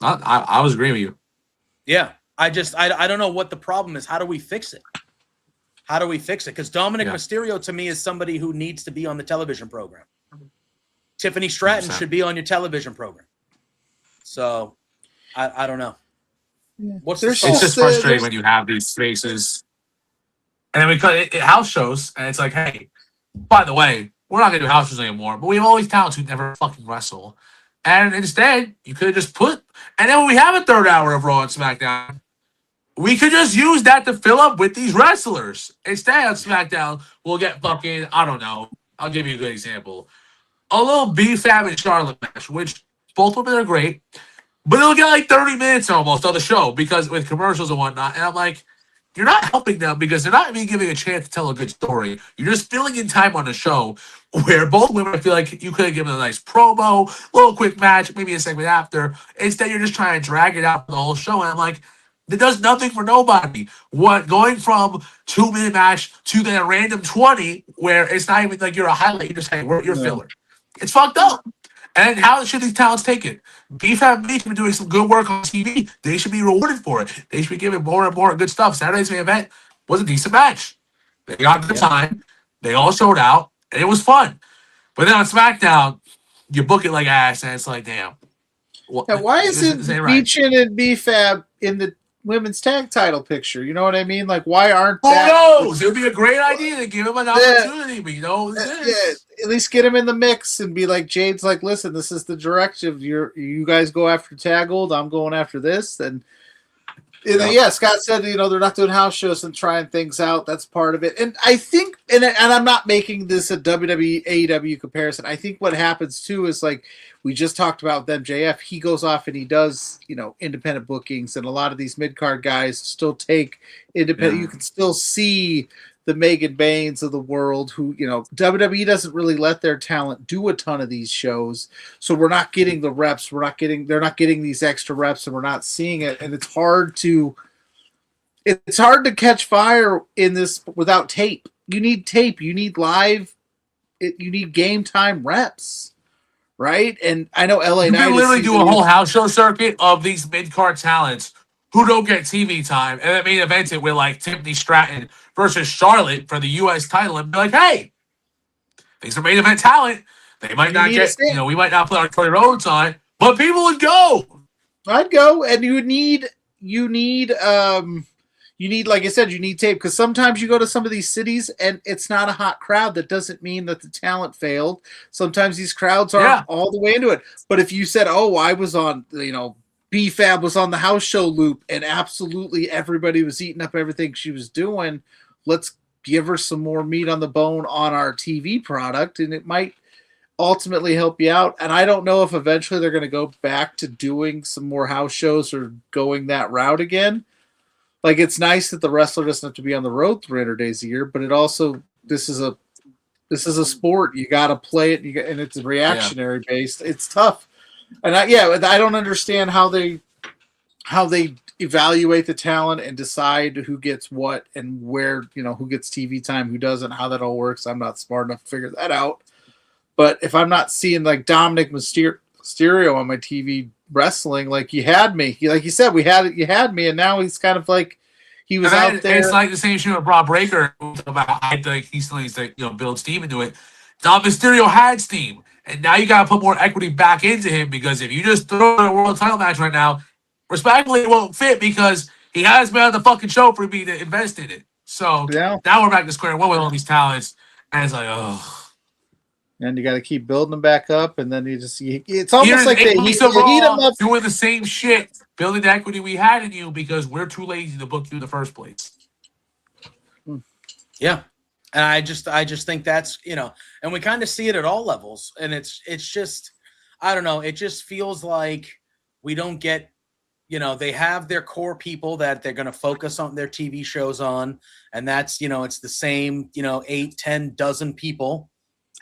I was agreeing with you. Yeah. I don't know what the problem is. How do we fix it? How do we fix it? Because Dominic Mysterio, to me, is somebody who needs to be on the television program. Tiffany Stratton 100%. Should be on your television program. So, I don't know. Yeah. It's just frustrating when you have these faces. And then we cut house shows, and it's like, hey, by the way, we're not going to do house shows anymore, but we have all these talents who never fucking wrestle. And instead, you could have just and then when we have a 3rd hour of Raw and SmackDown, we could just use that to fill up with these wrestlers. Instead, on SmackDown, we'll get fucking, I don't know, I'll give you a good example. A little B-Fab and Charlotte match, which both women are great. but they'll get like 30 minutes almost on the show because with commercials and whatnot. And I'm like, you're not helping them because they're not even giving a chance to tell a good story. You're just filling in time on the show where both women, I feel like you could have given a nice promo, a little quick match, maybe a segment after. Instead, you're just trying to drag it out for the whole show. And I'm like, it does nothing for nobody. What going from 2-minute match to then a random 20 where it's not even like you're a highlight, you just hey, we're your filler. It's fucked up. And how should these talents take it? BFAB should be doing some good work on TV. They should be rewarded for it. They should be given more and more good stuff. Saturday's main event was a decent match. They got the time. They all showed out, and it was fun. But then on SmackDown, you book it like ass, and it's like, damn. Why isn't Beechin and BFAB in the women's tag title picture? You know what I mean? Like, why aren't Who knows? It would be a great idea to give him an opportunity, but at least get him in the mix and be like, Jade's like, listen, this is the directive. You guys go after Tag Gold, I'm going after this. And Scott said, they're not doing house shows and trying things out. That's part of it. And I think, and I'm not making this a WWE AEW comparison. I think what happens too is like we just talked about with MJF. He goes off and he does, independent bookings, and a lot of these mid-card guys still take independent. You can still see the Megan Bains of the world who, WWE doesn't really let their talent do a ton of these shows. So we're not getting the reps. They're not getting these extra reps, and we're not seeing it. And it's hard to catch fire in this without tape. You need tape. You need live. You need game time reps. Right? And I know LA You Knight can literally do a whole house show circuit of these mid-card talents who don't get TV time, and then main event it with like Tiffany Stratton versus Charlotte for the U.S. title, and be like, hey, these are main event talent. They might not get, we might not put our Cody Rhodes on, but people would go. I'd go, and you need, like I said, you need tape, because sometimes you go to some of these cities and it's not a hot crowd. That doesn't mean that the talent failed. Sometimes these crowds aren't all the way into it. But if you said, oh, I was on, BFAB was on the house show loop and absolutely everybody was eating up everything she was doing, let's give her some more meat on the bone on our TV product, and it might ultimately help you out. And I don't know if eventually they're going to go back to doing some more house shows or going that route again. Like, it's nice that the wrestler doesn't have to be on the road 300 days a year, but it also, this is a sport. You got to play it, and it's reactionary based. It's tough. And I don't understand how they evaluate the talent and decide who gets what and where, who gets TV time, who doesn't, how that all works. I'm not smart enough to figure that out. But if I'm not seeing like Dominic Mysterio on my TV wrestling, like you had me, like you said, you had me, and now he's kind of like he was out there. It's like the same shit with Brock Breaker about I think he still needs to build steam into it. Dom Mysterio had steam, and now you got to put more equity back into him, because if you just throw in a world title match right now, respectfully, it won't fit because he has been on the fucking show for me to invest in it. So now we're back to square one with all these talents, and it's like, oh. And you got to keep building them back up, and then it's almost like they heat them up. Doing the same shit, building the equity we had in you because we're too lazy to book you in the first place. Yeah. And I just think that's, and we kind of see it at all levels. And it's just, I don't know. It just feels like we don't get, they have their core people that they're going to focus on their TV shows on. And that's, it's the same, 8, 10 dozen people.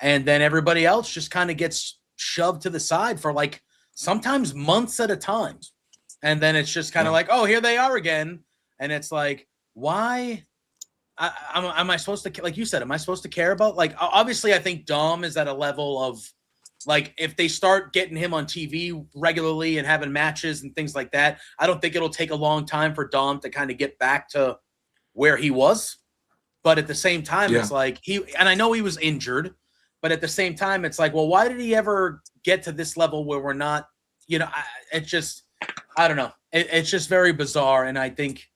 And then everybody else just kind of gets shoved to the side for like sometimes months at a time. And then it's just kind of like, oh, here they are again. And it's like, why am I supposed to, like you said, am I supposed to care about, like, obviously I think Dom is at a level of like, if they start getting him on TV regularly and having matches and things like that, I don't think it'll take a long time for Dom to kind of get back to where he was. But at the same time, it's like and I know he was injured, but at the same time, it's like, well, why did he ever get to this level where we're not, it just, I don't know. It's just very bizarre. And I think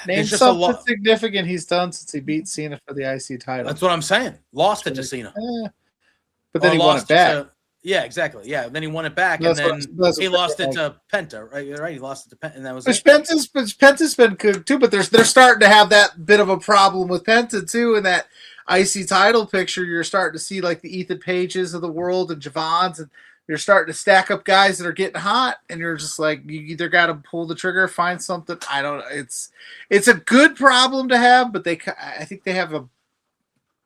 name something significant he's done since he beat Cena for the IC title. That's what I'm saying. Lost it to Cena. But then he won it back. Yeah, exactly. Yeah, then he won it back, and then he lost it to Penta, right? He lost it to Penta, and that was it. Penta's been good too, but they're starting to have that bit of a problem with Penta too, in that IC title picture. You're starting to see like the Ethan Pages of the world and Javons, and you're starting to stack up guys that are getting hot, and you're just like, you either got to pull the trigger, find something. I don't know. It's a good problem to have, but I think they have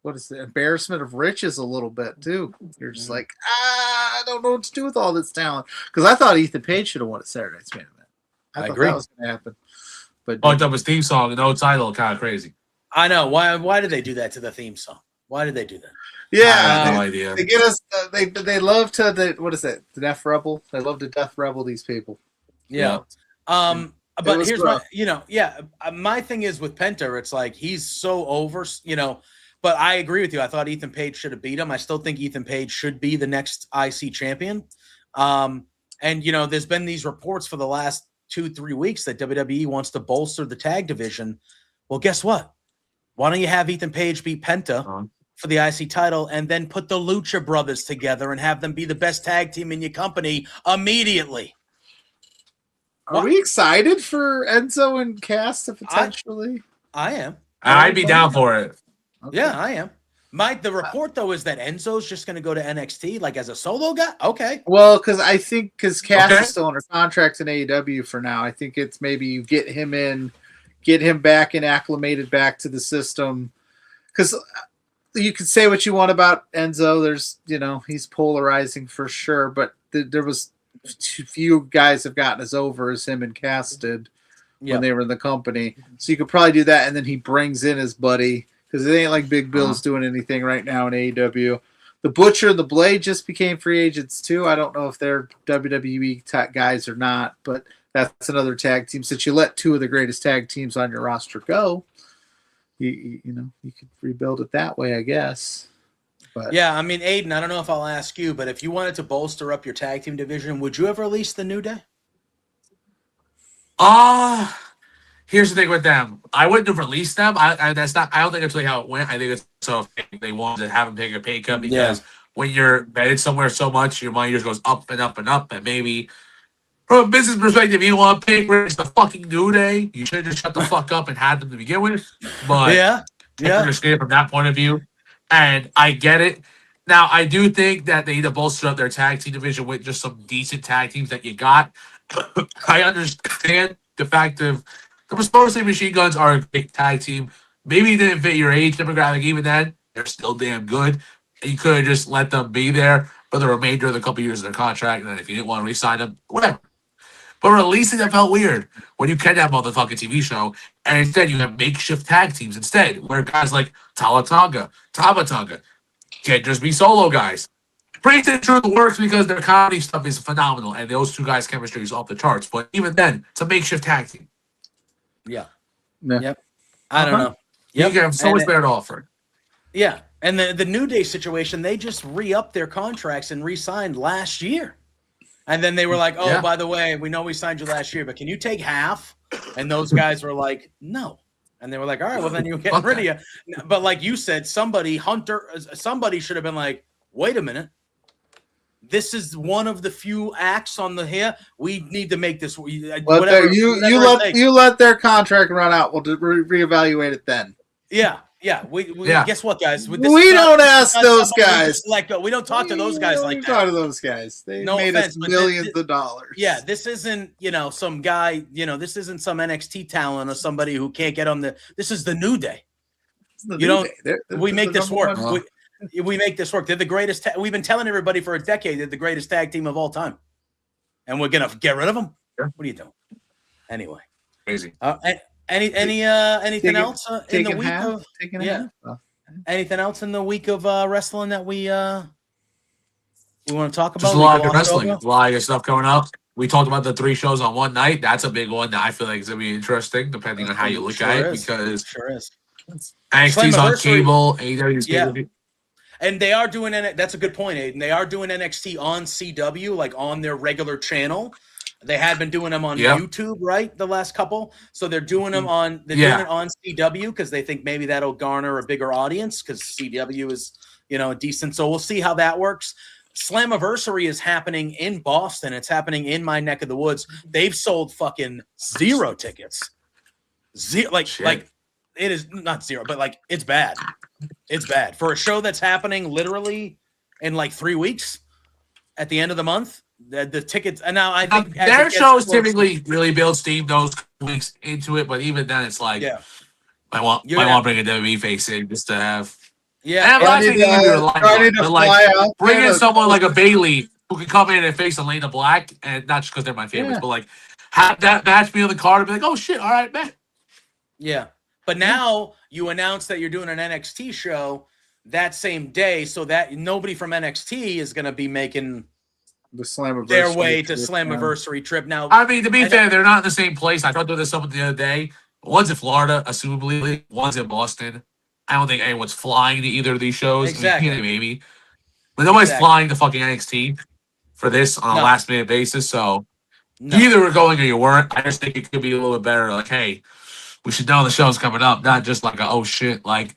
what is the embarrassment of riches a little bit too. You're just like, I don't know what to do with all this talent, because I thought Ethan Page should have won at Saturday Night's Main Event. I thought agree. that was going to happen, but Fucked up his theme song, no title, kind of crazy. I know. Why did they do that to the theme song? Why did they do that? Yeah, I have no idea. They get us. They love to what is it? The Death Rebel. They love to Death Rebel these people. Yeah. But here's rough. my thing is with Penta, it's like he's so over, But I agree with you. I thought Ethan Page should have beat him. I still think Ethan Page should be the next IC champion. And there's been these reports for the last 2-3 weeks that WWE wants to bolster the tag division. Well, guess what? Why don't you have Ethan Page beat Penta for the IC title, and then put the Lucha Brothers together and have them be the best tag team in your company immediately? Are we excited for Enzo and Cass to potentially? I am. I'd be down for it. Okay. Yeah, I am. The report though is that Enzo's just going to go to NXT like as a solo guy. Okay. Well, because Cass is still under contract in AEW for now. I think it's maybe you get him back and acclimated back to the system. Because you can say what you want about Enzo. There's, he's polarizing for sure, but there was few guys have gotten as over as him and Cass did when they were in the company. So you could probably do that, and then he brings in his buddy, because it ain't like Big Bill's doing anything right now in AEW. The Butcher and the Blade just became free agents too. I don't know if they're WWE guys or not, but that's another tag team. Since you let two of the greatest tag teams on your roster go, you could rebuild it that way, I guess. But yeah, I mean, Aidan, I don't know if I'll ask you, but if you wanted to bolster up your tag team division, would you ever release the New Day? Here's the thing with them. I wouldn't have released them. I don't think that's really how it went. I think it's so they wanted to have them take a pay cut, because when you're vetted somewhere so much, your money just goes up and up and up. And maybe from a business perspective, you want to pay it's the fucking New Day. You should have just shut the fuck up and had them to begin with. But I understand from that point of view. And I get it. Now, I do think that they need to bolster up their tag team division with just some decent tag teams that you got. I understand the fact of the Machine Machine Guns are a big tag team. Maybe they didn't fit your age demographic. Even then, they're still damn good. And you could have just let them be there for the remainder of the couple years of their contract. And then if you didn't want to re-sign them, whatever. But releasing them felt weird when you can have on the fucking TV show, and instead you have makeshift tag teams instead, where guys like Tama Tonga can't just be solo guys. Pretty the truth works because their comedy stuff is phenomenal, and those two guys' chemistry is off the charts. But even then, it's a makeshift tag team. Yeah. Yep. I don't know. You can have so much better to offer. Yeah. And the New Day situation, they just re-upped their contracts and re-signed last year. And then they were like, by the way, we know we signed you last year, but can you take half? And those guys were like, no. And they were like, all right, well, then you're getting rid of you. But like you said, somebody should have been like, wait a minute. This is one of the few acts on the here. We need to make this. You let their contract run out. We'll reevaluate it then. Yeah. We guess what, guys? We don't ask those guys. We don't talk to those guys like that. Talk to those guys. They made us millions of dollars. Yeah, this isn't some guy. This isn't some NXT talent or somebody who can't get on the. This is the New Day. We make this work. We make this work. They're the greatest. We've been telling everybody for a decade they're the greatest tag team of all time, and we're gonna get rid of them. What are you doing? Anyway, crazy. Anything else in the week of anything else in the week of wrestling that we want to talk about? Just a lot of wrestling, a lot of stuff going up. We talked about the 3 shows on one night. That's a big one that I feel like is gonna be interesting, depending on how you look at it, because NXT's on cable, AEW's cable. And they are doing it. That's a good point, Aidan. They are doing NXT on CW, like on their regular channel. They had been doing them on YouTube, right? The last couple. So they're doing them on doing it on CW because they think maybe that'll garner a bigger audience because CW is, decent. So we'll see how that works. Slammiversary is happening in Boston. It's happening in my neck of the woods. They've sold fucking 0 tickets. Like it is not 0, but like it's bad. It's bad for a show that's happening literally in like 3 weeks. at the end of the month. The tickets, and now I think their shows typically really build steam those weeks into it, but even then, it's like, I want to bring a WWE face in just to have. Yeah, and last thing you can do like bring in someone like a Bailey who can come in and face Elena Black, and not just because they're my favorites, but like have that match be on the card and be like, oh shit, all right, man. Yeah, but now you announce that you're doing an NXT show that same day, so that nobody from NXT is going to be making the Slammiversary their way to Slammiversary trip. Now, I mean, to be fair, they're not in the same place. I talked about this something the other day. One's in Florida, assumably. One's in Boston. I don't think anyone's flying to either of these shows. Exactly. I mean, maybe. But nobody's flying to fucking NXT for this on a last-minute basis, so you either were going or you weren't. I just think it could be a little bit better. Like, hey, we should know the show's coming up, not just like, oh, shit. Like,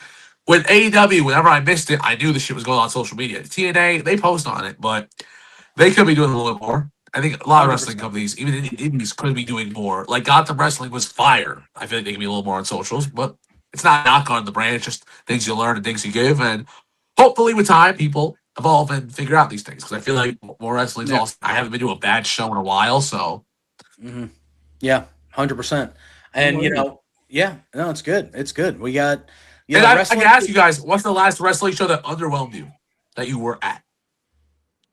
with AEW, whenever I missed it, I knew the shit was going on social media. TNA, they post on it, but they could be doing a little bit more. I think a lot of wrestling companies, even in the indies, could be doing more. Like Gotham Wrestling was fire. I feel like they can be a little more on socials, but it's not a knock on the brand. It's just things you learn and things you give. And hopefully with time, people evolve and figure out these things. Because I feel like more wrestling's also, I haven't been to a bad show in a while, so. Yeah, 100%. And, no, it's good. It's good. We got, and I can ask you guys, what's the last wrestling show that underwhelmed you that you were at?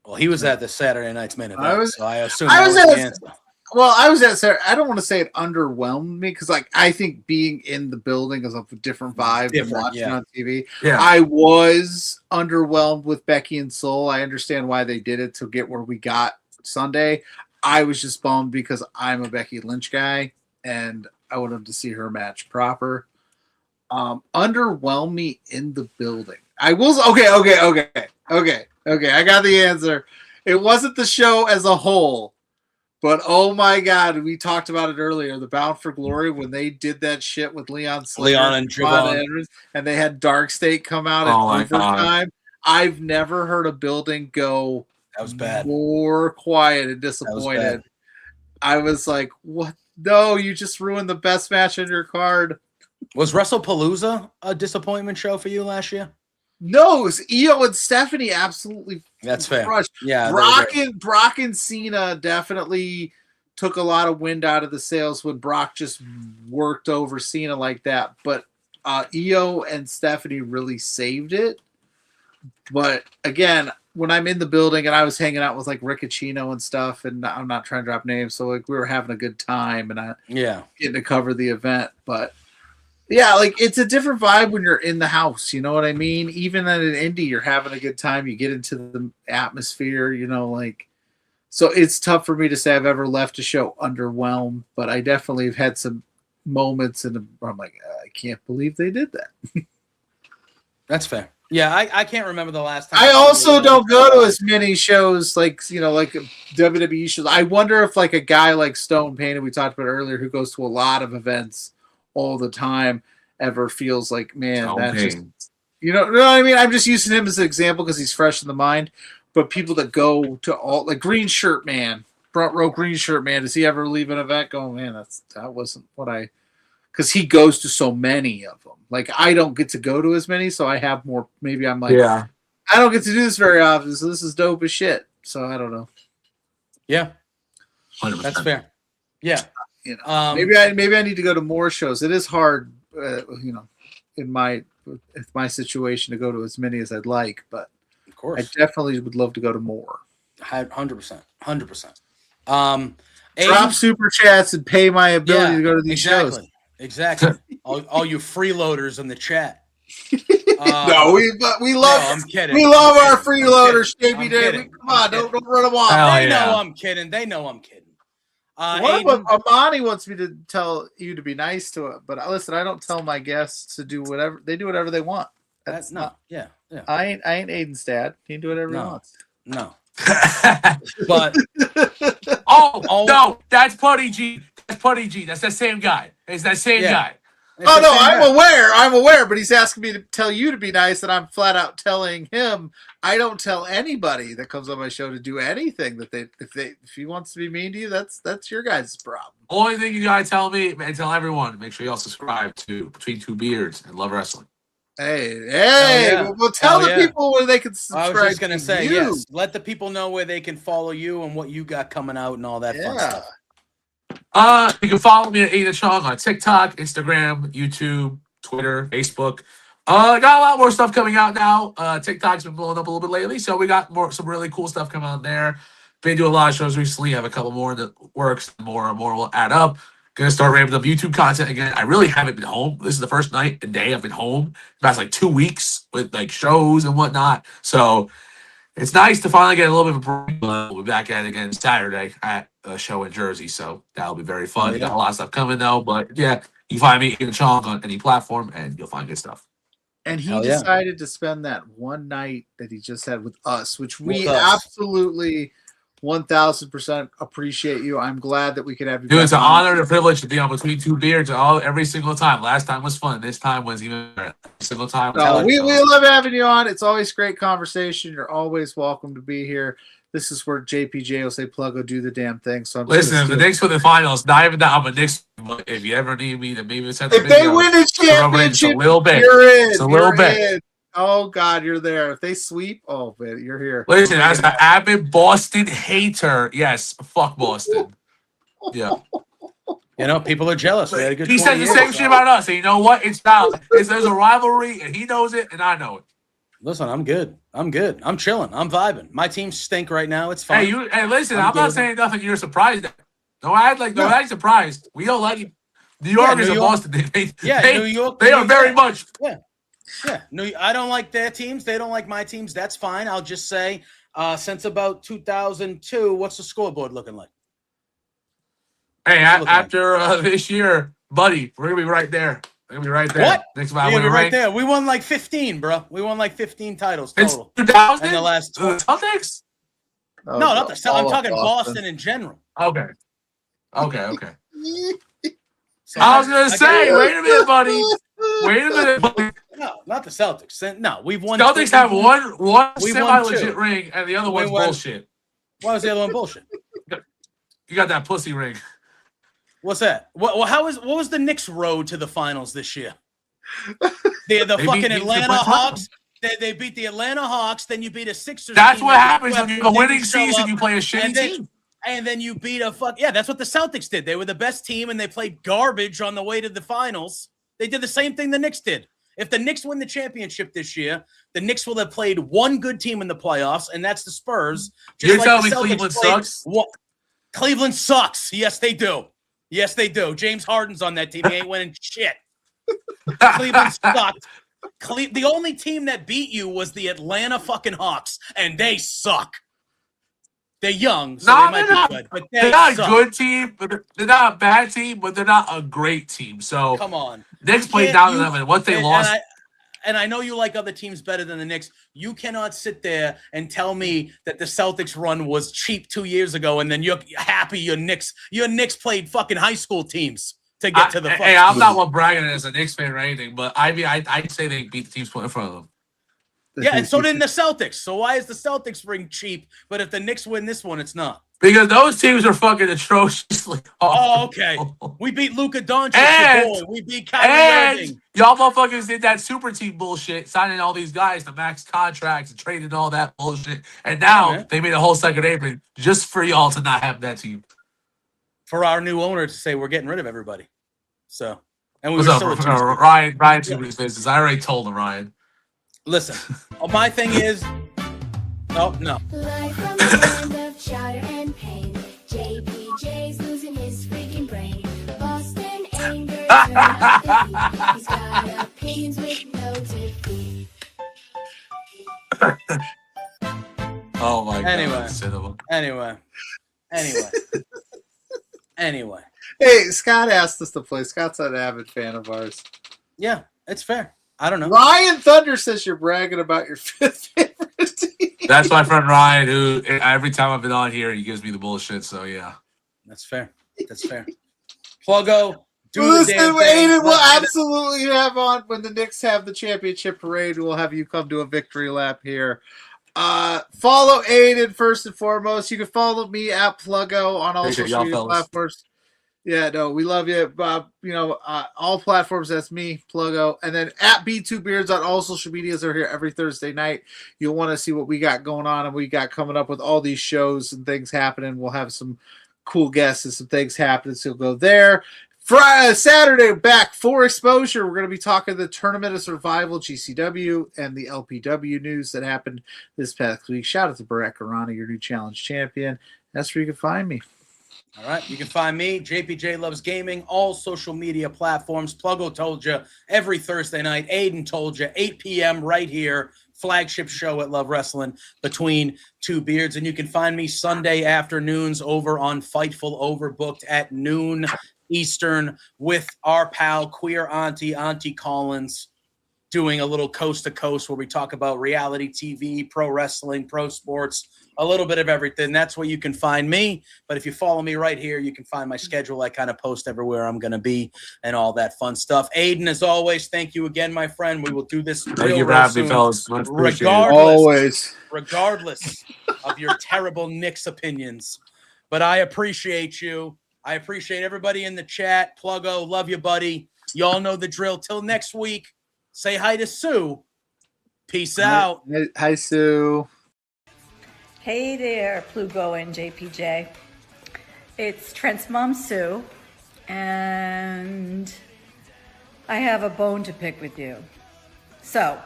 Well, he was at the Saturday Night's main event, so I assume I was at Saturday. I don't want to say it underwhelmed me because, like, I think being in the building is a different vibe than watching on TV. Yeah. I was underwhelmed with Becky and Soul. I understand why they did it to get where we got Sunday. I was just bummed because I'm a Becky Lynch guy and I wanted to see her match proper. Underwhelmed me in the building. I will. Okay. I got the answer. It wasn't the show as a whole, but oh my God, we talked about it earlier. The Bound for Glory, when they did that shit with Leon and Trevon, and they had Dark State come out in overtime. I've never heard a building go that was bad, more quiet and disappointed. I was like, what? No, you just ruined the best match on your card. Was WrestlePalooza a disappointment show for you last year? No, it was Io and Stephanie absolutely. That's fair. Crushed. Yeah, Brock and Cena definitely took a lot of wind out of the sails when Brock just worked over Cena like that. But Io and Stephanie really saved it. But again, when I'm in the building and I was hanging out with like Riccacino and stuff, and I'm not trying to drop names, so like we were having a good time and getting to cover the event, but. Yeah, like it's a different vibe when you're in the house. You know what I mean? Even at an indie, you're having a good time. You get into the atmosphere, so it's tough for me to say I've ever left a show underwhelmed, but I definitely have had some moments and I'm like, I can't believe they did that. That's fair. Yeah, I can't remember the last time. I also don't go to as many shows like WWE shows. I wonder if like a guy like Stone Painted, we talked about earlier, who goes to a lot of events all the time, ever feels like, man, that's just, you know what I mean? I'm just using him as an example because he's fresh in the mind. But people that go to all, like Green Shirt Man, front row Green Shirt Man, does he ever leave an event going, man, that wasn't what I, because he goes to so many of them. Like I don't get to go to as many, so I have more. Maybe I'm like, I don't get to do this very often, so this is dope as shit. So I don't know. Yeah, 100%. That's fair. Yeah. Maybe I need to go to more shows. It is hard, in my situation to go to as many as I'd like, but of course, I definitely would love to go to more. 100%. Drop super chats and pay my ability to go to these shows. Exactly. all you freeloaders in the chat. No, we love. I'm kidding. We love our freeloaders, JB. Come on, don't run them off. They know I'm kidding. They know I'm kidding. Amani wants me to tell you to be nice to it, but listen, I don't tell my guests to do whatever they do. Whatever they want. That's not. Yeah. I ain't Aidan's dad. He can do whatever he wants. No. But no, that's Putty G. That's Putty G. That's that same guy. It's that same guy. Oh no, I'm aware, but he's asking me to tell you to be nice, and I'm flat out telling him I don't tell anybody that comes on my show to do anything that if he wants to be mean to you, that's your guys' problem. Only thing you gotta tell me and tell everyone, make sure you all subscribe to Between Two Beards and Love Wrestling. Hey, well, tell the people where they can subscribe. I was just going to say, you. yes. Let the people know where they can follow you and what you got coming out and all that fun stuff. You can follow me at Aidan Achong on TikTok, Instagram, YouTube, Twitter, Facebook. Got a lot more stuff coming out now. TikTok's been blowing up a little bit lately, so we got some really cool stuff coming out there. Been doing a lot of shows recently. Have a couple more in the works. More and more will add up. Gonna start ramping up YouTube content again. I really haven't been home. This is the first night and day I've been home. Past like 2 weeks with like shows and whatnot. So it's nice to finally get a little bit of a break. We'll be back at it again Saturday at a show in Jersey. So that'll be very fun. Got a lot of stuff coming though. But yeah, you can find me Aidan Achong on any platform and you'll find good stuff. And he decided to spend that one night that he just had with us, which we absolutely 1000% appreciate you. I'm glad that we could have you. Dude, it's an honor and a privilege to be on Between Two Beards every single time. Last time was fun. This time was even better. Every single time. We love having you on. It's always great conversation. You're always welcome to be here. This is where JPJ will say, Pluggo, do the damn thing. So listen, if the Knicks win the finals, not even that I'm a Knicks. If you ever need me to maybe send if they win a championship, a little bit. You're in. It's a little bit. Oh God, you're there. If they sweep, oh man, you're here. Listen, as an avid Boston hater, yes, fuck Boston. Yeah. You know, people are jealous. He said the same shit about us. And you know what? It's not. There's a rivalry, and he knows it, and I know it. Listen, I'm good. I'm chilling. I'm vibing. My team stink right now. It's fine. Hey, listen, I'm not saying nothing you're surprised at. No, I'm surprised. We don't like you. New York is a Boston. New York. They are very much. Yeah. Yeah, no, I don't like their teams. They don't like my teams. That's fine. I'll just say, since about 2002, what's the scoreboard looking like? Hey, after this year, buddy, we're gonna be right there. We're gonna be right there. What? Next we're gonna be right there. We won like 15, bro. We won like 15 titles total. It's 2000 in the last Celtics. No, not the Celtics. I'm talking Boston in general. Okay. So I was gonna say, wait a minute, buddy. Wait a minute, buddy. No, not the Celtics. No, we've won. Celtics have one semi-legit ring, and the other one's bullshit. Why was the other one bullshit? You got that pussy ring. What's that? What was the Knicks' road to the finals this year? The fucking Atlanta Hawks. They beat the Atlanta Hawks. Then you beat a Sixers. That's what happens when you're the winning season. You play a shitty team. And then you beat that's what the Celtics did. They were the best team, and they played garbage on the way to the finals. They did the same thing the Knicks did. If the Knicks win the championship this year, the Knicks will have played one good team in the playoffs, and that's the Spurs. You're telling me Cleveland sucks? Cleveland sucks. Yes, they do. Yes, they do. James Harden's on that team. He ain't winning shit. Cleveland sucked. The only team that beat you was the Atlanta fucking Hawks, and they suck. They're young, so they might be good. But they're not a good team, but they're not a bad team, but they're not a great team. So come on. Knicks played down to them, and what they lost. And I know you like other teams better than the Knicks. You cannot sit there and tell me that the Celtics run was cheap 2 years ago, and then you're happy your Knicks played fucking high school teams to get to the. Hey, I'm not one bragging as a Knicks fan or anything, but I'd say they beat the teams put in front of them. Yeah, and so didn't the Celtics. So why is the Celtics ring cheap? But if the Knicks win this one, it's not. Because those teams are fucking atrociously awful. Oh, okay. We beat Luka Doncic. We beat Kyrie Irving. Y'all motherfuckers did that super team bullshit, signing all these guys to max contracts and trading all that bullshit. And now they made a whole second apron just for y'all to not have that team. For our new owner to say we're getting rid of everybody. So, and what's up, Ryan? Super business. I already told him, Ryan. Listen, my thing is, oh no. Live from the land of chowder and pain, JPJ's losing his freaking brain. Boston anger, he's got opinions with no defeat. Oh my god. Anyway. Hey, Scott asked us to play. Scott's an avid fan of ours. Yeah, it's fair. I don't know. Ryan Thunder says you're bragging about your fifth favorite team. That's my friend Ryan, who every time I've been on here, he gives me the bullshit. So yeah, that's fair. That's fair. Pluggo, listen, Aidan, we'll absolutely have on when the Knicks have the championship parade. We'll have you come to a victory lap here. Follow Aidan first and foremost. You can follow me at Pluggo on all social media platforms. Yeah, no, we love you, Bob. All platforms, that's me, Pluggo. And then at B2Beards on all social medias are here every Thursday night. You'll want to see what we got going on and we got coming up with all these shows and things happening. We'll have some cool guests and some things happening, so go there. Friday, Saturday, back for exposure. We're going to be talking the Tournament of Survival, GCW, and the LPW news that happened this past week. Shout out to Barack Arana, your new challenge champion. That's where you can find me. All right, you can find me, JPJ Loves Gaming, all social media platforms. Pluggo told you every Thursday night. Aidan told you 8 p.m. right here, flagship show at Love Wrestling Between Two Beards. And you can find me Sunday afternoons over on Fightful Overbooked at noon Eastern with our pal, Queer Auntie Collins, doing a little coast to coast where we talk about reality TV, pro wrestling, pro sports, a little bit of everything. That's where you can find me. But if you follow me right here, you can find my schedule. I kind of post everywhere I'm going to be and all that fun stuff. Aidan, as always, thank you again, my friend. We will do this Thank you for having me, fellas. Much regardless of your terrible Knicks opinions. But I appreciate you. I appreciate everybody in the chat. Pluggo, love you, buddy. Y'all know the drill. Till next week, say hi to Sue. Peace out. Hi, Sue. Hey there, Pluggo and JPJ. It's Trent's mom, Sue, and I have a bone to pick with you. So,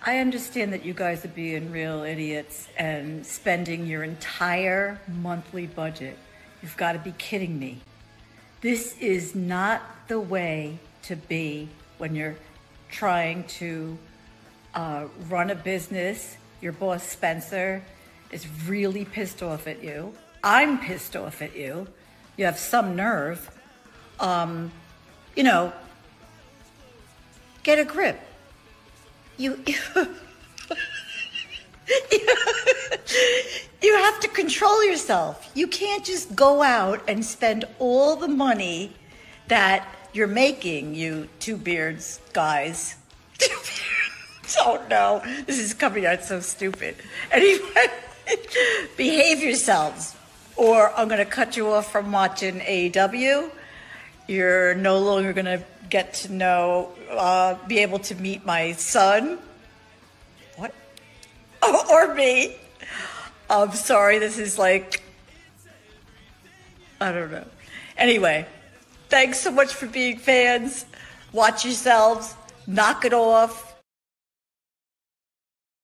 I understand that you guys are being real idiots and spending your entire monthly budget. You've got to be kidding me. This is not the way to be when you're trying to run a business. Your boss, Spencer, is really pissed off at you. I'm pissed off at you. You have some nerve. Get a grip. You have to control yourself. You can't just go out and spend all the money that you're making, you Two Beards guys. Oh no, this is coming out so stupid. Anyway, behave yourselves or I'm going to cut you off from watching AEW. You're no longer going to get to know, be able to meet my son. What? Or me. I'm sorry, this is like, I don't know. Anyway, thanks so much for being fans. Watch yourselves. Knock it off.